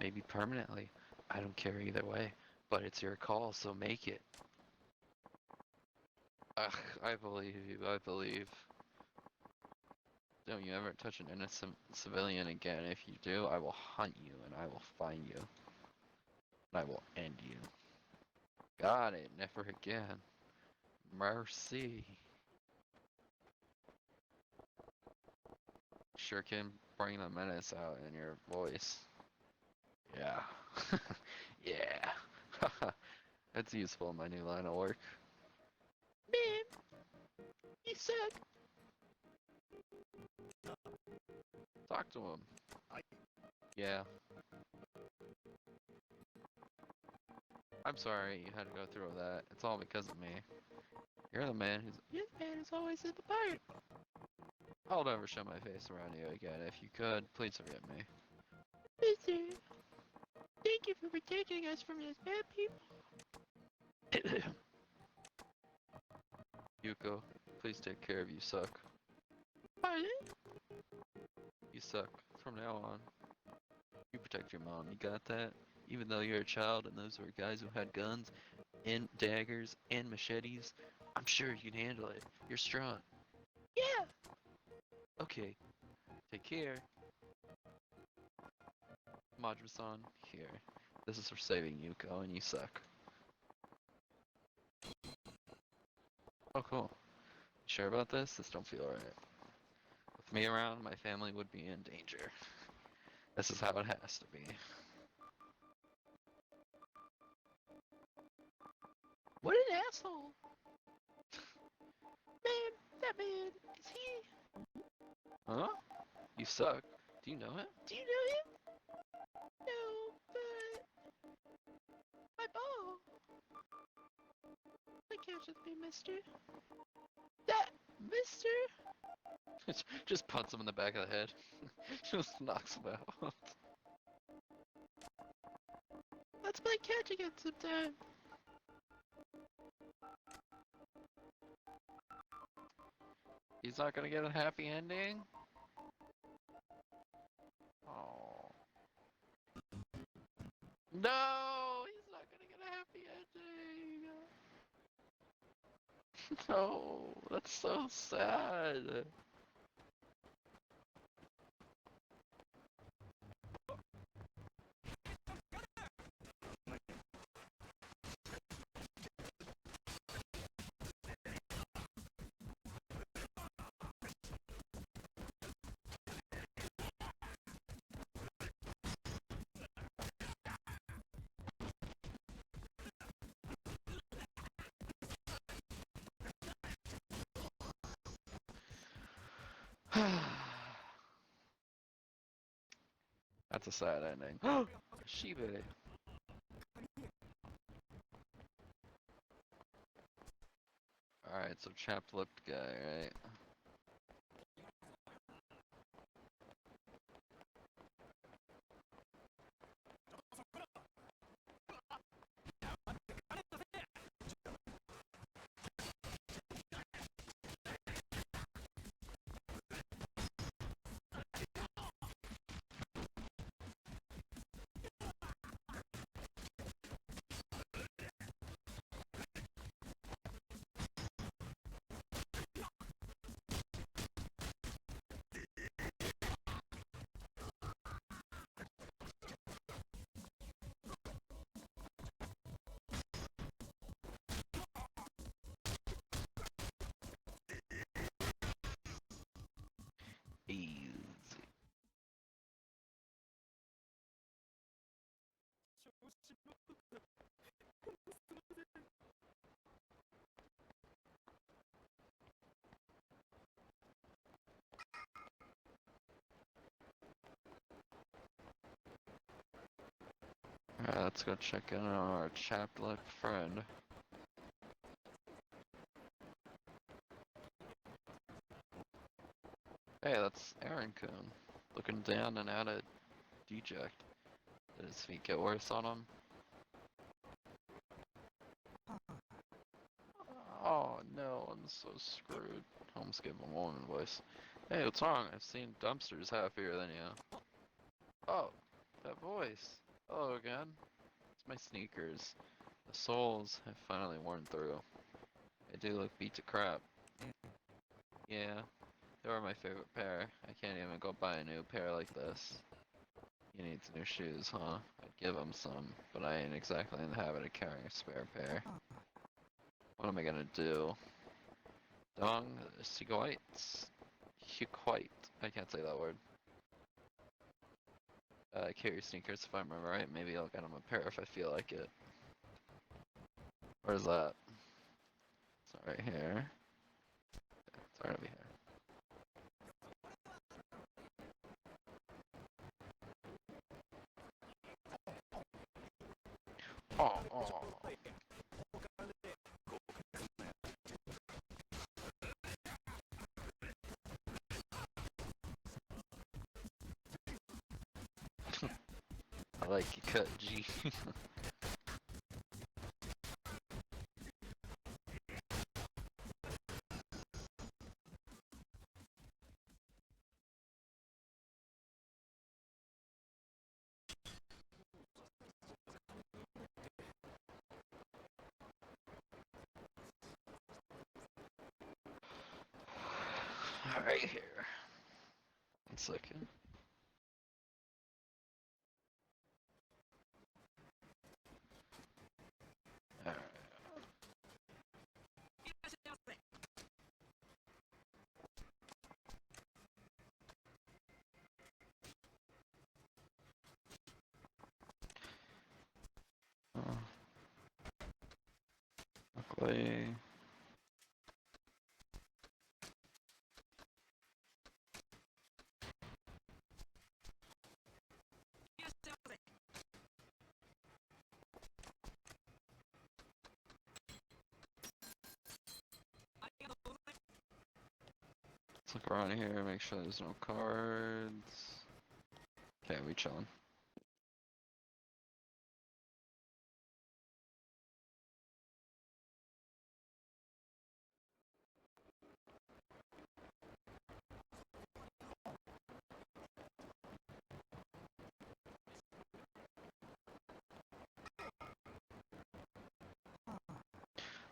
Maybe permanently. I don't care either way. But it's your call, so make it. Ugh, I believe you, I believe. Don't you ever touch an innocent civilian again. If you do, I will hunt you and I will find you. And I will end you. Got it, never again. Mercy. Sure can bring the menace out in your voice. Yeah. Yeah. That's useful in my new line of work. Man, you suck. Talk to him. Yeah. I'm sorry you had to go through that. It's all because of me. You're the man who's. This man is always in the party. I'll never show my face around you again. If you could, please forgive me. Mister, thank you for protecting us from those bad people. Yuko, please take care of you suck. Pardon? You suck. From now on. You protect your mom, you got that? Even though you're a child and those were guys who had guns and daggers and machetes, I'm sure you can handle it. You're strong. Yeah. Okay. Take care. Majima-san, here. This is for saving Yuko and you suck. Oh, cool. You sure about this? This don't feel right. With me around, my family would be in danger. This is how it has to be. What an asshole! Man, that man, is he? Huh? You suck. Do you know him? Do you know him? No, but my ball. Play catch with me, mister. That, mister? Just punts him in the back of the head. Just knocks him out. Let's play catch again sometime. He's not gonna get a happy ending? Oh. No! He's not gonna get a happy ending! No, that's so sad. That's a sad ending. Shibe. Alright, so chapped lipped guy, right? Easy. Alright, let's go check in on our chapped lipped friend. Hey, that's Aaron Kun. Looking down and out at Deject. Did his feet get worse on him? Oh no, I'm so screwed. Almost gave him a woman voice. Hey, what's wrong? I've seen dumpsters happier than you. Oh, that voice. Hello again. It's my sneakers. The soles have finally worn through. They do look beat to crap. Yeah, they were my favorite pair. I can't even go buy a new pair like this. He needs new shoes, huh? I'd give him some, but I ain't exactly in the habit of carrying a spare pair. What am I gonna do? Dong, Higuite. I can't say that word. Carry sneakers if I remember right. Maybe I'll get him a pair if I feel like it. Where's that? It's not right here. It's right over here. Oh, oh. I like your cut, G. Right here. 1 second. Alright. Play. Let's look around here, make sure there's no cards. Okay, we chillin'.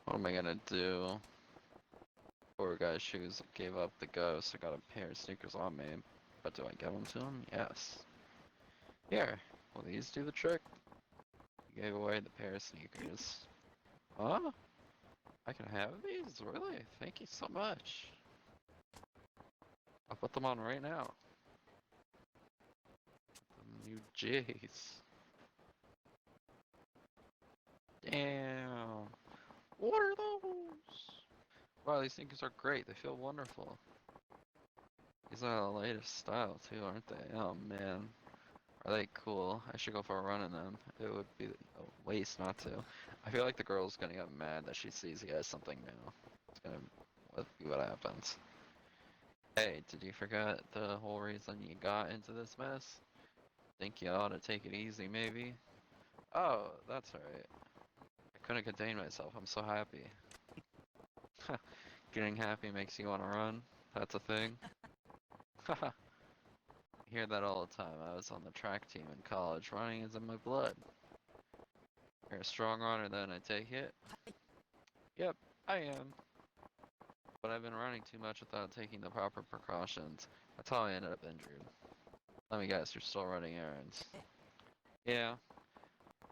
What am I gonna do? Poor guy's shoes gave up the ghost. I got a pair of sneakers on me. But do I give them to him? Yes. Here. Will these do the trick? He gave away the pair of sneakers. Huh? I can have these? Really? Thank you so much. I'll put them on right now. The new J's. Damn. What are those? Wow, these sneakers are great. They feel wonderful. These are the latest style too, aren't they? Oh man. Are they cool? I should go for a run in them. It would be a waste not to. I feel like the girl's gonna get mad that she sees he has something new. It's gonna be what happens. Hey, did you forget the whole reason you got into this mess? Think you ought to take it easy, maybe? Oh, that's alright. I couldn't contain myself. I'm so happy. Getting happy makes you want to run. That's a thing. Haha. I hear that all the time. I was on the track team in college. Running is in my blood. You're a strong runner then, I take it? Yep, I am. But I've been running too much without taking the proper precautions. That's how I ended up injured. Let me guess, you're still running errands. Yeah,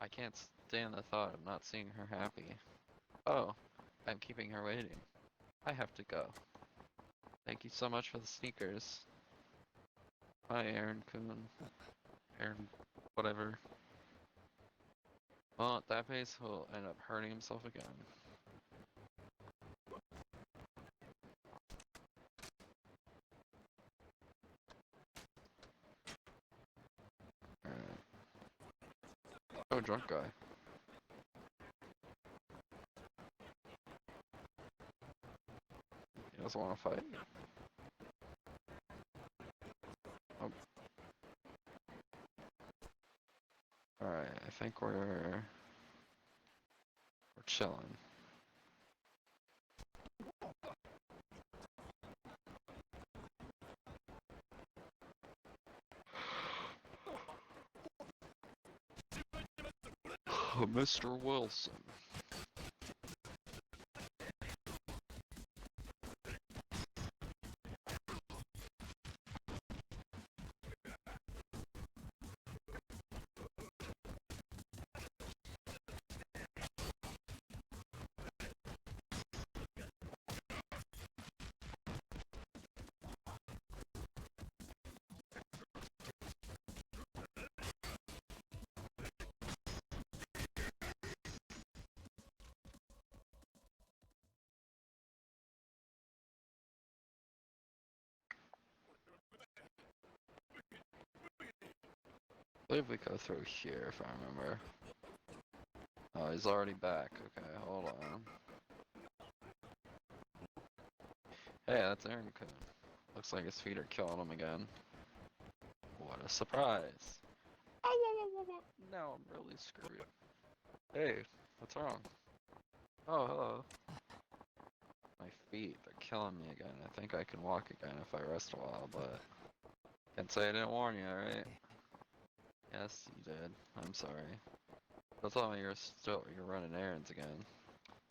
I can't stand the thought of not seeing her happy. Oh, I'm keeping her waiting. I have to go. Thank you so much for the sneakers. Bye, Aaron-kun. Aaron, whatever. Well, at that pace, he'll end up hurting himself again. Alright. Oh, drunk guy. He doesn't want to fight? Oh. Alright, I think we're chilling. Mr. Wilson. I believe we go through here if I remember. Oh, he's already back. Okay, hold on. Hey, that's Aaron-kun. Looks like his feet are killing him again. What a surprise. Oh, whoa, whoa, whoa, whoa. Now I'm really screwed. Hey, what's wrong? Oh, hello. My feet, they're killing me again. I think I can walk again if I rest a while, but... Can't say I didn't warn you, right? Yes, you did. I'm sorry. Don't tell me you're running errands again.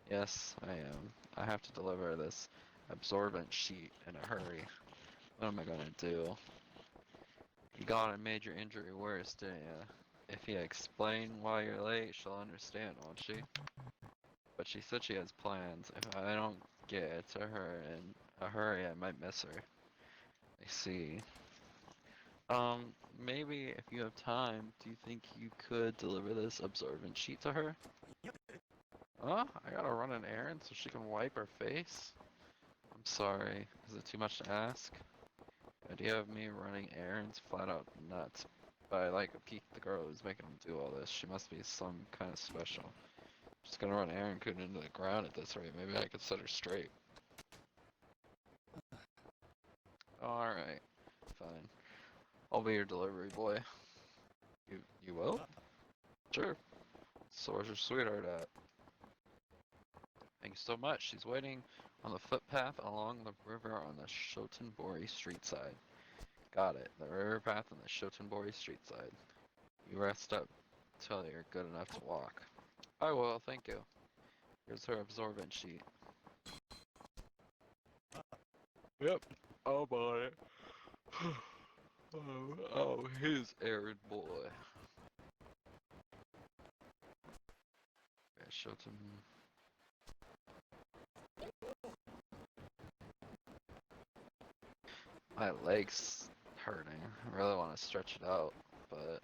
Yes, I am. I have to deliver this absorbent sheet in a hurry. What am I gonna do? You got a major injury worse, didn't ya? If you explain why you're late, she'll understand, won't she? But she said she has plans. If I don't get to her in a hurry, I might miss her. I see. Maybe if you have time, do you think you could deliver this absorbent sheet to her? Huh? I gotta run an errand so she can wipe her face? I'm sorry. Is it too much to ask? The idea of me running errands flat out nuts. But I like a peek the girl who's making them do all this. She must be some kind of special. She's gonna run Aaron Kun into the ground at this rate. Maybe I could set her straight. Alright. Fine. I'll be your delivery boy. You will? Sure. So where's your sweetheart at? Thank you so much. She's waiting on the footpath along the river on the Shotenbori street side. Got it. The river path on the Shotenbori street side. You rest up till you're good enough to walk. I will, thank you. Here's her absorbent sheet. Yep. Oh boy. Oh, his errand boy. Yeah, Shoten. My leg's hurting. I really want to stretch it out, but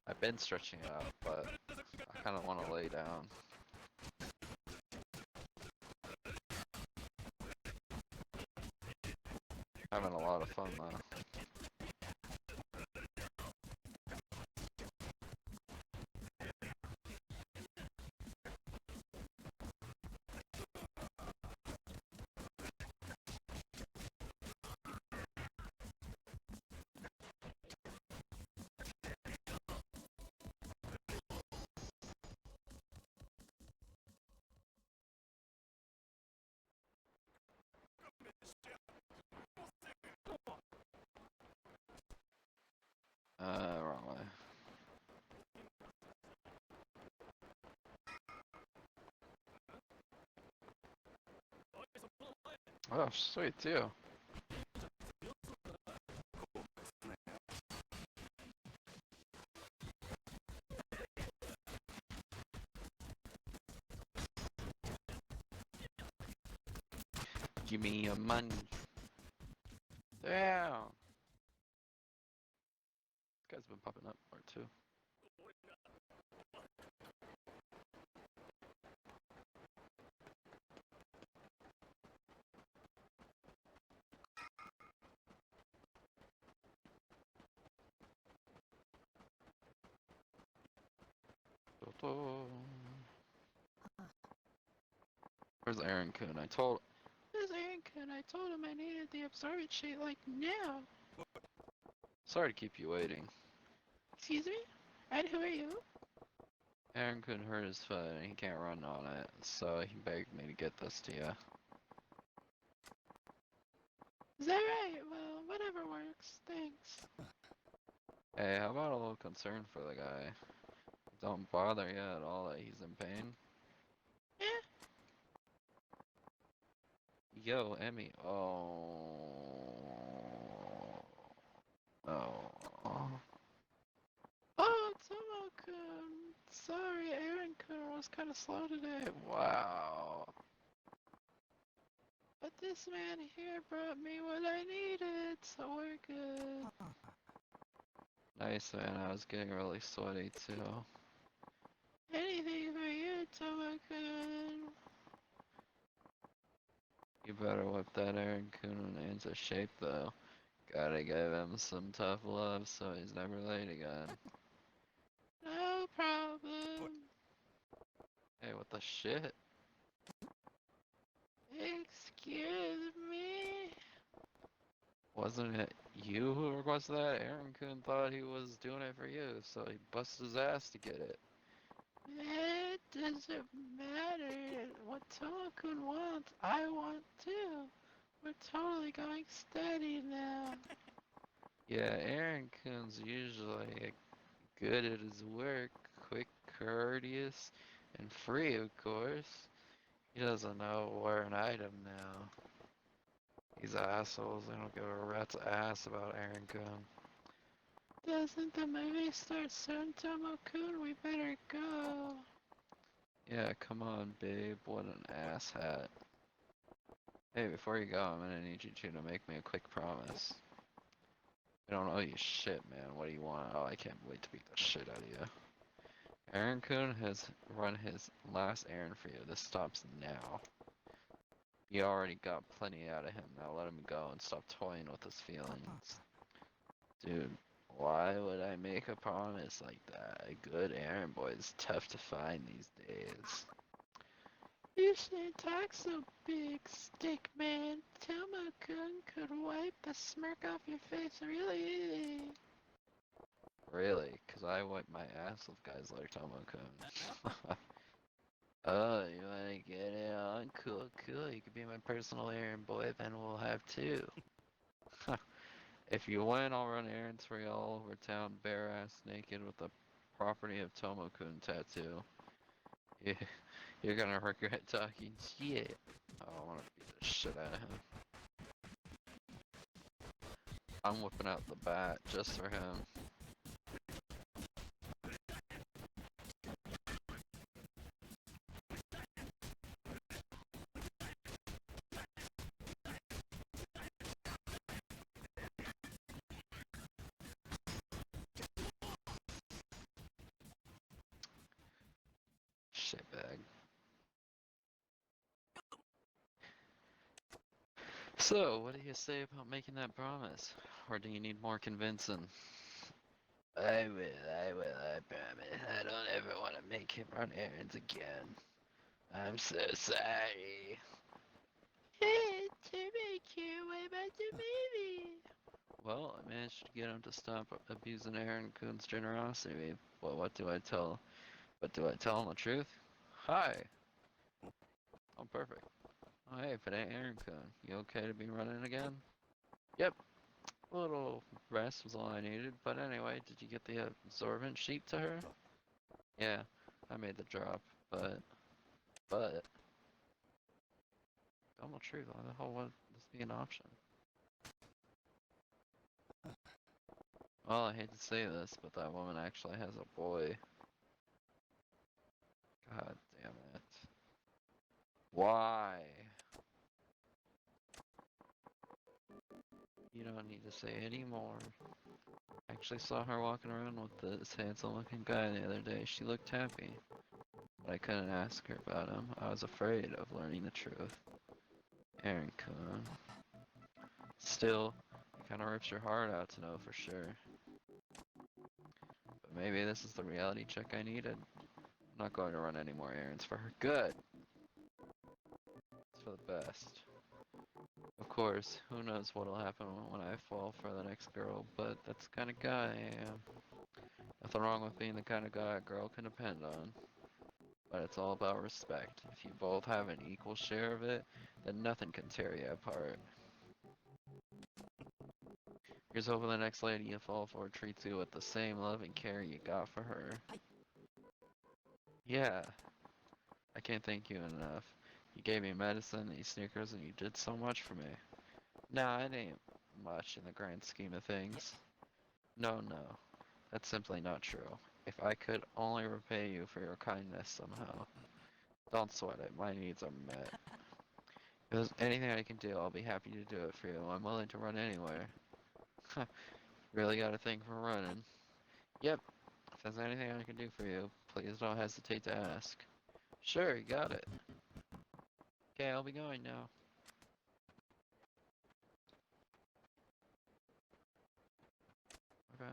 I've been stretching it out, but I kind of want to lay down. Having a lot of fun though. Wrong way. Oh, sweet too. Give me your money. Damn. This guy's been popping up more too. Where's Aaron Kun? This Aaron Kun, I told him I needed the absorbent sheet like now. Sorry to keep you waiting. Excuse me? And who are you? Aaron Kun hurt his foot and he can't run on it, so he begged me to get this to you. Is that right? Well, whatever works. Thanks. Hey, how about a little concern for the guy? Don't bother you at all that he's in pain. Eh? Yo, Emmy. Oh. Oh. Oh, Tomo-kun. Sorry, Aaron-kun was kind of slow today. Wow. But this man here brought me what I needed, so we're good. Nice, man. I was getting really sweaty too. Anything for you, Tomo-kun. You better whip that Aaron Kun into shape though. Gotta give him some tough love so he's never late again. No problem. Hey, what the shit? Excuse me? Wasn't it you who requested that? Aaron Kun thought he was doing it for you, so he busted his ass to get it. It doesn't matter what Tomo-kun wants. I want too. We're totally going steady now. Yeah, Aaron Kun's usually good at his work, quick, courteous, and free, of course. He doesn't know we're an item now. These assholes, they don't give a rat's ass about Aaron Kun. Doesn't the movie start soon, Tomo-kun? We better go. Yeah, come on, babe, what an asshat. Hey, before you go, I'm gonna need you two to make me a quick promise. I don't owe you shit, man. What do you want? Oh, I can't wait to beat the shit out of you. Aaron-kun has run his last errand for you. This stops now. You already got plenty out of him. Now let him go and stop toying with his feelings. Dude, why would I make a promise like that? A good errand boy is tough to find these days. You shouldn't talk so big, stick man. Tomo-kun could wipe the smirk off your face really easy. Really? 'Cause I wipe my ass with guys like Tomo-kun. Oh, you wanna get it on? Cool, cool. You could be my personal errand boy, then we'll have two. If you win, I'll run errands for you all over town, bare ass naked with the property of Tomo-kun tattoo. Yeah, you're gonna regret talking shit. Oh, I wanna beat the shit out of him. I'm whipping out the bat just for him. Shitbag. So, what do you say about making that promise? Or do you need more convincing? I promise. I don't ever want to make him run errands again. I'm so sorry. Hey, Tomo-kun, what about the movie? Well, I managed to get him to stop abusing Aaron Kuhn's generosity. Well, what do I tell? But do I tell him the truth? Hi. Oh, perfect. Oh, hey, if it ain't Aaron Kuhn, you okay to be running again? Yep. A little rest was all I needed. But anyway, did you get the absorbent sheet to her? Yeah, I made the drop, but, tell the truth. Why the hell would this be an option? Well, I hate to say this, but that woman actually has a boy. God damn it. Why? You don't need to say any more. I actually saw her walking around with this handsome looking guy the other day. She looked happy. But I couldn't ask her about him. I was afraid of learning the truth. Aaron Kun. Still, it kinda rips your heart out to know for sure. But maybe this is the reality check I needed. I'm not going to run any more errands for her. Good! It's for the best. Of course, who knows what'll happen when I fall for the next girl, but that's the kind of guy I am. Nothing wrong with being the kind of guy a girl can depend on. But it's all about respect. If you both have an equal share of it, then nothing can tear you apart. Here's hoping the next lady you fall for treats you with the same love and care you got for her. Yeah, I can't thank you enough. You gave me medicine, these sneakers, and you did so much for me. Nah, it ain't much in the grand scheme of things. No, no, that's simply not true. If I could only repay you for your kindness somehow. Don't sweat it, my needs are met. If there's anything I can do, I'll be happy to do it for you. I'm willing to run anywhere. Really got a thing for running. Yep, if there's anything I can do for you, please don't hesitate to ask. Sure, you got it. Okay, I'll be going now. Okay.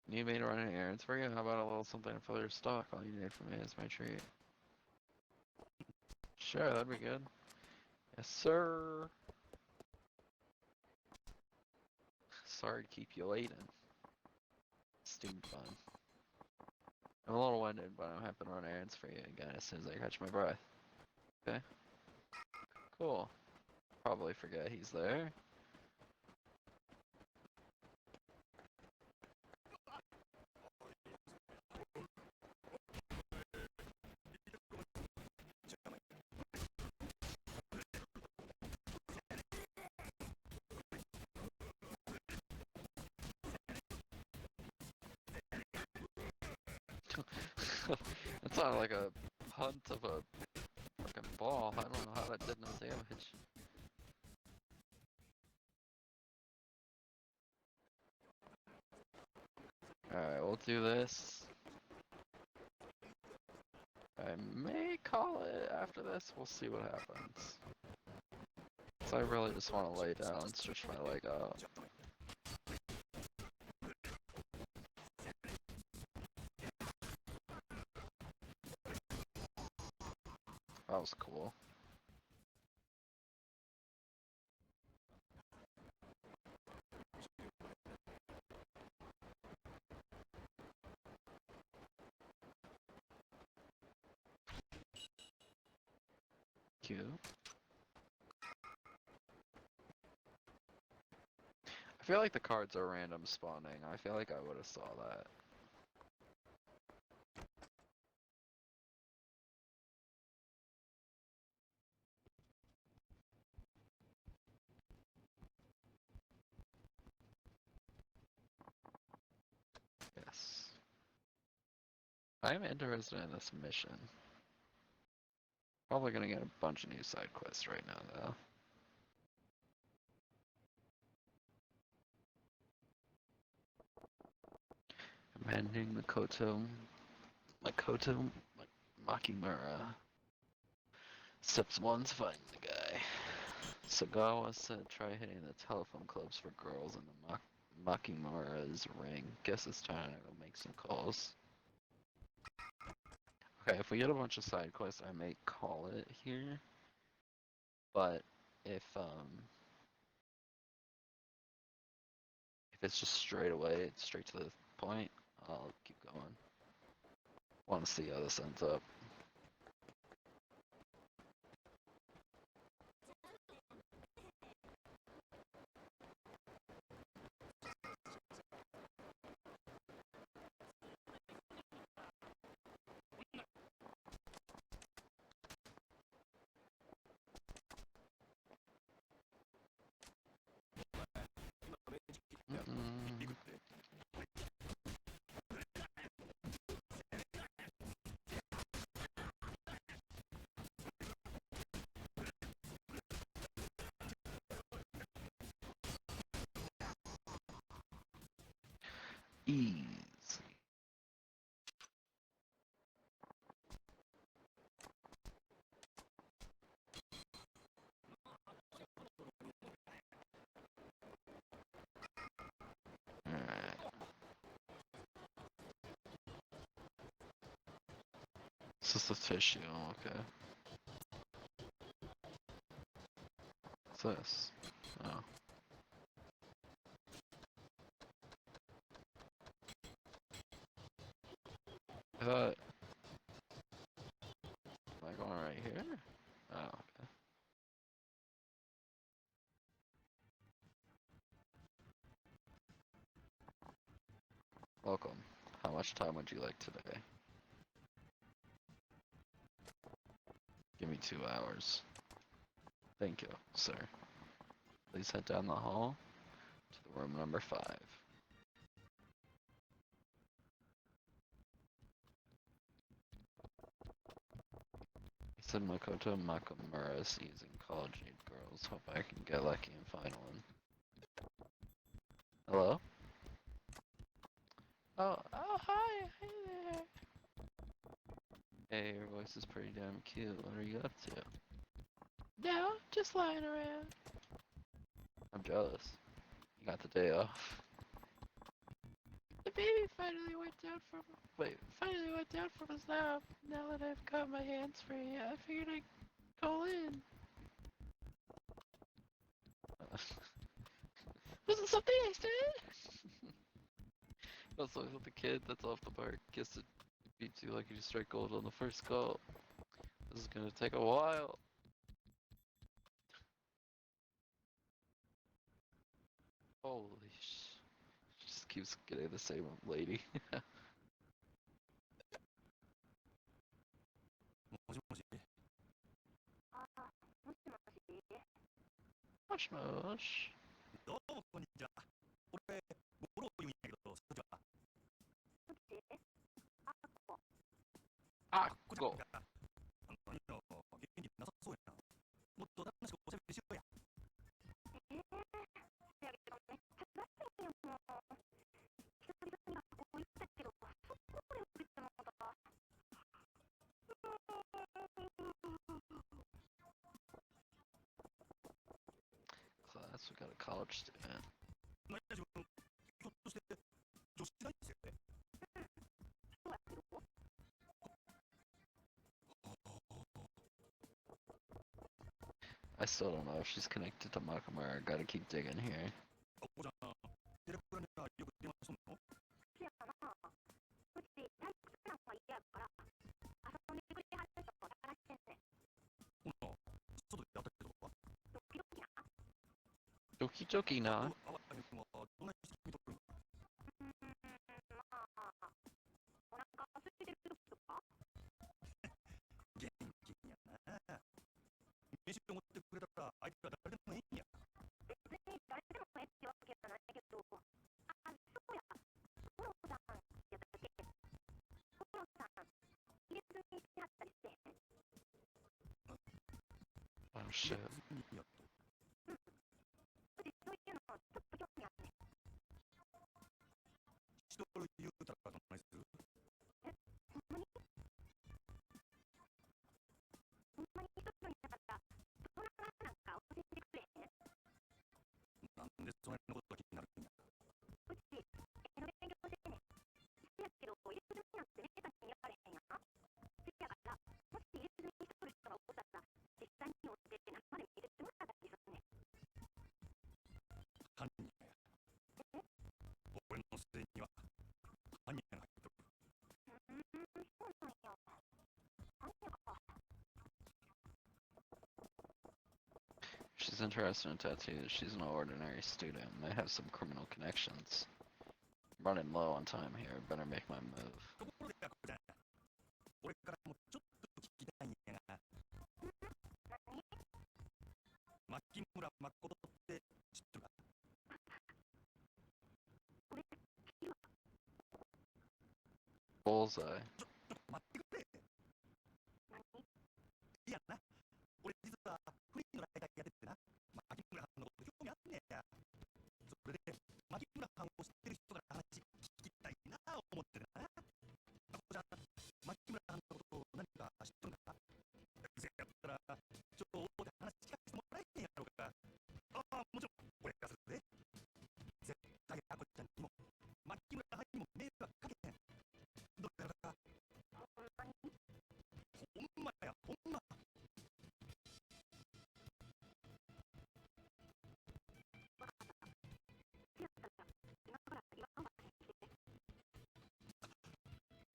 Need me to run any errands for you? How about a little something to fill your stock? All you need from me is my treat. Sure, that'd be good. Yes, sir. Sorry to keep you waiting. Student fun. I'm a little winded, but I'm happy to run errands for you again as soon as I catch my breath. Okay. Cool. Probably forget he's there. That sounded like a hunt of a fucking ball. I don't know how to that did no damage. Alright, we'll do this. I may call it after this, we'll see what happens. So I really just want to lay down, stretch my leg out. That was cool. Cute. I feel like the cards are random spawning. I feel like I would have saw that. Yes. I am interested in this mission. Probably gonna get a bunch of new side quests right now, though. Amending Makoto Makimura. Steps 1 to find the guy. Sagawa said try hitting the telephone clubs for girls in the Makimura's ring. Guess it's time to go make some calls. Okay, if we get a bunch of side quests, I may call it here. But if it's just straight away, straight to the point, I'll keep going. Want to see how this ends up. Easy. Alright. This is the tissue, okay. What's this? Oh. I thought... Am I going right here? Oh, okay. Welcome. How much time would you like today? Give me 2 hours. Thank you, sir. Please head down the hall to the room number 5. He said Makoto Makamura is using college age girls. Hope I can get lucky and find one. Hello? Oh, hi, hey there. Hey, your voice is pretty damn cute. What are you up to? No, just lying around. I'm jealous. You got the day off. The baby finally went down from his lap. Now that I've got my hands free, I figured I'd call in. Wasn't something I said? That's always with the kid that's off the park. Guess it beats you like you just strike gold on the first call. This is gonna take a while. Holy sh! She just keeps getting the same lady. もしもし。 Mosh mosh. どうもこんにちは。俺、ゴロ言うんやけど、そっちは。Ah, こちゃん go. が、いいの元気なさそうやな。guess we got a college student. 何々自分、ひょっとして女子大生？I still don't know if she's connected to Makamura. I gotta keep digging here. あ、おじゃん、テレクラにはよく電話しとんの？せやな。うち退屈なんは嫌やから遊んでくれはる人を探してんねん。ほな、外で会ったけどは。ドキドキな。 Doki doki na. あわへんはどんな人見とるん？まあお腹空いてる時とか。元気やな。飯を持ってくれたら相手は誰でもいいんや。別に誰でもええってわけじゃないけど、あ、そうや、フォローさんやったっけ。フォローさん入れ墨してはったりしてへん。 Oh shit. いいやと。うちそういうのちょっと興味あんねん。しとる言うたらどないする？ほんまにほんまに一人になったらどんななんか教えてくれへん？なんでそんなことが気になるんや。うち絵の勉強してんねん。せやけど入れ墨なんてめったに見られへんやん。せやからもし入れ墨しとる人がおったら実際におって生で見せてもらったりすんねん。犯人や。俺のせいには犯人が入っとる。そうなんや。なんやか。 She's interested in tattoos. She's no ordinary student. Might have some criminal connections. I'm running low on time here. Better make my move. ところで、こちゃん、俺からもちょっと聞きたいんやが、何？牧村誠って知っとるか？俺知るわ。 Bullseye. ちょっと待ってくれ。何？いやな、俺実はフリーの大会やっててな、牧村さんのこと興味あんねや。それで、牧村さんを知ってる人から話聞きたいな思ってるな。じゃあ、牧村さんのことを何か知っとるか？せやったら、ちょっと大で話聞かせてもらえへんやろうか。ああ、もちろん、俺がするで。絶対あこちゃんにも、牧村さんにも迷惑かけへん。どうやらか？ほんまに？ほんまや、ほんま。わかった。せやったら今から言わんわへんして。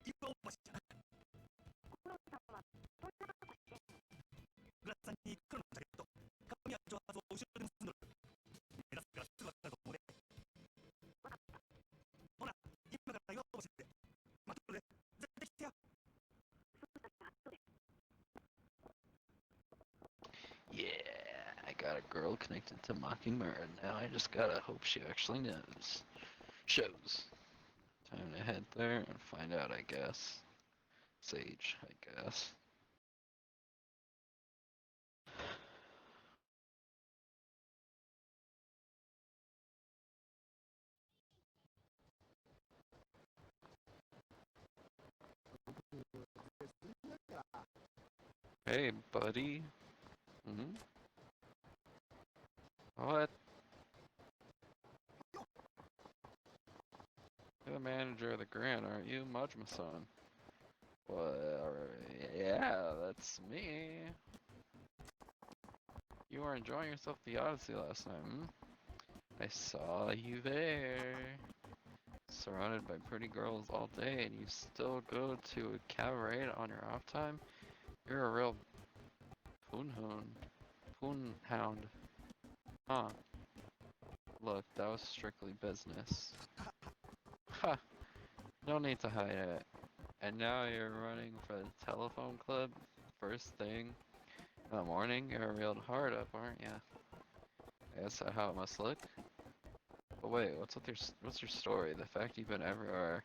言わんわしじゃな。フォローさんはどんな格好してんの？グラスさんに黒のジャケット、髪や長髪を後ろで結んどる。目立つからすぐわかると思うで。わかった。ほな、今から言わんわしで。待っとるで。絶対来てや。そうしたら後で。 Yeah, I got a girl connected to Mockingbird. Now I just gotta hope she actually knows. Shows. Time to head there and find out, I guess. Sage, I guess. Hey, buddy. Hmm? What? You're the manager of the grant, aren't you, Majima-san? Well, yeah, that's me. You were enjoying yourself at the Odyssey last night, hmm? I saw you there. Surrounded by pretty girls all day, and you still go to a cabaret on your off time? You're a real poonhound. Huh. Look, that was strictly business. Ha! No need to hide it. And now you're running for the telephone club? First thing in the morning? You're real hard up, aren't ya? I guess that's how it must look. But wait, what's your story? The fact you've been everywhere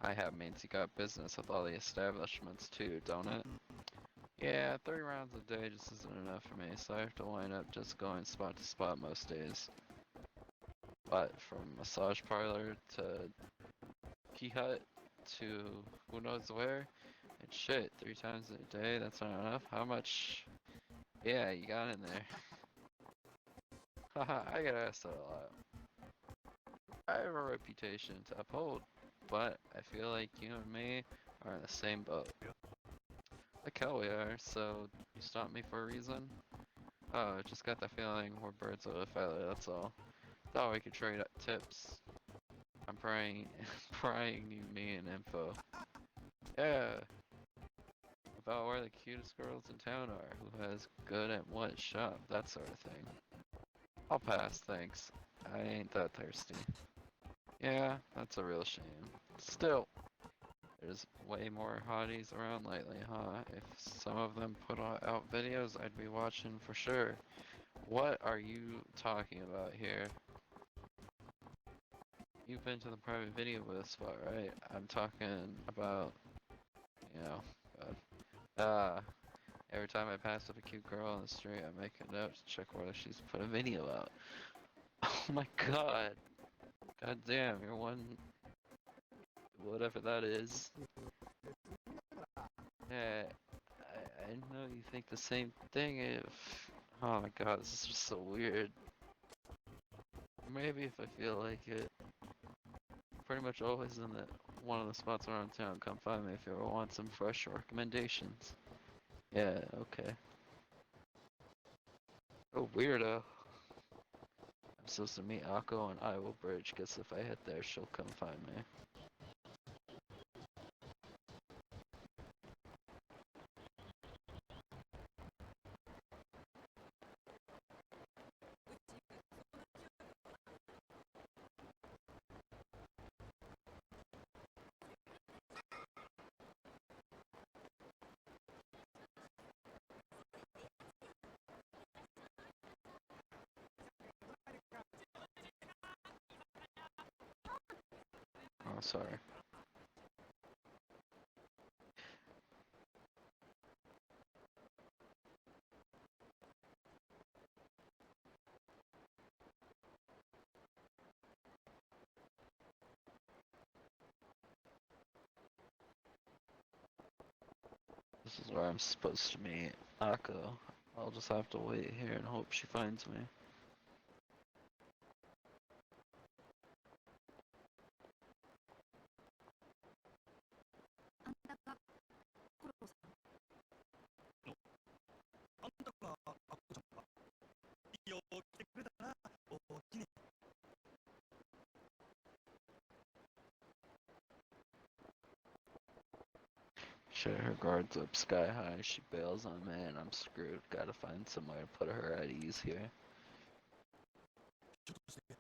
I have means you got business with all the establishments too, don't it? Yeah, 3 rounds a day just isn't enough for me, so I have to wind up just going spot to spot most days. But from massage parlor to key hut to who knows where, and shit, 3 times a day, that's not enough? How much? Yeah, you got in there. Haha, I get asked that a lot. I have a reputation to uphold, but I feel like you and me are in the same boat. Like hell we are, so you stopped me for a reason? Oh, I just got the feeling we're birds of a feather, that's all. Thought we could trade tips. I'm prying, prying you me and info. Yeah, about where the cutest girls in town are, who has good at what shop, that sort of thing. I'll pass, thanks. I ain't that thirsty. Yeah, that's a real shame. Still, there's way more hotties around lately, huh? If some of them put out videos, I'd be watching for sure. What are you talking about here? You've been to the private video booth spot, right? I'm talking about, you know, every time I pass up a cute girl on the street, I make a note to check whether she's put a video out. Oh my god. God damn, you're one, whatever that is. Yeah, I know you think the same thing if, oh my god, this is just so weird. Maybe if I feel like it. Pretty much always in one of the spots around town. Come find me if you ever want some fresh recommendations. Yeah, okay. Oh, weirdo. I'm supposed to meet Akko on Iowa Bridge. Guess if I head there, she'll come find me. Oh, sorry. This is where I'm supposed to meet Akko. I'll just have to wait here and hope she finds me. Shit, her guard's up sky high. She bails on me and I'm screwed. Gotta find somewhere to put her at ease here. ちょっとして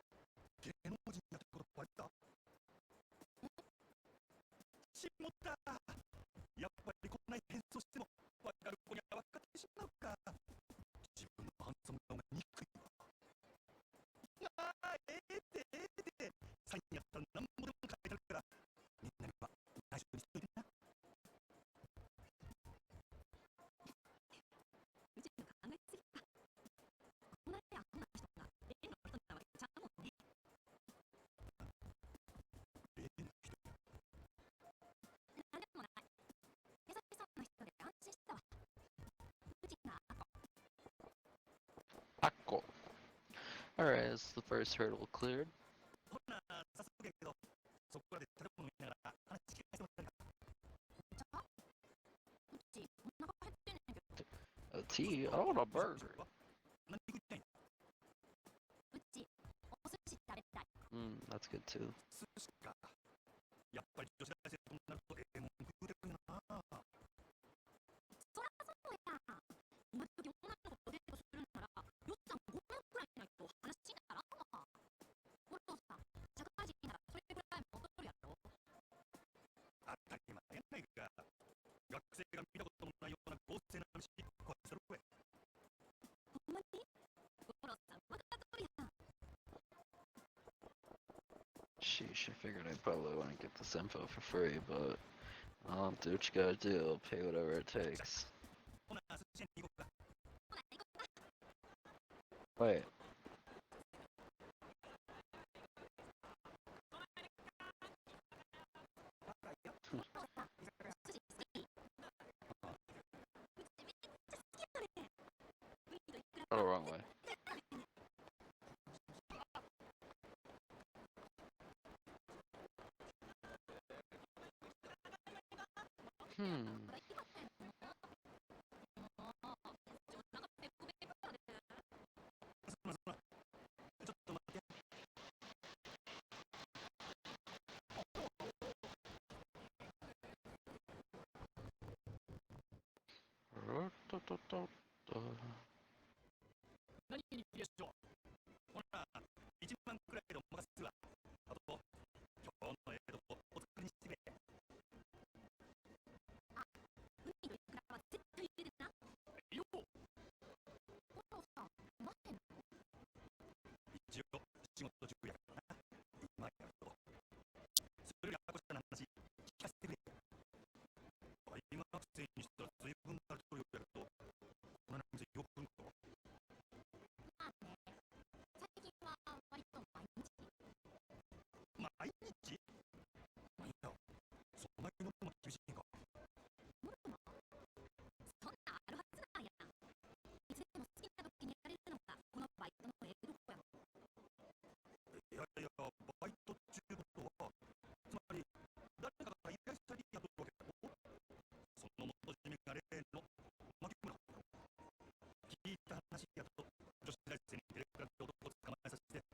芸能人だってことバレたしもったやっぱりこんなに変装しても分かる子には分かってしまうか自分のハンサム顔が憎いわああええってええってサインやったら何もでも書いてあるからみんなには内緒にしといてなうちの考えすぎた。こんなにアホな人が例の人なわけちゃうもんね。例の人なんでもない。優しそうな人で安心したわ。うちが Akko. Alright, that's the first hurdle cleared. ほな早速やけどそこらで食べ物見ながら話聞かせてもらえるかちゃうちお腹減ってんねんけど。 A tea? I want a burger. 何食いたいのうちお寿司食べたい。 That's good too. 寿司かやっぱり女子大生となるとええもん食うてるんやなそらそうや。今時女の子とデートするんなら予算5万くらいないと話にならんわ。お父さん、社会人ならそれぐらい戻るやろ。当たり前やないか学生が見たこともないような豪勢な飯食わせるわほんまにお父さん分かっとるやん。 Sheesh, I figured I'd probably want to get this info for free, but I'll do what you gotta do. I'll pay whatever it takes. ほな寿司屋に行こうかほな行こうか。 Wait. Oh, the wrong way. 何にリクエストほら、1万くらいでお任せするわ。あと、今日のお作りにしてくれ。海とイクラは絶対入れてな。よっフォローさん、待ってんの？一応、仕事中やからな。今やると。それよりアコちゃんの話、聞かせてくれ。大学生にしたら随分なるとるようやけど、この店よく来るのか。まあね、最近は割と毎日。毎日なんや、そんなにノルマ厳しいんか。ノルマ？そんなあるはずなんや。いつでも好きな時にやれるのがこのバイトのええとこやもん。いやいや、バイトっていうことは、つまり、誰かが依頼したりやっとるわけだろ。その元締めが例の牧村だろ。聞いた話やと、女子大生にデレクラって男を捕まえさせて、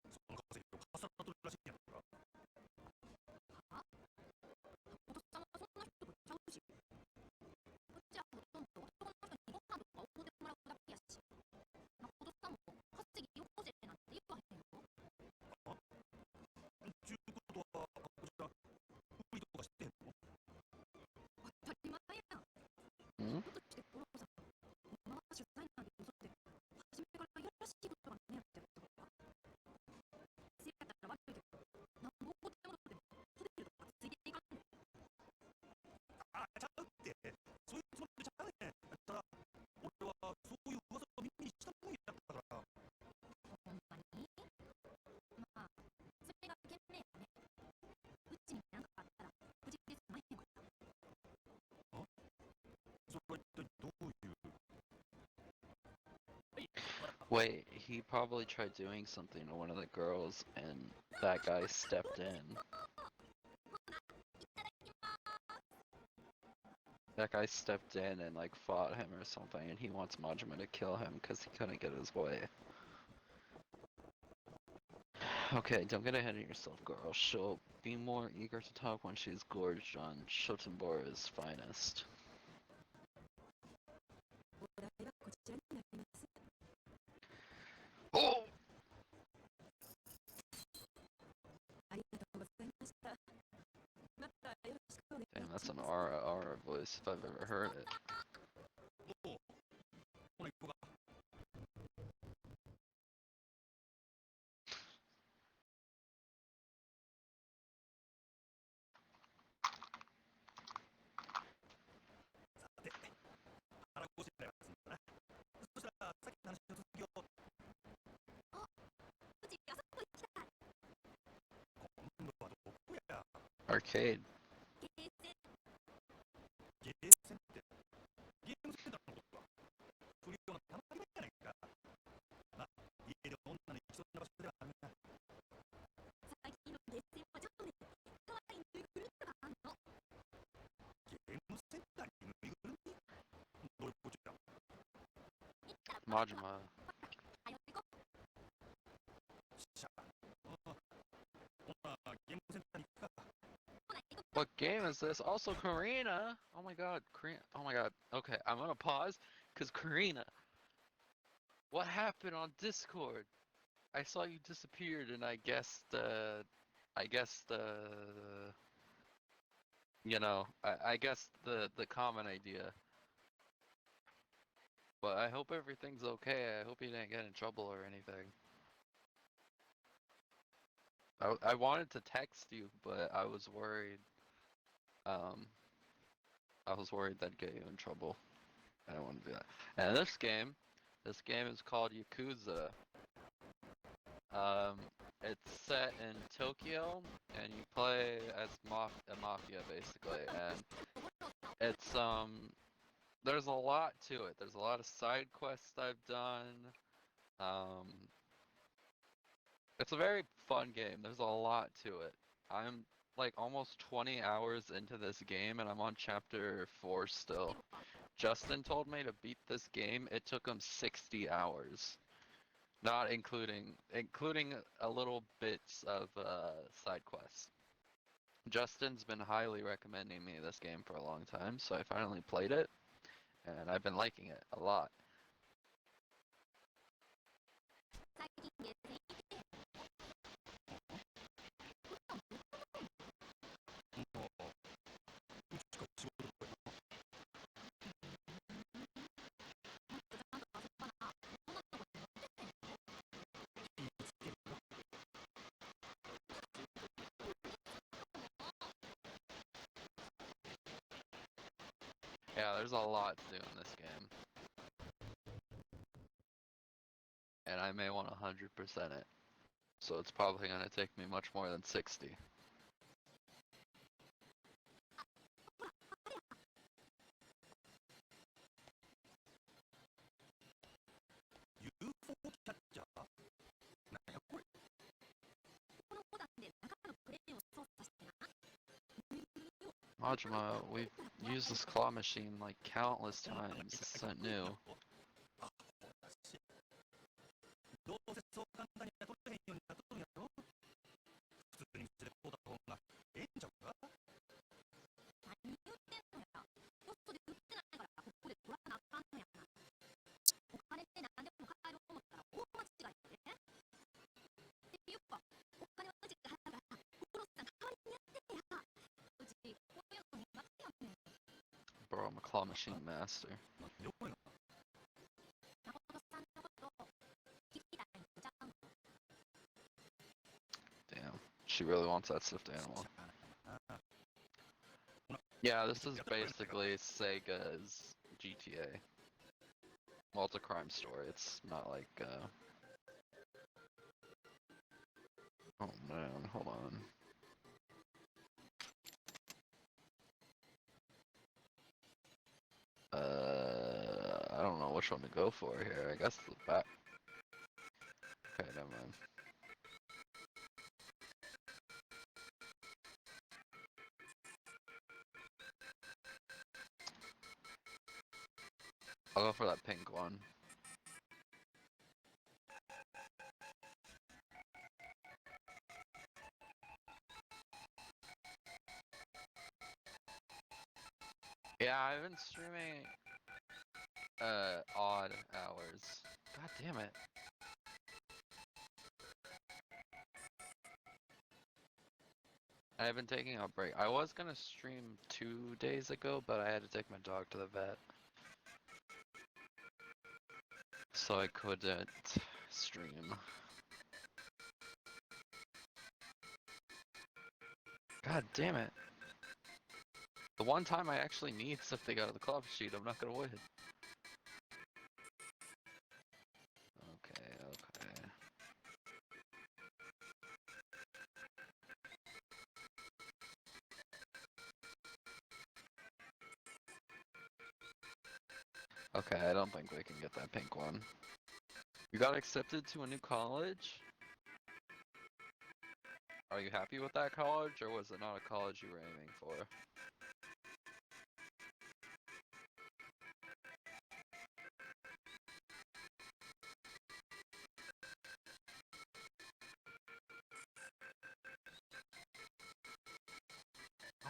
その稼ぎをかさらっとるらしいんやから。は？誠さんはそんな人とちゃうし。こっちはほとんど男の人にご飯とかおごってもらうだけやし。誠さんも稼ぎよこせなんて言わへんよ。ちゅうことは、こちら、売りとかしてんの？当たり前やん。Hmm? ことしてフォローさん、今は主催なんて嘘って初めからやらしいことがねやってことか。せやったら悪いけど、なんぼ怒ってもらってもホテルとかついていかんねん。あ、ちゃうって、そういうつもりちゃうねん。ただ、俺はそういう噂を耳にしたもんやったから。ほんまに？まあ、それが賢明やね。うちになんかあったら無事ですまへんかった。それは一体どういう。Wait, he probably tried doing something to one of the girls, and that guy stepped in. That guy stepped in and like fought him or something, and he wants Majima to kill him because he couldn't get his way. Okay, don't get ahead of yourself, girl. She'll be more eager to talk when she's gorged on Shotenbora's finest. お題はこちらになります。Oh! ありがとうございました。またよろしくお願いし Damn, ま that's す。 an aura voice if I've ever heard it. おう、ほら行こうか。さて、腹ごしらえは済んだな。そしたら、さっきの話の続きを。うちあそこに来たい。今度はどこや。 Arcade. ゲーセン。ゲーセンって、ゲームセンターのことか。不良のたまり場やないか。まあ、家で女の行きそうな場所ではあるな。最近のゲーセンはちょっとね、かわいいぬいぐるみとかあんの。ゲームセンターにぬいぐるみ？どういうことや。行ったら Majima. ほら、あよいこ。しゃ。ほな、ゲームセンターに行くか。ほな行こ。What game is this? Also, Karina! Oh my god, Karina. Oh my god. Okay, I'm gonna pause, because Karina. What happened on Discord? I saw you disappeared, and I guess the. You know, I guess the common idea. But I hope everything's okay. I hope you didn't get in trouble or anything. I wanted to text you, but I was worried. I was worried that'd get you in trouble. I don't want to do that. And this game is called Yakuza. Um, it's set in Tokyo, and you play as a mafia basically, and it's there's a lot to it. There's a lot of side quests I've done. It's a very fun game. There's a lot to it. I'm like almost 20 hours into this game and I'm on chapter 4 still. Justin told me to beat this game, it took him 60 hours. Not including a little bits of side quests. Justin's been highly recommending me this game for a long time, so I finally played it, and I've been liking it a lot. 最近ゲーセン行ってへんの？もういつか仕事とかやな。もっとちゃんと遊ばな。女の子にモテへんよ。気をつけるよ。Yeah, there's a lot to do in this game. And I may want 100% it. So it's probably gonna take me much more than 60. ほら、あれや。UFO キャッチャーなんやこれ。このボタンで中のクレーンを操作してな。Majima, we've used this claw machine like countless times. This isn't new. あ、ほらし。どうせそう簡単には取れへんようになっとるんやろ。普通に連れてこうた方がええんちゃうか。何言ってんのや。コストで売ってないからここで取らなあかんのやな。お金で何でも買える思ったら大間違いやで。っていうか、お金はマジで払うから、コロスさん代わりにやってや。うち、こういうの苦手やねん。 Bro, I'm a claw machine master. なんでお前が。誠さんのこと聞きたいんちゃうの？ Damn. She really wants that stuffed animal. Yeah, this is basically Sega's GTA. Well, it's a crime story. It's not like, Oh man, hold on. I don't know which one to go for here. I guess the back. Okay, never mind. I'll go for that pink one. Yeah, I've been streaming odd hours. God damn it. I've been taking a break. I was gonna stream 2 days ago, but I had to take my dog to the vet. So I couldn't stream. God damn it. The one time I actually need something out of the club sheet, I'm not gonna win. Okay, okay. Okay, I don't think we can get that pink one. You got accepted to a new college? Are you happy with that college, or was it not a college you were aiming for?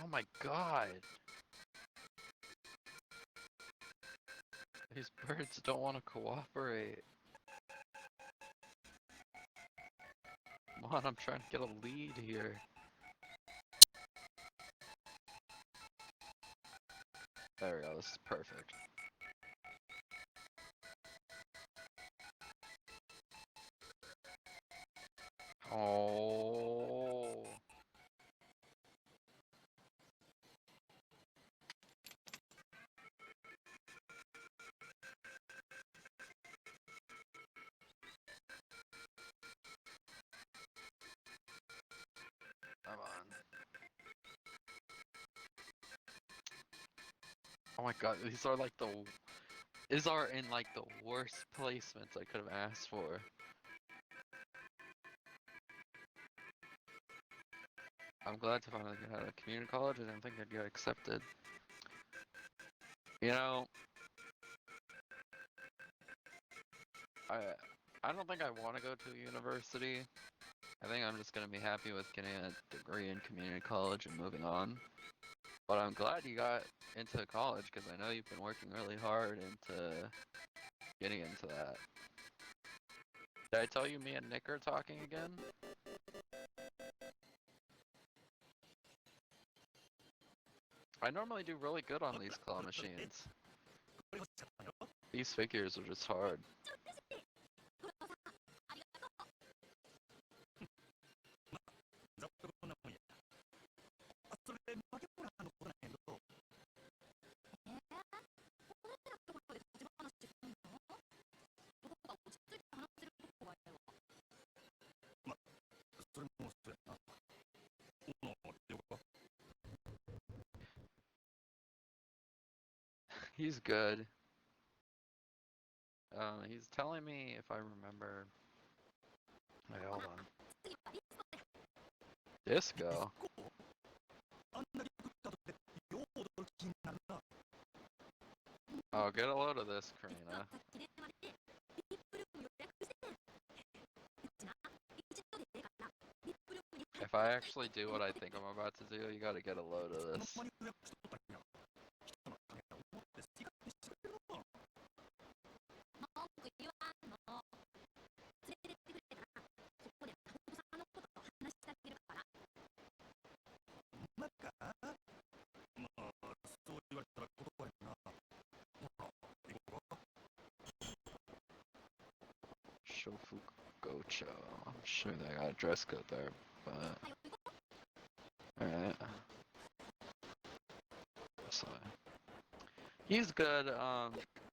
Oh my god! These birds don't want to cooperate. Come on, I'm trying to get a lead here. There we go, this is perfect. Oh. Come on. Oh my god, these are in like the worst placements I could have asked for. I'm glad to finally get out of community college. I didn't think I'd get accepted. You know, I I don't think I want to go to a university. I think I'm just gonna be happy with getting a degree in community college and moving on. But I'm glad you got into college because I know you've been working really hard into getting into that. Did I tell you me and Nick are talking again? I normally do really good on these claw machines. これ欲しかったんだろ These figures are just hard. ざっとこんなもんや。あ、それ、負けもらのことなんやけど、こんなところで立ち話してくんの？どこか落ち着いて話せるとこがええわ。それもそうやな。おう、了解。He's good. He's telling me if I remember. Wait, hold on. 次はディスコで。 Disco? こうあんなに食ったとって、よう驚きになるな。 Oh, get a load of this, 実は Karina. さっき電話でリップルーム予約してん。うちな、一度でええからリップルームに入っ If I actually do what I think I'm about to do, you gotta get a load of ほん this. まに予約しとったんや。人の金だ思って好き勝手してくれるな。文句言わんの。連れてってくれたらそこでタホさんのことを話してあげるから。まあかまあ、そう言われたら断れんな。ほら、行こうか。 Shofu Gocho. I'm sure they got a dress code there, but はよ行こ alright. So he's good.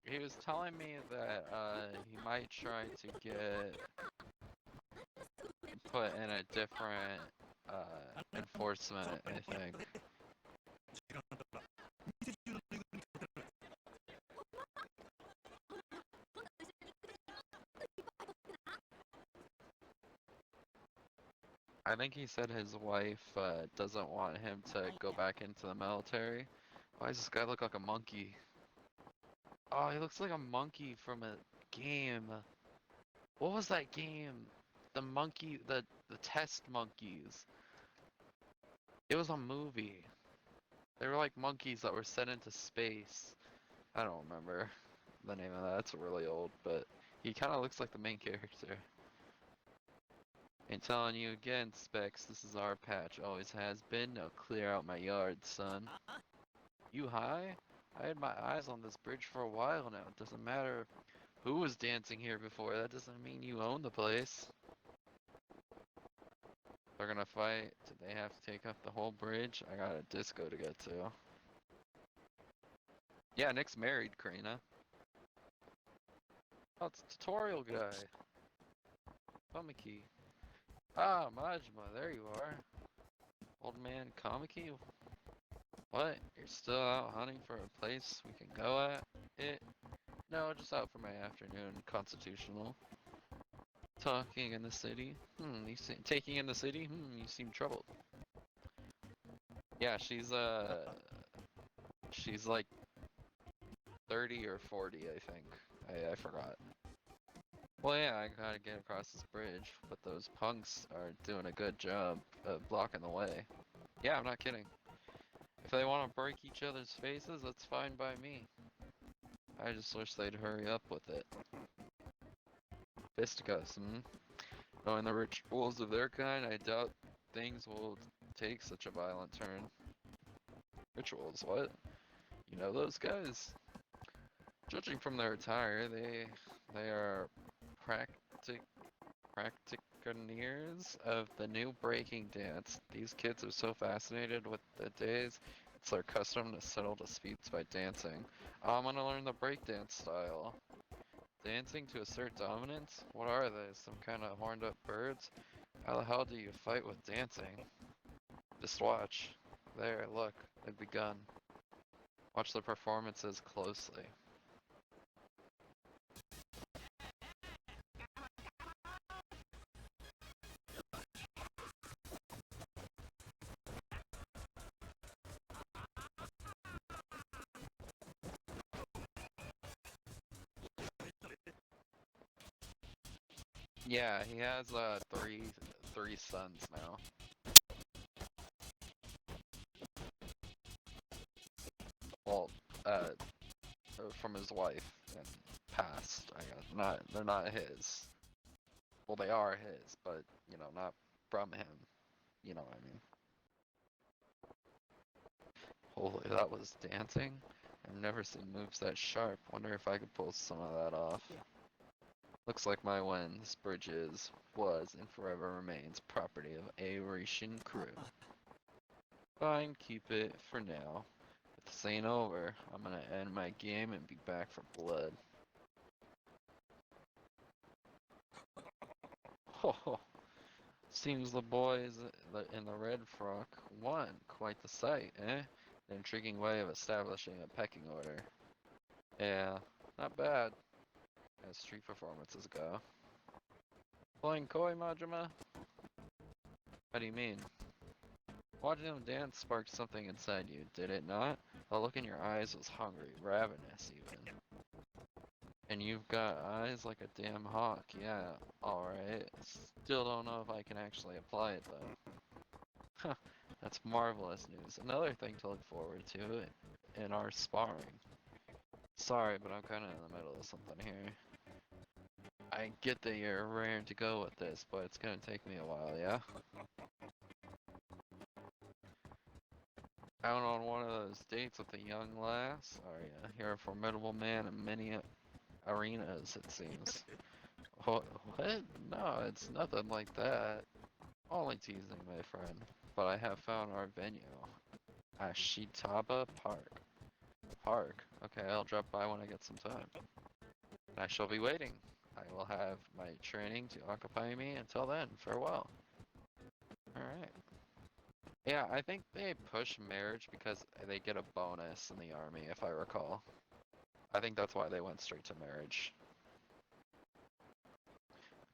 He was telling me that he might try to get put in a different enforcement, I think. 時間あったら、店中のぬいぐるみ買ってくれ。 う。今度一緒に行くでしょ。いっぱい取ってな。 I think he said his wife doesn't want him to go back into the military. Why does this guy look like a monkey? Oh, he looks like a monkey from a game. What was that game? The monkey, the test monkeys. It was a movie. They were like monkeys that were sent into space. I don't remember the name of that. It's really old, but he kind of looks like the main character. Ain't telling you again, Specs. This is our patch. Always has been. Now clear out my yard, son. You high? I had my eyes on this bridge for a while now. It doesn't matter who was dancing here before. That doesn't mean you own the place. They're gonna fight. Do they have to take up the whole bridge? I got a disco to get to. Yeah, Nick's married, Karina. Oh, it's a tutorial guy. Kamiki. Ah, Majima, there you are. Old man Kamiki? What? You're still out hunting for a place we can go at? No, just out for my afternoon constitutional. Talking in the city? You seem taking in the city? You seem troubled. Yeah, she's like 30 or 40, I think. I forgot. Well, yeah, I gotta get across this bridge, but those punks are doing a good job of blocking the way. Yeah, I'm not kidding. If they want to break each other's faces, that's fine by me. I just wish they'd hurry up with it. Fisticuffs, Knowing the rituals of their kind, I doubt things will take such a violent turn. Rituals, what? You know those guys? Judging from their attire, they are practitioners of the new breaking dance. These kids are so fascinated with the days, it's their custom to settle disputes by dancing. I'm gonna learn the breakdance style. Dancing to assert dominance? What are they, some kind of horned up birds? How the hell do you fight with dancing? Just watch. There, look, they've begun. Watch the performances closely. Yeah, he has three sons now. Well, from his wife and past, I guess. They're not his. Well, they are his, but you know, not from him. You know what I mean? Holy, that was dancing. I've never seen moves that sharp. Wonder if I could pull some of that off. Looks like my win. This bridge was, and forever remains property of a Rishin crew. Fine, keep it for now. If this ain't over, I'm gonna end my game and be back for blood. Ho ho. Seems the boys in the red frock won. Quite the sight, eh? An intriguing way of establishing a pecking order. Yeah, not bad, as street performances go. Playing koi, Majima? How do you mean? Watching them dance sparked something inside you, did it not? The look in your eyes was hungry, ravenous even. And you've got eyes like a damn hawk, yeah, alright. Still don't know if I can actually apply it though. Huh, that's marvelous news. Another thing to look forward to in our sparring. Sorry, but I'm kinda in the middle of something here. I get that you're raring to go with this, but it's gonna take me a while, yeah? Out on one of those dates with a young lass? Are ya? You're a formidable man in many arenas, it seems. What? No, it's nothing like that. Only teasing, my friend. But I have found our venue. Ashitaba Park. Park? Okay, I'll drop by when I get some time. I shall be waiting. I will have my training to occupy me until then. Farewell. Alright. Yeah, I think they push marriage because they get a bonus in the army, if I recall. I think that's why they went straight to marriage.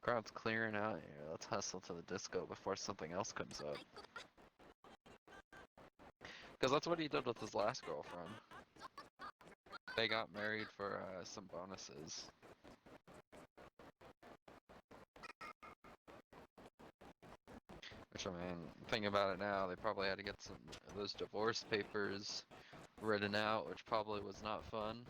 Crowd's clearing out here. Let's hustle to the disco before something else comes up. Because that's what he did with his last girlfriend. They got married for some bonuses. Which, I mean, thinking about it now, they probably had to get some of those divorce papers written out, which probably was not fun.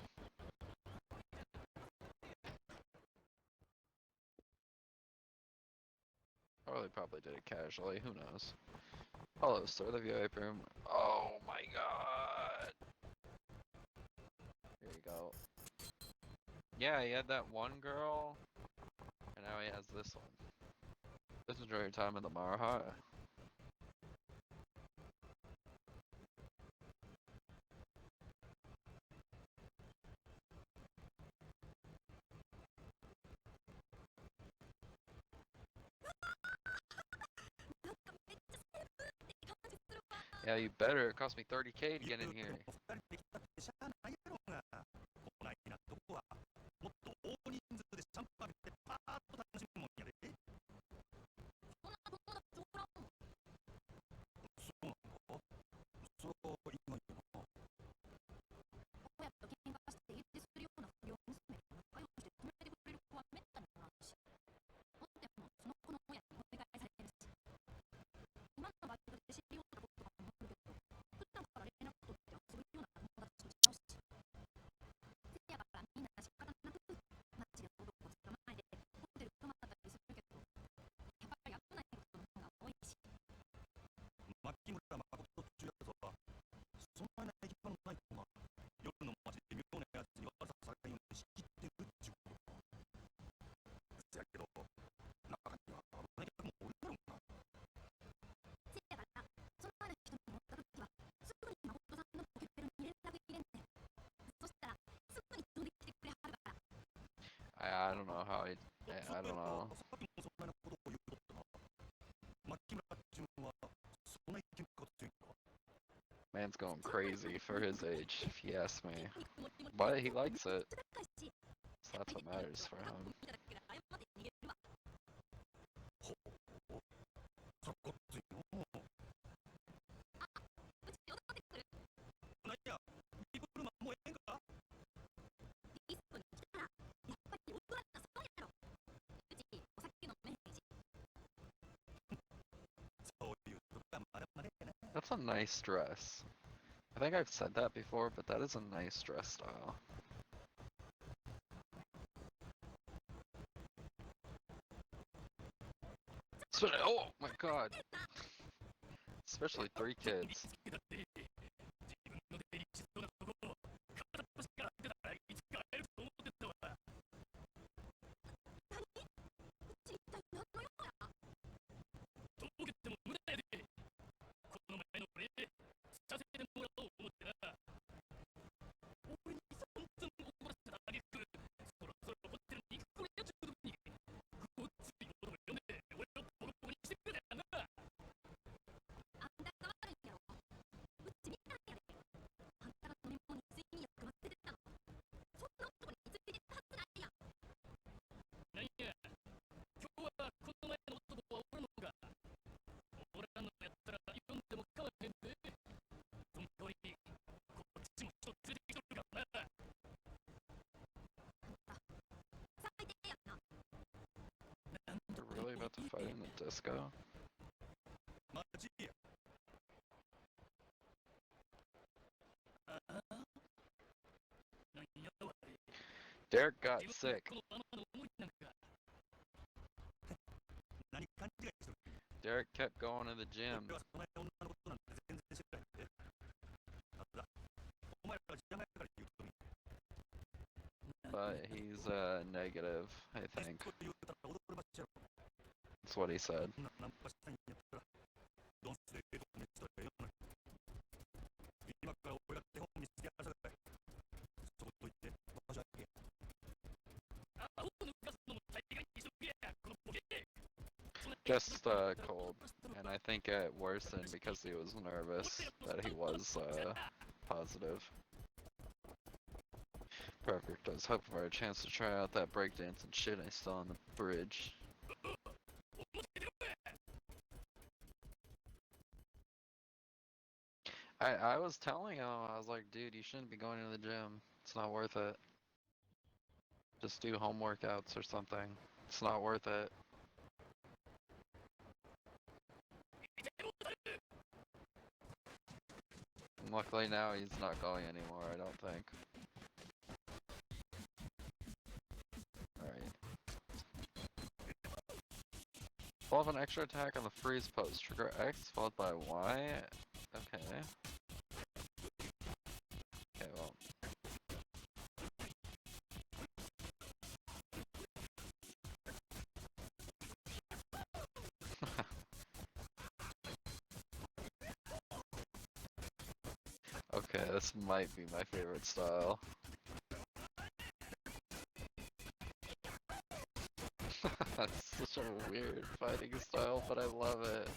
Or they probably did it casually, who knows. Hello, sir, the VIP room. Oh my god! Here you go. Yeah, he had that one girl, and now he has this one. Just enjoy your time in the Maraha. Yeah, you better. It cost me 30K to get in here. しゃあないやろうが。こないなとこはもっと大人数でシャンパン浴びてパーッと楽しむもんやで。そうなのか？そう今にも。親と喧嘩して家出するような不良娘と仲良くして止めてくれる子はめったにおらんし。おってもその子の親に追い返されるし。今のバイトで知り合ったこととかもあるけど、普段から連絡取って遊ぶような友達もしちゃうし。せやからみんな仕方なく街で男を捕まえてホテル泊まったりするけど、やっぱり危ないことの方が多いし。牧村誠中やつはそんなに行き場のない子が夜の街で妙なやつに悪さされんように仕切ってるっちゅうことか。せやけど中には危ない客もおるやろな。せやからそのある人に乗った時はすぐに誠さんのポケベルに連絡入れんねん。そしたらすぐに飛んできてくれはるから。I don't know how he. I don't know. さっきもそんなことを言うとったな。牧村中はそんな意見が強いか。 Man's going crazy for his age, if you ask me. But he likes it, so that's what matters for him. ほう、そこっついの。なんや、リブルマンもうええんか？ディスコに来たらやっぱりおらなそうやろ。うちお酒飲 That's a nice dress. I think I've said that before, but that is a nice dress style. Oh my god. Especially 3 kids. だって自分の出入りしそうなところを片っ端から当てたらいつか会えると思ってたわ。何？うち一体何の用や？とぼけても無駄やで。この前の俺させてもらおう思ってな。俺に散々怒らせたあげく、そろそろホテルに行くこれやちゅう時にごっつい男呼んで俺をボロボロにしてくれたやな。あんたが悪いんやろ。うちみたいやで。あんたが飲み物に睡眠薬混ぜてたの。そんな男についてたはずないやん。なんや、今日はこの前の男はおらんのか。おらんのやったら呼んでも構わへんで。その代わりにこっちも人連れてきとるからな。最低やんな。They're really about to fight in the disco? マジや。ああ、なんやわい。 Derek got sick. このままの思いなんか。何勘違いしとる。 Derek kept going to the gym, 俺はその女のことなんて全然知らないで。ただ、お前ら邪魔やから言うとる。 but he's negative, I think. と言うたら踊る場所やろ。 That's what he said. そんなナンパしたいんやったらドンスでとこ見せたらええよな。今から俺が手本見つけやらさかい。そこどいて場所あけ。あ、お抜かすのも大概にしとけやこのボケ。 Just cold. And I think it worsened because he was nervous that he was positive. Perfect. I was hoping for a chance to try out that breakdance and shit I saw on the bridge. I was telling him, I was like, dude, you shouldn't be going to the gym. It's not worth it. Just do home workouts or something. It's not worth it. And luckily now he's not going anymore, I don't think. Alright. We'll have an extra attack on the freeze pose. Trigger X followed by Y. Okay. Okay, well. Okay, this might be my favorite style. That's such a weird fighting style, but I love it.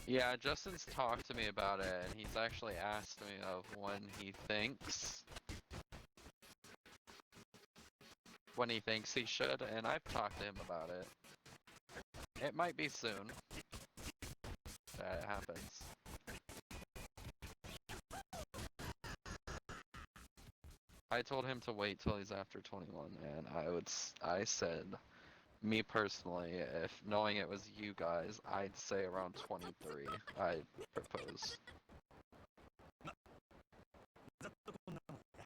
Yeah, Justin's talked to me about it, and he's actually asked me of when he thinks he should, and I've talked to him about it. It might be soon that it happens. I told him to wait till he's after 21, and I said, me personally, if knowing it was you guys, I'd say around 23, I'd propose. ざっとこんなもんや。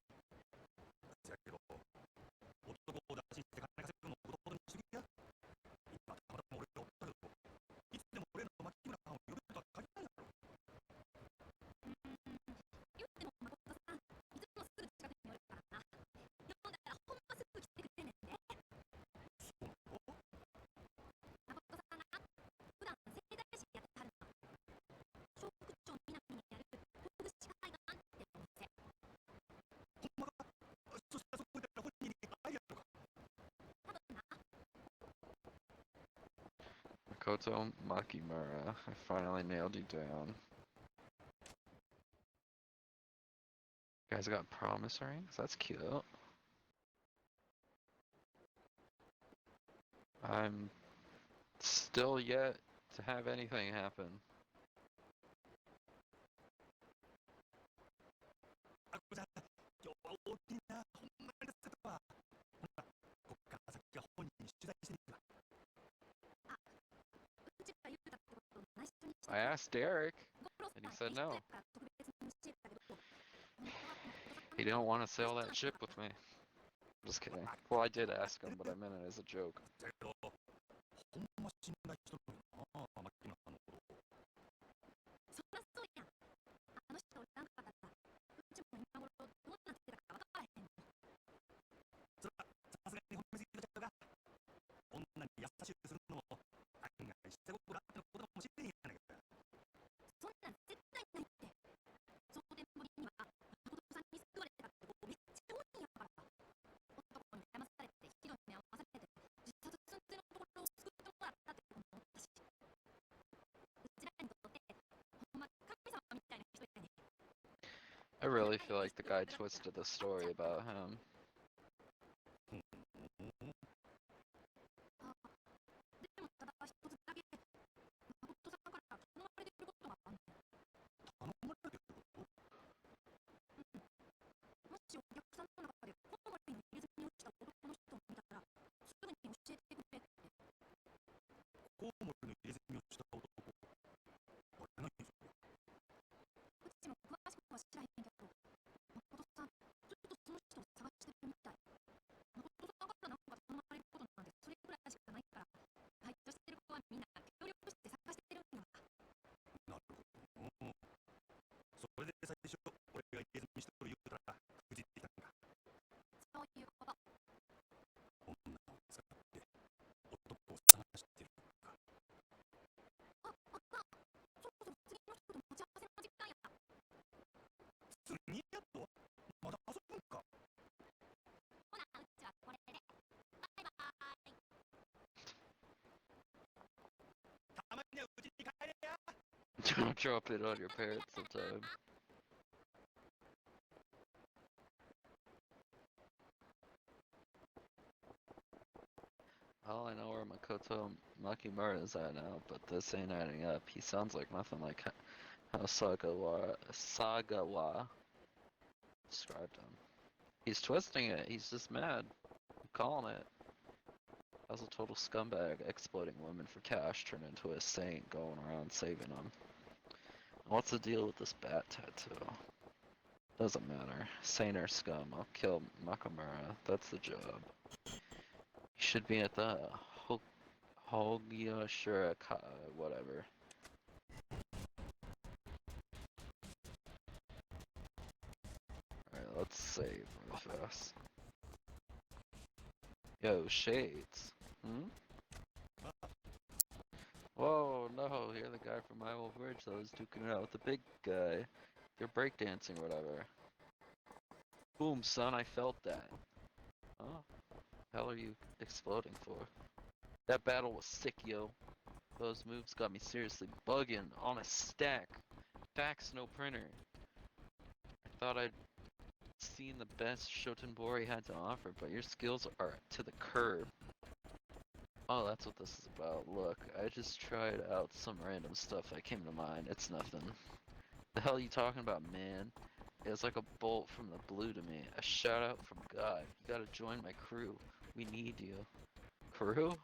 せやけど、男を出しして金稼ぐのを男にしすぎや。今たまたま俺がおったけど、いつでも俺の牧村さんを呼べるとは限らないやろ。言っても誠さん、いつもすぐ近くにおるからな。呼んだらほんますぐ来てくれんねんで。そうなの？誠さんな、普段整体師やってはるの。小区町南にある福祉海岸ってお店。ほんまか？そしたらそこで本人に会えやろか。多分な。 Makoto Makimura, I finally nailed you down. You guys got promise rings? That's cute. I'm still yet to have anything happen. は大きいな、ほんまにセットは。ほら、こっから先は本人に取材してみるわ。うちが言うたってこと内緒にして I くれ。 asked Derek, ゴロさ and he ん said 演出や no. から特別に教えたけど、本当は誠さん He didn't want to sail that ship with me. Just kidding. Well, I did ask him, but I meant it as a joke. けど、ほんま信頼しとるよな、マキマさんのこと。そりゃそうやん。あの人おらんかったら、うちも今頃どうなってたか分からへんもん。そら、さすがに褒めすぎたちゃうが、女に優しくするのも、案外下心あってのことかもしれんやないか。そんなん絶対ないって。蒼天堀には誠さんに救われたって子めっちゃ多いんやから。男に騙されてひどい目を合わされて自殺寸前のところを救ってもらったって子もおったし、うちらにとってほんま神様みたいな人やね。 I really feel like the guy twisted the story about him. でもただ一つだけ誠さんから頼まれてることがあんねん。頼まれてること？もしお客さんの中でコウモリに入れ墨をした男の人を見たらすぐに教えてくれって。コウモリの入れ墨をした男。俺の印象。うちも詳しくは知らへんけど、誠さんずっとその人を探してるみたい。誠さんからなんか頼まれることなんてそれぐらいしかないから、バイトしてる子はみんな協力して探してるんやんか。なるほど。それで最初、俺が入れ墨しとる言うたら、くじってきたんか。そういうこと。女を使って男を探してるのか。あった。そろそろ次の人と待ち合わせの時間や。次やっとまだ遊ぶんか。ほな、うちはこれで。バイバーイ。たまにはうちに帰れや。Don't drop it on your parents sometime. Well, I know where Makoto Makimura is at now, but this ain't adding up. He sounds like nothing like how Sagawa described him. He's twisting it. He's just mad. I'm calling it. As a total scumbag, exploiting women for cash, turned into a saint going around saving them. What's the deal with this bat tattoo? Doesn't matter. Saint or scum, I'll kill Makamura. That's the job. He should be at the Hogyashira whatever. Alright, let's save really fast. Yo, shades. Hmm? Whoa, no, you're the guy from My Wolf Ridge that was duking it out with the big guy. You're breakdancing or whatever. Boom, son, I felt that. Huh? Hell are you exploding for? That battle was sick, yo. Those moves got me seriously bugging on a stack. Fax, no printer. I thought I'd seen the best Shotenbori had to offer, but your skills are to the curb. Oh, that's what this is about. Look, I just tried out some random stuff that came to mind. It's nothing. The hell are you talking about, man? It was like a bolt from the blue to me. A shout out from God. You gotta join my crew. We need you. Crew?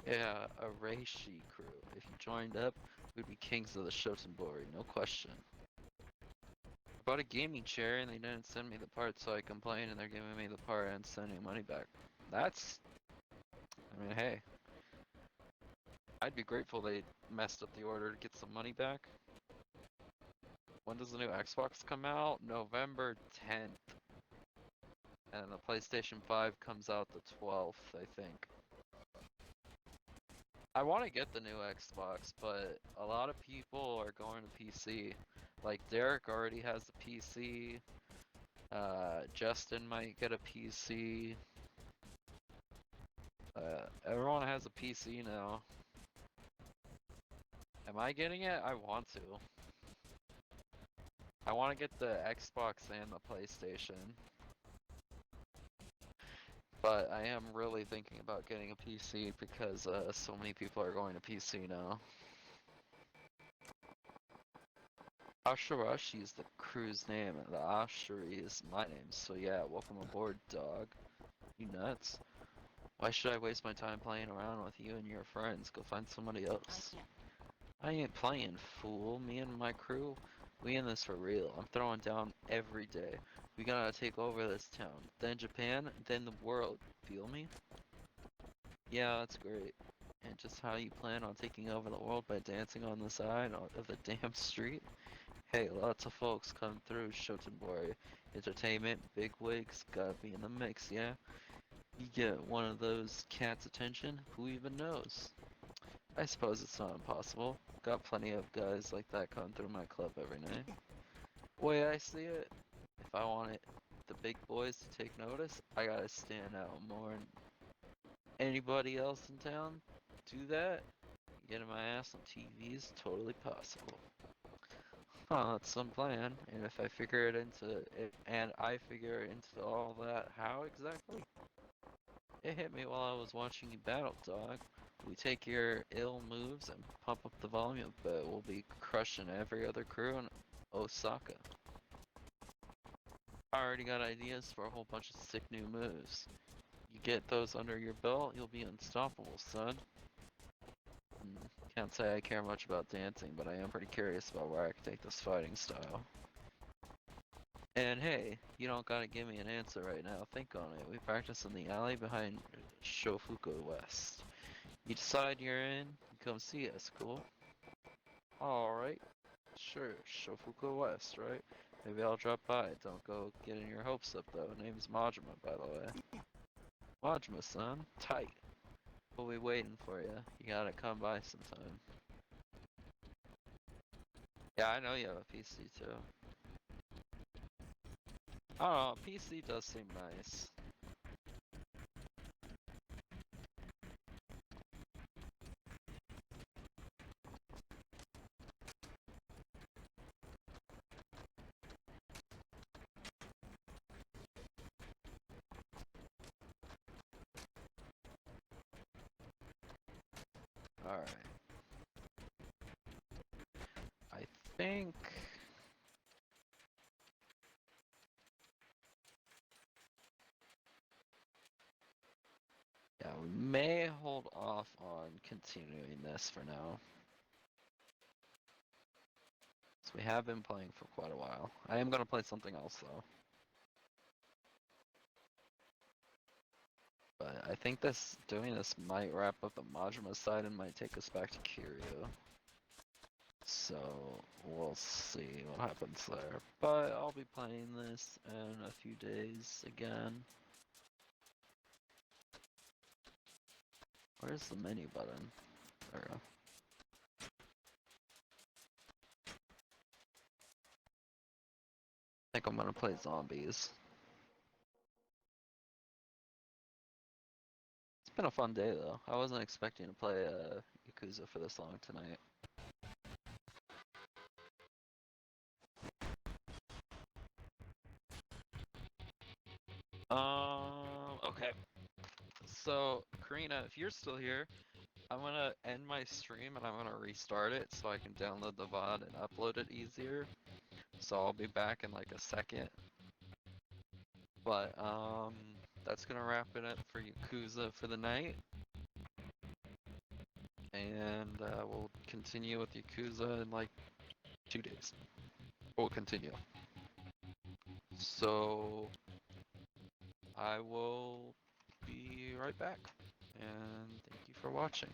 Yeah, a Reishi crew. If you joined up, we'd be kings of the Shotenbori, no question. I bought a gaming chair and they didn't send me the part, so I complained and they're giving me the part and sending money back. That's... I mean, hey. I'd be grateful they messed up the order to get some money back. When does the new Xbox come out? November 10th. And the PlayStation 5 comes out the 12th, I think. I want to get the new Xbox, but a lot of people are going to PC. Like, Derek already has a PC. Justin might get a PC. Everyone has a PC now. Am I getting it? I want to. I want to get the Xbox and the PlayStation. But I am really thinking about getting a PC because so many people are going to PC now. Ashirashi is the crew's name, and the Ashiri is my name, so yeah, welcome aboard, dog. You nuts? Why should I waste my time playing around with you and your friends? Go find somebody else. I ain't playing, fool. Me and my crew, we in this for real. I'm throwing down every day. We gotta take over this town, then Japan, then the world. Feel me? Yeah, that's great. And just how you plan on taking over the world by dancing on the side of the damn street? Hey, lots of folks come through Shotenbori. Entertainment, bigwigs, gotta be in the mix, yeah? You get one of those cats' attention, who even knows? I suppose it's not impossible. Got plenty of guys like that come through my club every night. Way I see it, if I want the big boys to take notice, I gotta stand out more than anybody else in town. Do that, getting my ass on TV is totally possible. Huh, that's some plan. And if I figure it into it, and I figure it into all that, how exactly? It hit me while I was watching you battle, dog. We take your ill moves and pump up the volume, but we'll be crushing every other crew in Osaka. I already got ideas for a whole bunch of sick new moves. You get those under your belt, you'll be unstoppable, son. Can't say I care much about dancing, but I am pretty curious about where I can take this fighting style. And hey, you don't gotta give me an answer right now, think on it. We practice in the alley behind Shofuku West. You decide you're in, you come see us, cool? Alright, sure, Shofuku West, right? Maybe I'll drop by, don't go getting your hopes up though. Name's Majima, by the way. Majima, son, tight. We'll be waiting for you. You gotta come by sometime. Yeah, I know you have a PC too. I don't know, PC does seem nice. Alright. I think... Yeah, we may hold off on continuing this for now. So we have been playing for quite a while. I am gonna play something else though. But I think doing this might wrap up the Majima side and might take us back to Kiryu. So we'll see what happens there. But I'll be playing this in a few days again. Where's the menu button? There we go. I think I'm gonna play zombies. It's been a fun day though. I wasn't expecting to play Yakuza for this long tonight. Okay. So, Karina, if you're still here, I'm gonna end my stream and I'm gonna restart it so I can download the VOD and upload it easier. So I'll be back in like a second. But, that's gonna wrap it up for Yakuza for the night. And, we'll continue with Yakuza in like 2 days. We'll continue. So, I will be right back. And thank you for watching.